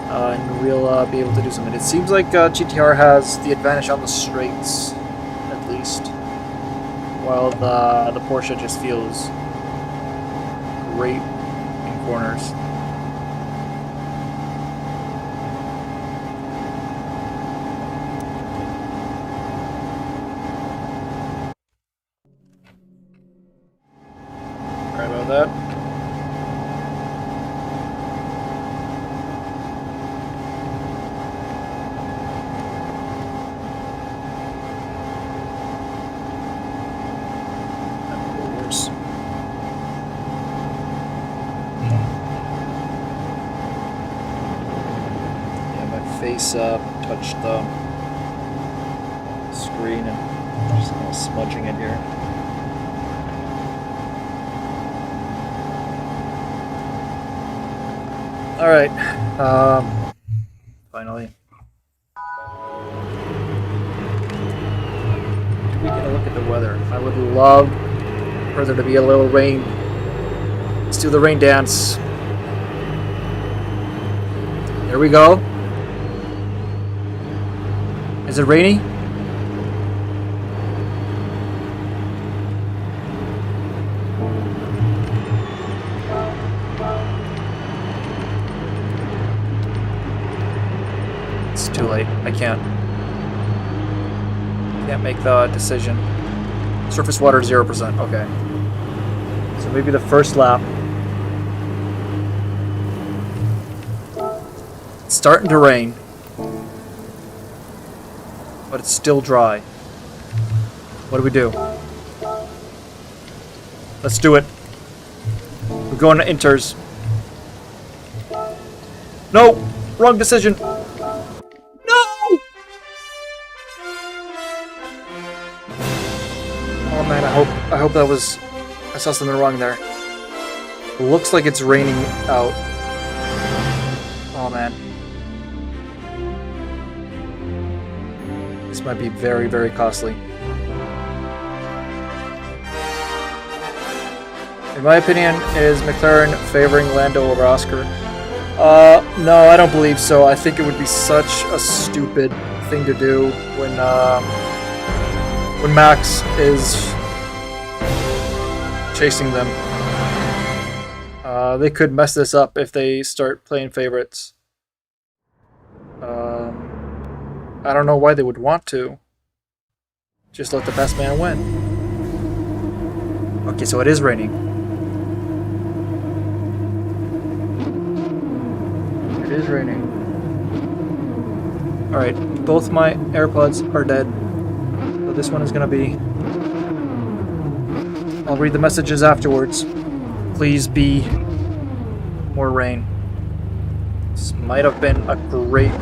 And we'll be able to do something. It seems like GTR has the advantage on the straights, at least, while the Porsche just feels great in corners. Sorry about that. Face touched the screen and just kind of smudging it here. All right, finally. We get a look at the weather. I would love for there to be a little rain. Let's do the rain dance. There we go. Is it rainy? It's too late. I can't make the decision. Surface water 0%. Okay. So maybe the first lap. It's starting to rain, but it's still dry. What do we do? Let's do it. We're going to inters. No! Wrong decision! No! Oh man, I hope that was... I saw something wrong there. It looks like it's raining out. Oh man. This might be very, very costly. In my opinion, is McLaren favoring Lando over Oscar? No, I don't believe so. I think it would be such a stupid thing to do when Max is chasing them. They could mess this up if they start playing favorites. I don't know why they would want to. Just let the best man win. Okay, so it is raining. It is raining. Alright, both my AirPods are dead. So this one is gonna be... I'll read the messages afterwards. Please be more rain. This might have been a great...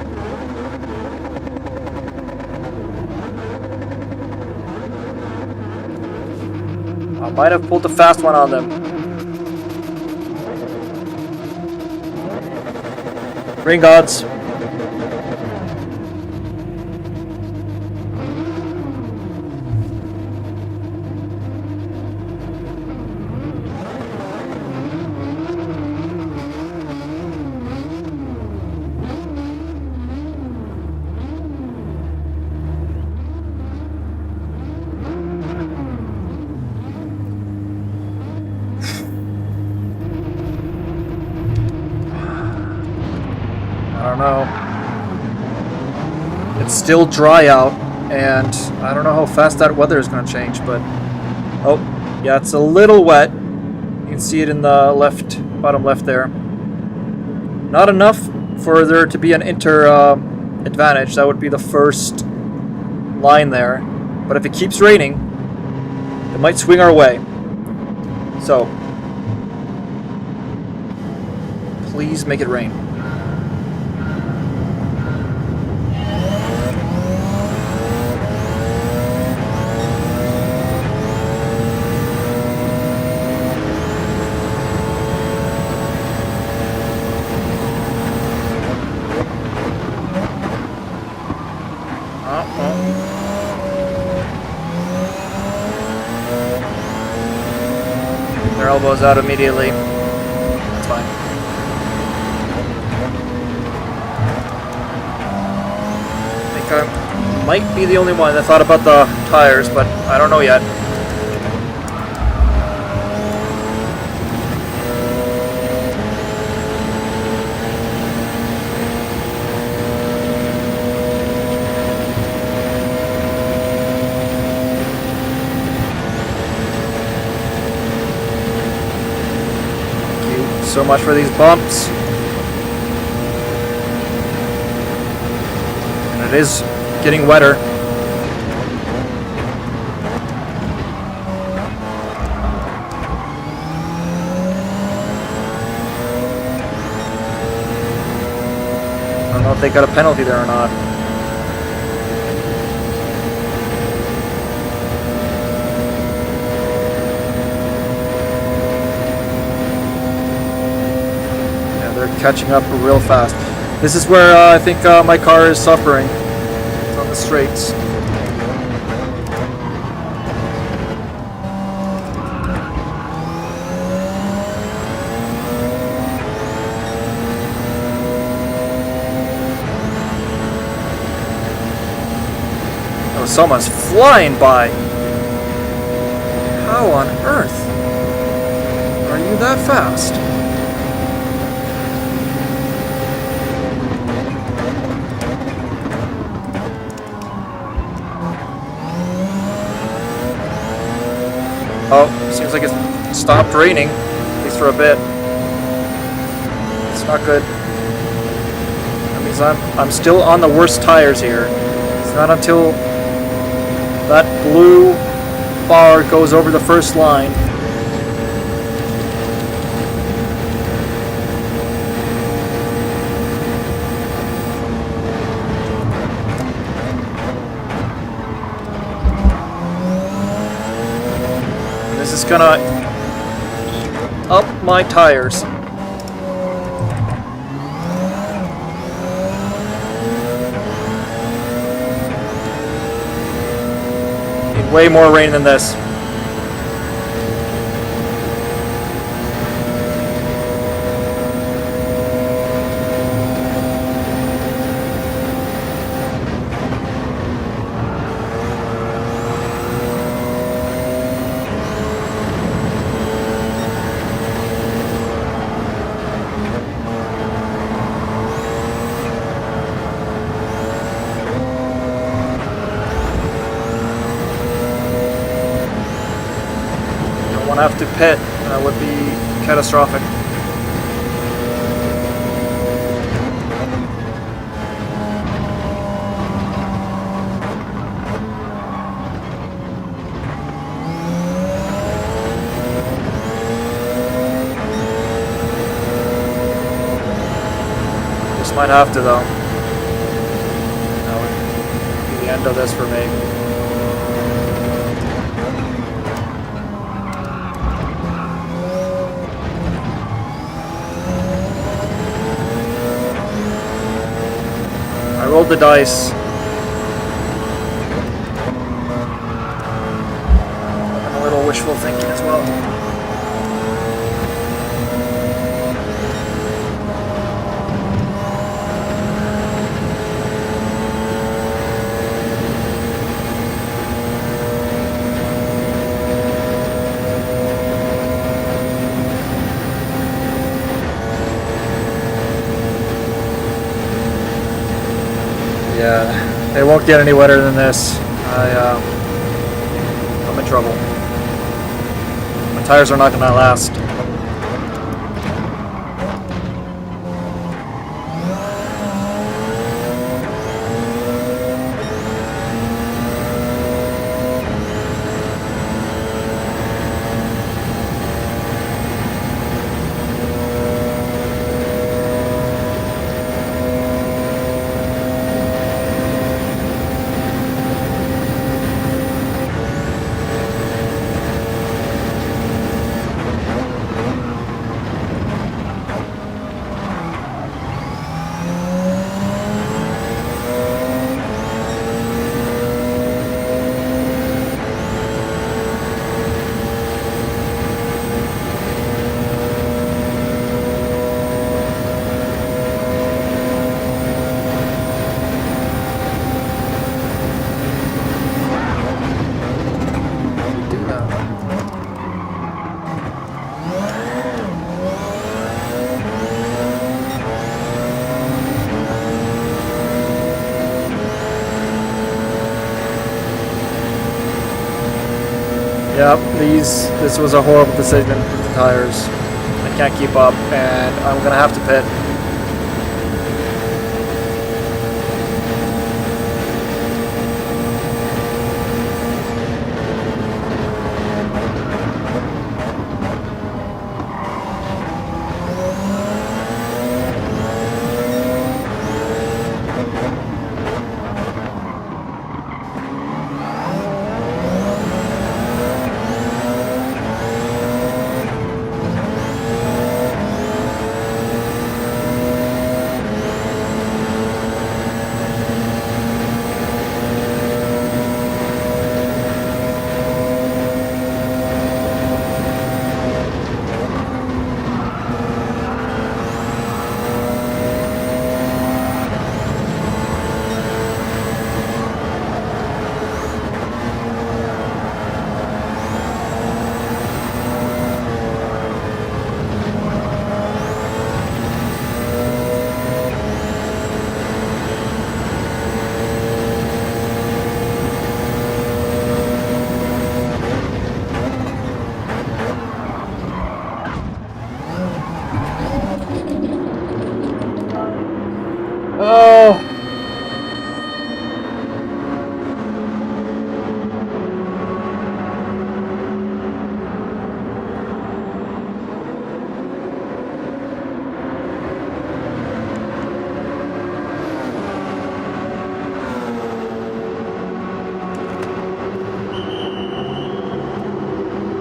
I might have pulled a fast one on them. Rain gods. I don't know. It's still dry out, and I don't know how fast that weather is going to change, but... Oh, yeah, it's a little wet. You can see it in the left, bottom left there. Not enough for there to be an advantage. That would be the first line there. But if it keeps raining, it might swing our way. So, please make it rain. Their elbows out immediately. That's fine. I think I might be the only one that thought about the tires, but I don't know yet. So much for these bumps. And it is getting wetter. I don't know if they got a penalty there or not. Catching up real fast. This is where I think my car is suffering. It's on the straights. someone's flying by. How on earth are you that fast? Oh, seems like it's stopped raining, at least for a bit. It's not good. That means I'm still on the worst tires here. It's not until that blue bar goes over the first line. This is gonna up my tires. Need way more rain than this. Have to pit, that would be catastrophic. Just might have to though. That would be the end of this for me. I rolled the dice. And a little wishful thinking as well. Yeah, they won't get any wetter than this. I'm in trouble. My tires are not gonna last. Yep, this was a horrible decision with the tires. I can't keep up, and I'm gonna have to pit.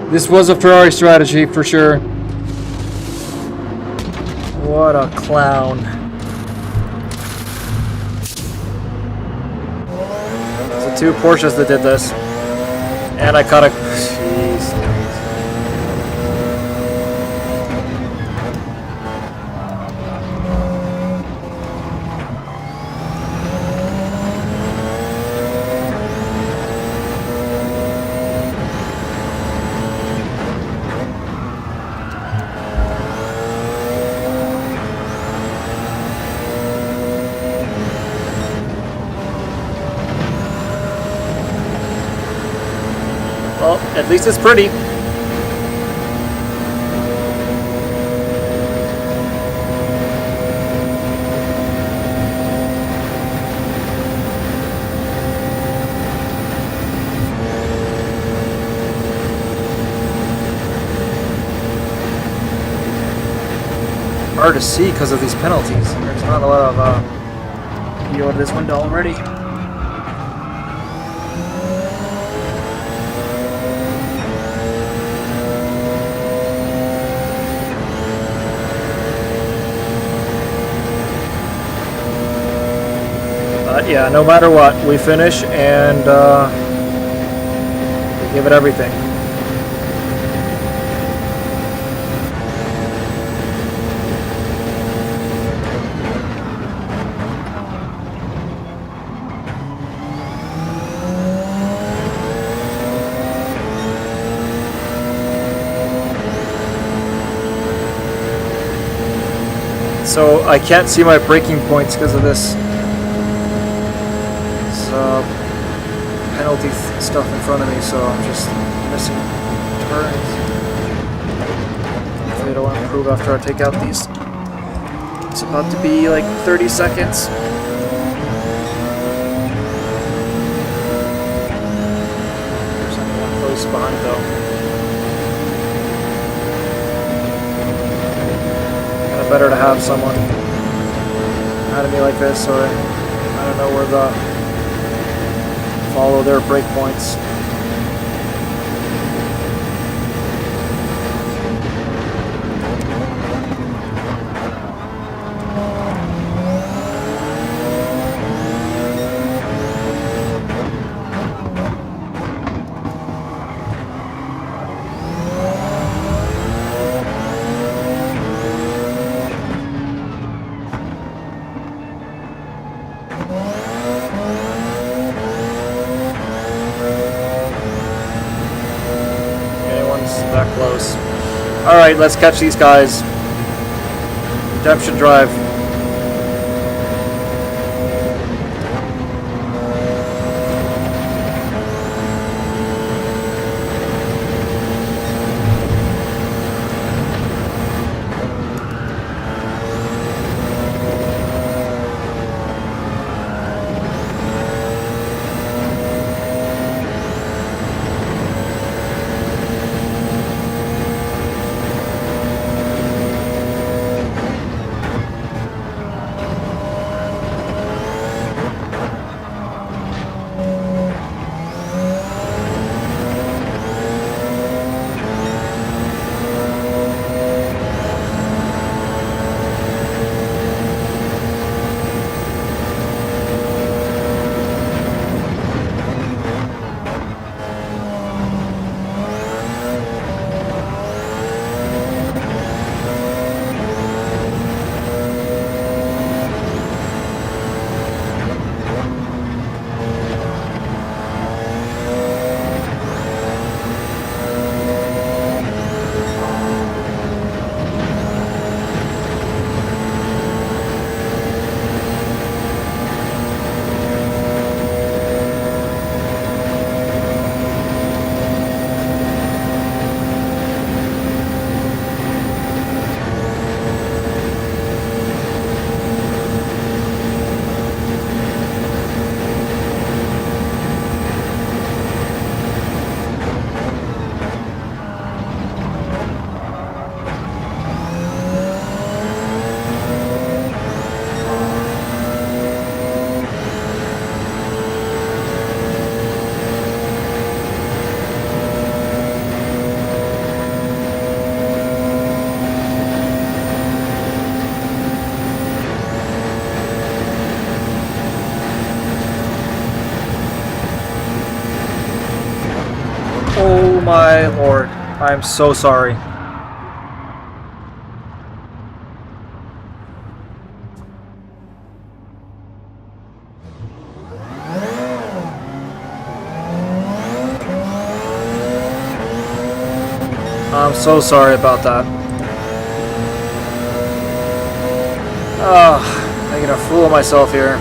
This was a Ferrari strategy for sure. What a clown. There's the 2 Porsches that did this. And I caught a... Jeez. Well, at least it's pretty. Hard to see because of these penalties. There's not a lot of video of this window already. But yeah, no matter what, we finish and we give it everything. So I can't see my braking points because of this penalty stuff in front of me, so I'm just missing turns. Hopefully I don't want to improve after I take out these. It's about to be like 30 seconds. There's anyone close behind though. Kind of better to have someone ahead of me like this, so I don't know where the follow their breakpoints. That close. Alright, let's catch these guys. Redemption drive. my lord. I'm so sorry. I'm so sorry about that. Oh, making a fool of myself here.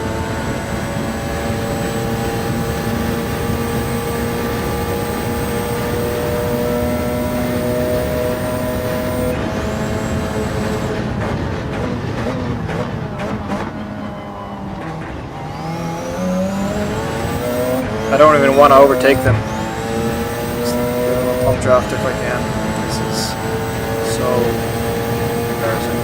I don't even want to overtake them. Just give them a pump draft if I can. This is so embarrassing.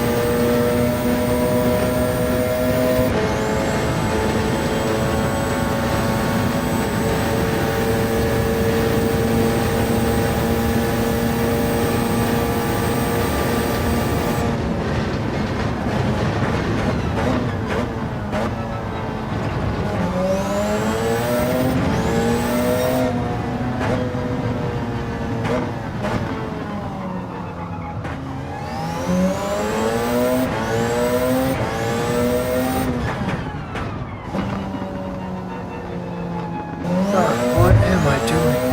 What am I doing?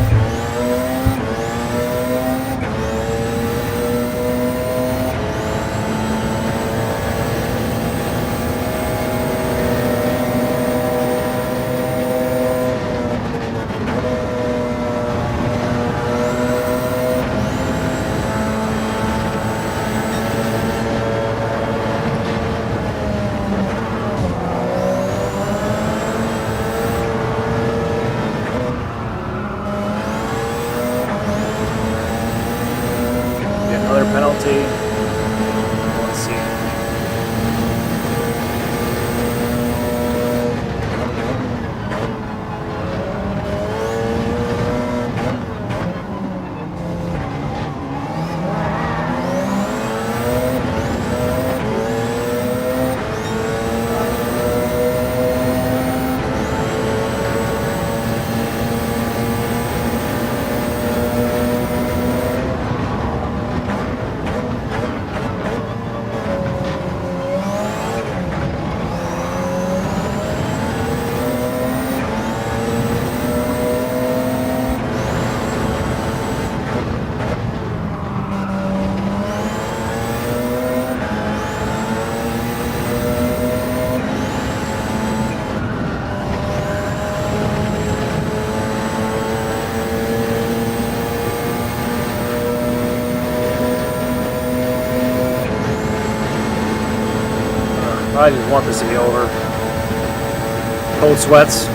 Another penalty. Let's see. I just want this to be over. Cold sweats.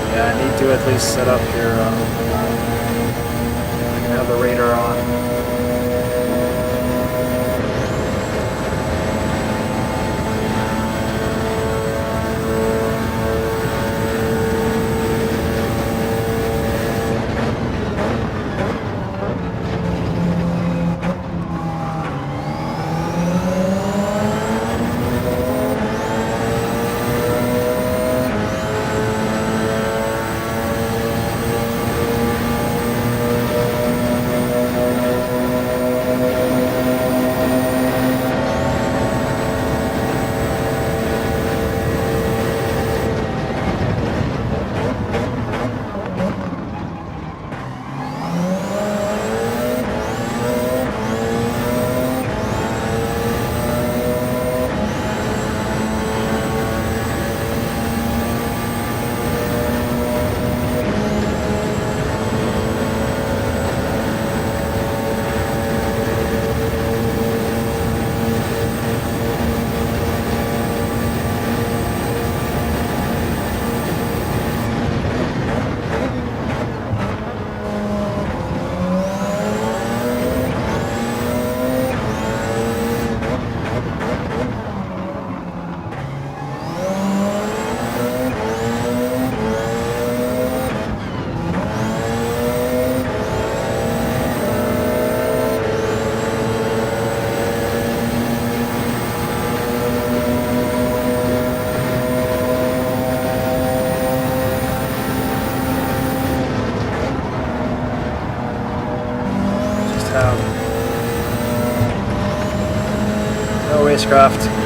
Yeah, I need to at least set up your have the radar on. racecraft.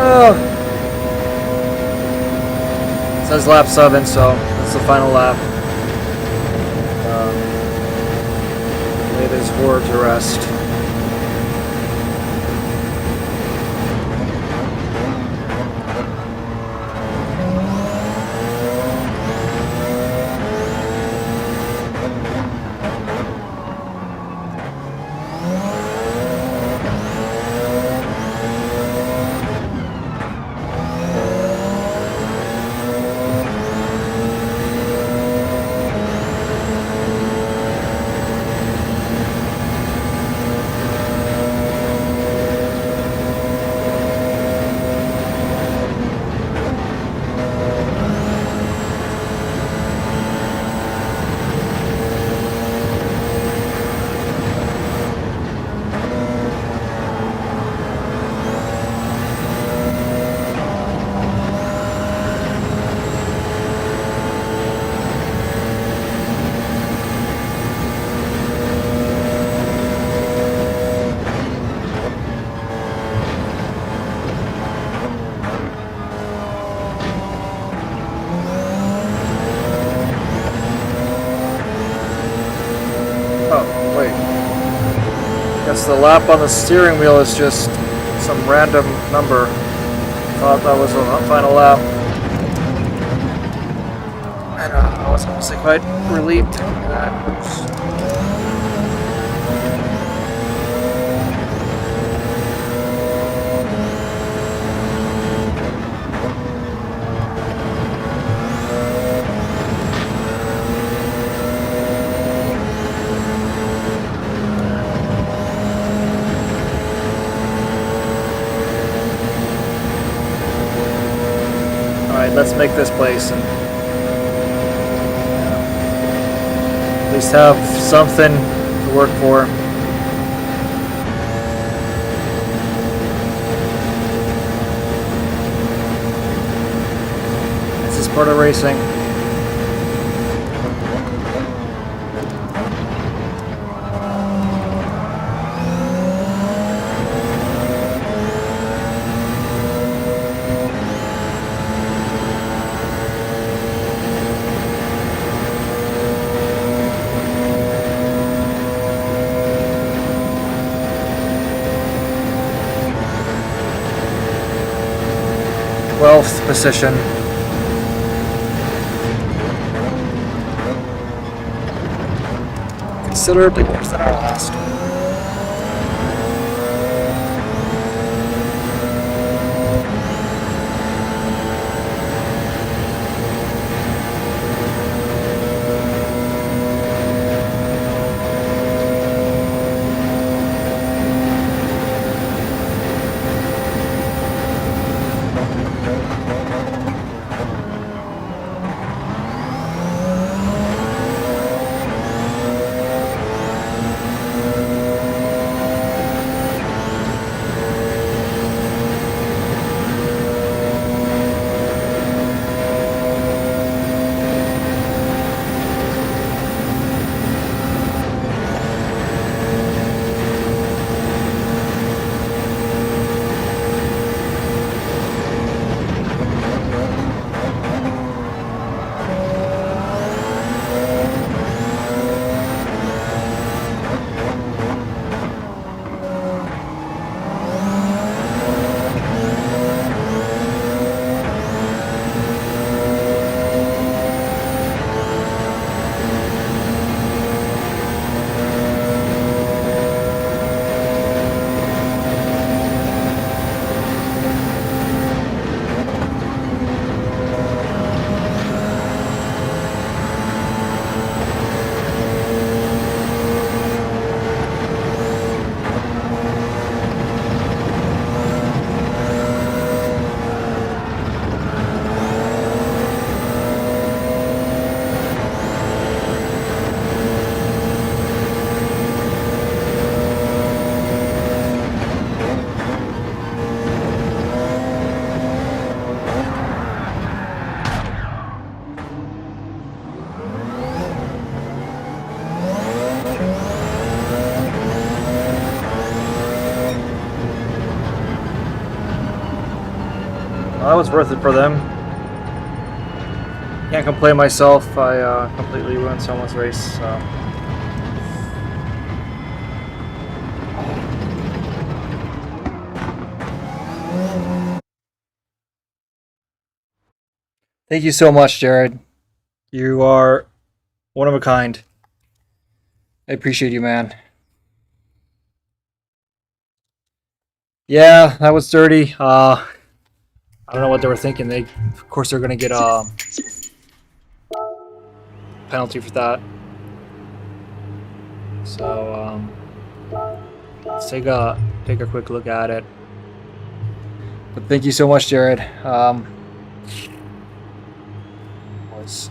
Oh. It says lap 7, so that's the final lap. Lay this horror to rest. Guess the lap on the steering wheel is just some random number. Thought that was a final lap. And I was honestly quite relieved to do that. Let's make this place and at least have something to work for. This is part of racing. position. Considerably worse than our last. Well, that was worth it for them. Can't complain myself. I completely ruined someone's race. So. Thank you so much, Jared. You are one of a kind. I appreciate you, man. Yeah, that was dirty. I don't know what they were thinking. Of course, they're gonna get a penalty for that. So let's take a quick look at it. But thank you so much, Jared. Was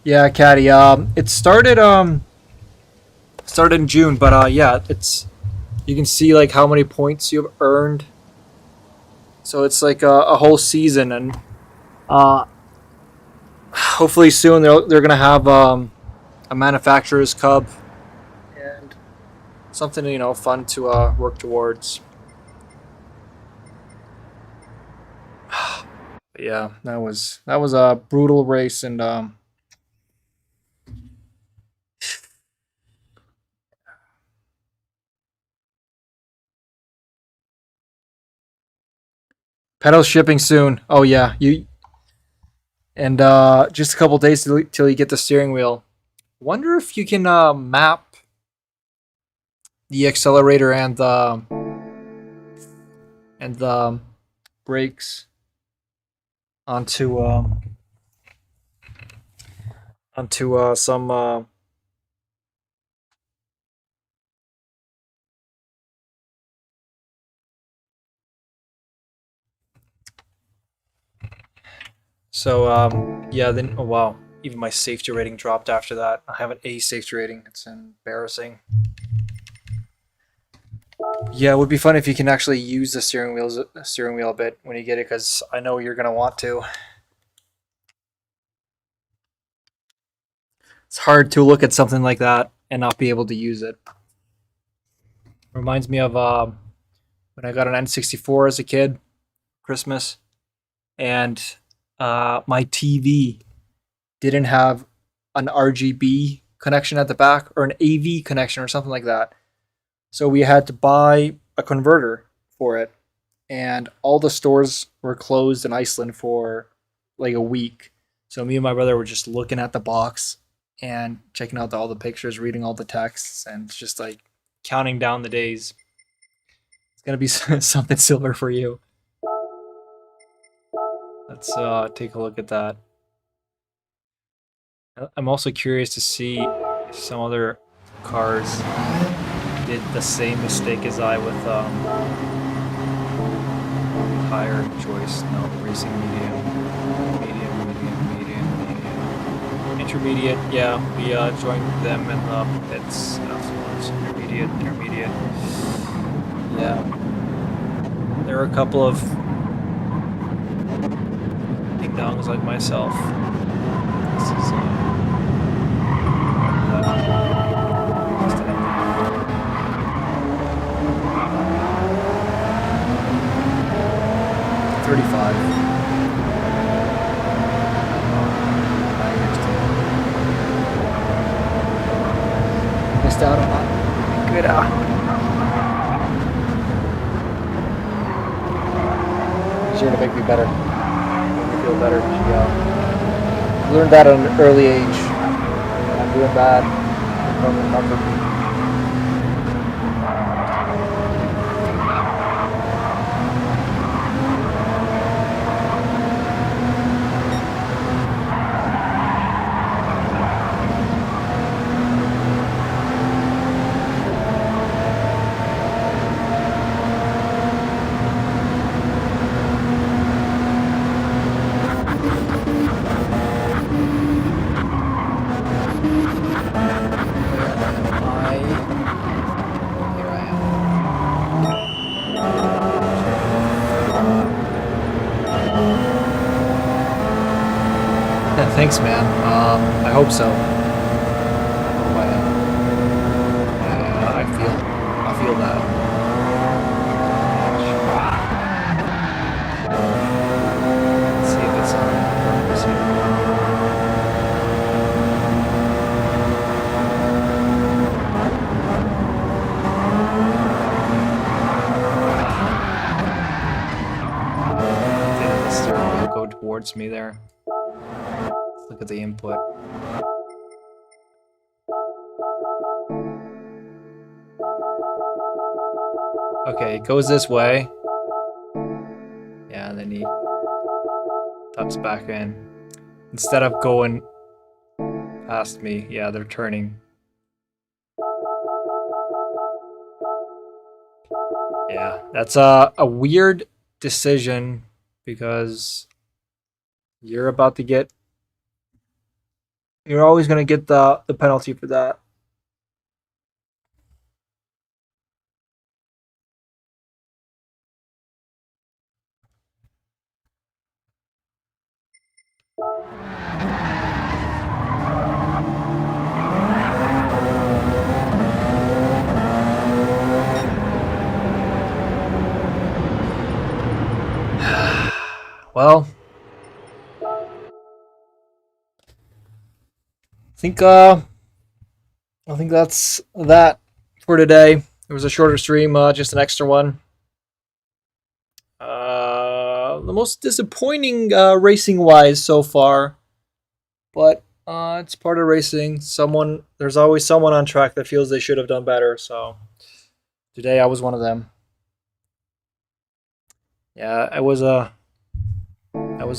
yeah, Caddy. It started in June, but yeah, you can see like how many points you've earned. So it's like a whole season, and hopefully soon they're gonna have a manufacturer's cup and something fun to work towards. But yeah, that was a brutal race, and pedal shipping soon. Oh yeah, and just a couple days till you get the steering wheel. Wonder if you can map the accelerator and the brakes onto some. So yeah, then oh wow, even my safety rating dropped after that. I have an A safety rating. It's embarrassing. Yeah, it would be fun if you can actually use the steering wheel a bit when you get it, because I know you're gonna want to. It's hard to look at something like that and not be able to use it. Reminds me of when I got an N64 as a kid, Christmas, and my TV didn't have an RGB connection at the back or an AV connection or something like that. So we had to buy a converter for it, and all the stores were closed in Iceland for like a week. So me and my brother were just looking at the box and checking out all the pictures, reading all the texts, and just like counting down the days. It's gonna be something similar for you. Let's take a look at that. I'm also curious to see if some other cars did the same mistake as I with tire choice. No, racing medium, intermediate. Yeah, we joined them in the pits afterwards. Intermediate. Yeah, there are a couple of ding dongs like myself. This is 35. Missed out on that. Good. Sure to make me better. Make me feel better. She learned that at an early age. I'm doing bad. Not for me. Thanks, man. I hope so. I feel that. Let's see if it's on purpose here. The steering wheel go towards me there. Look at the input. Okay, it goes this way. Yeah, and then he tucks back in. Instead of going past me, yeah, they're turning. Yeah, that's a weird decision because you're about to get... You're always going to get the penalty for that. Well, I think that's that for today. It was a shorter stream, just an extra one. The most disappointing racing wise so far, but it's part of racing. There's always someone on track that feels they should have done better. So today I was one of them. Yeah, it was a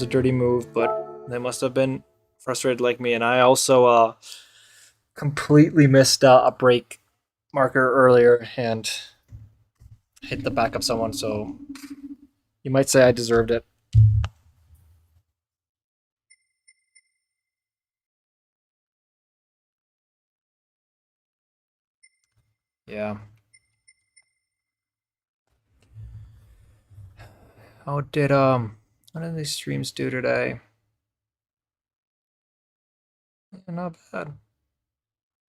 dirty move, but they must have been frustrated like me. And I also completely missed a brake marker earlier and hit the back of someone. So you might say I deserved it. Yeah. How did these streams do today? Not bad.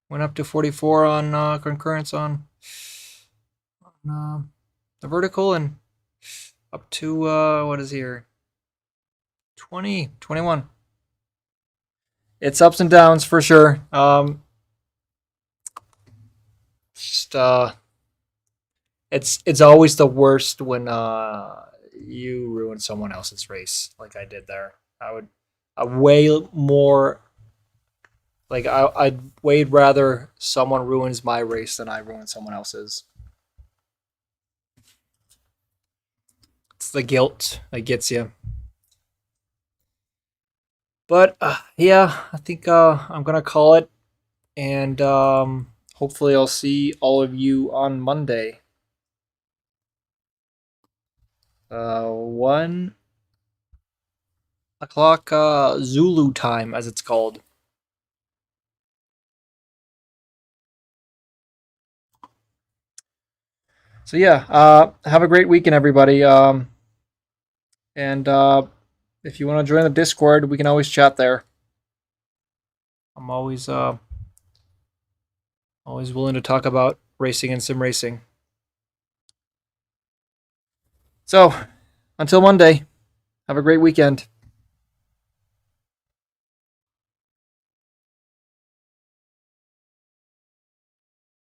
Went up to 44 on concurrence on the vertical and up to what is here? 20, 21. It's ups and downs for sure. Just it's always the worst when you ruin someone else's race like I did there. I way more like I'd way rather someone ruins my race than I ruin someone else's. It's the guilt that gets you. But yeah, I think I'm gonna call it, and hopefully I'll see all of you on Monday. 1 o'clock Zulu time, as it's called. So yeah, have a great weekend, everybody. And if you want to join the Discord, we can always chat there. I'm always willing to talk about racing and sim racing. So, until Monday, have a great weekend.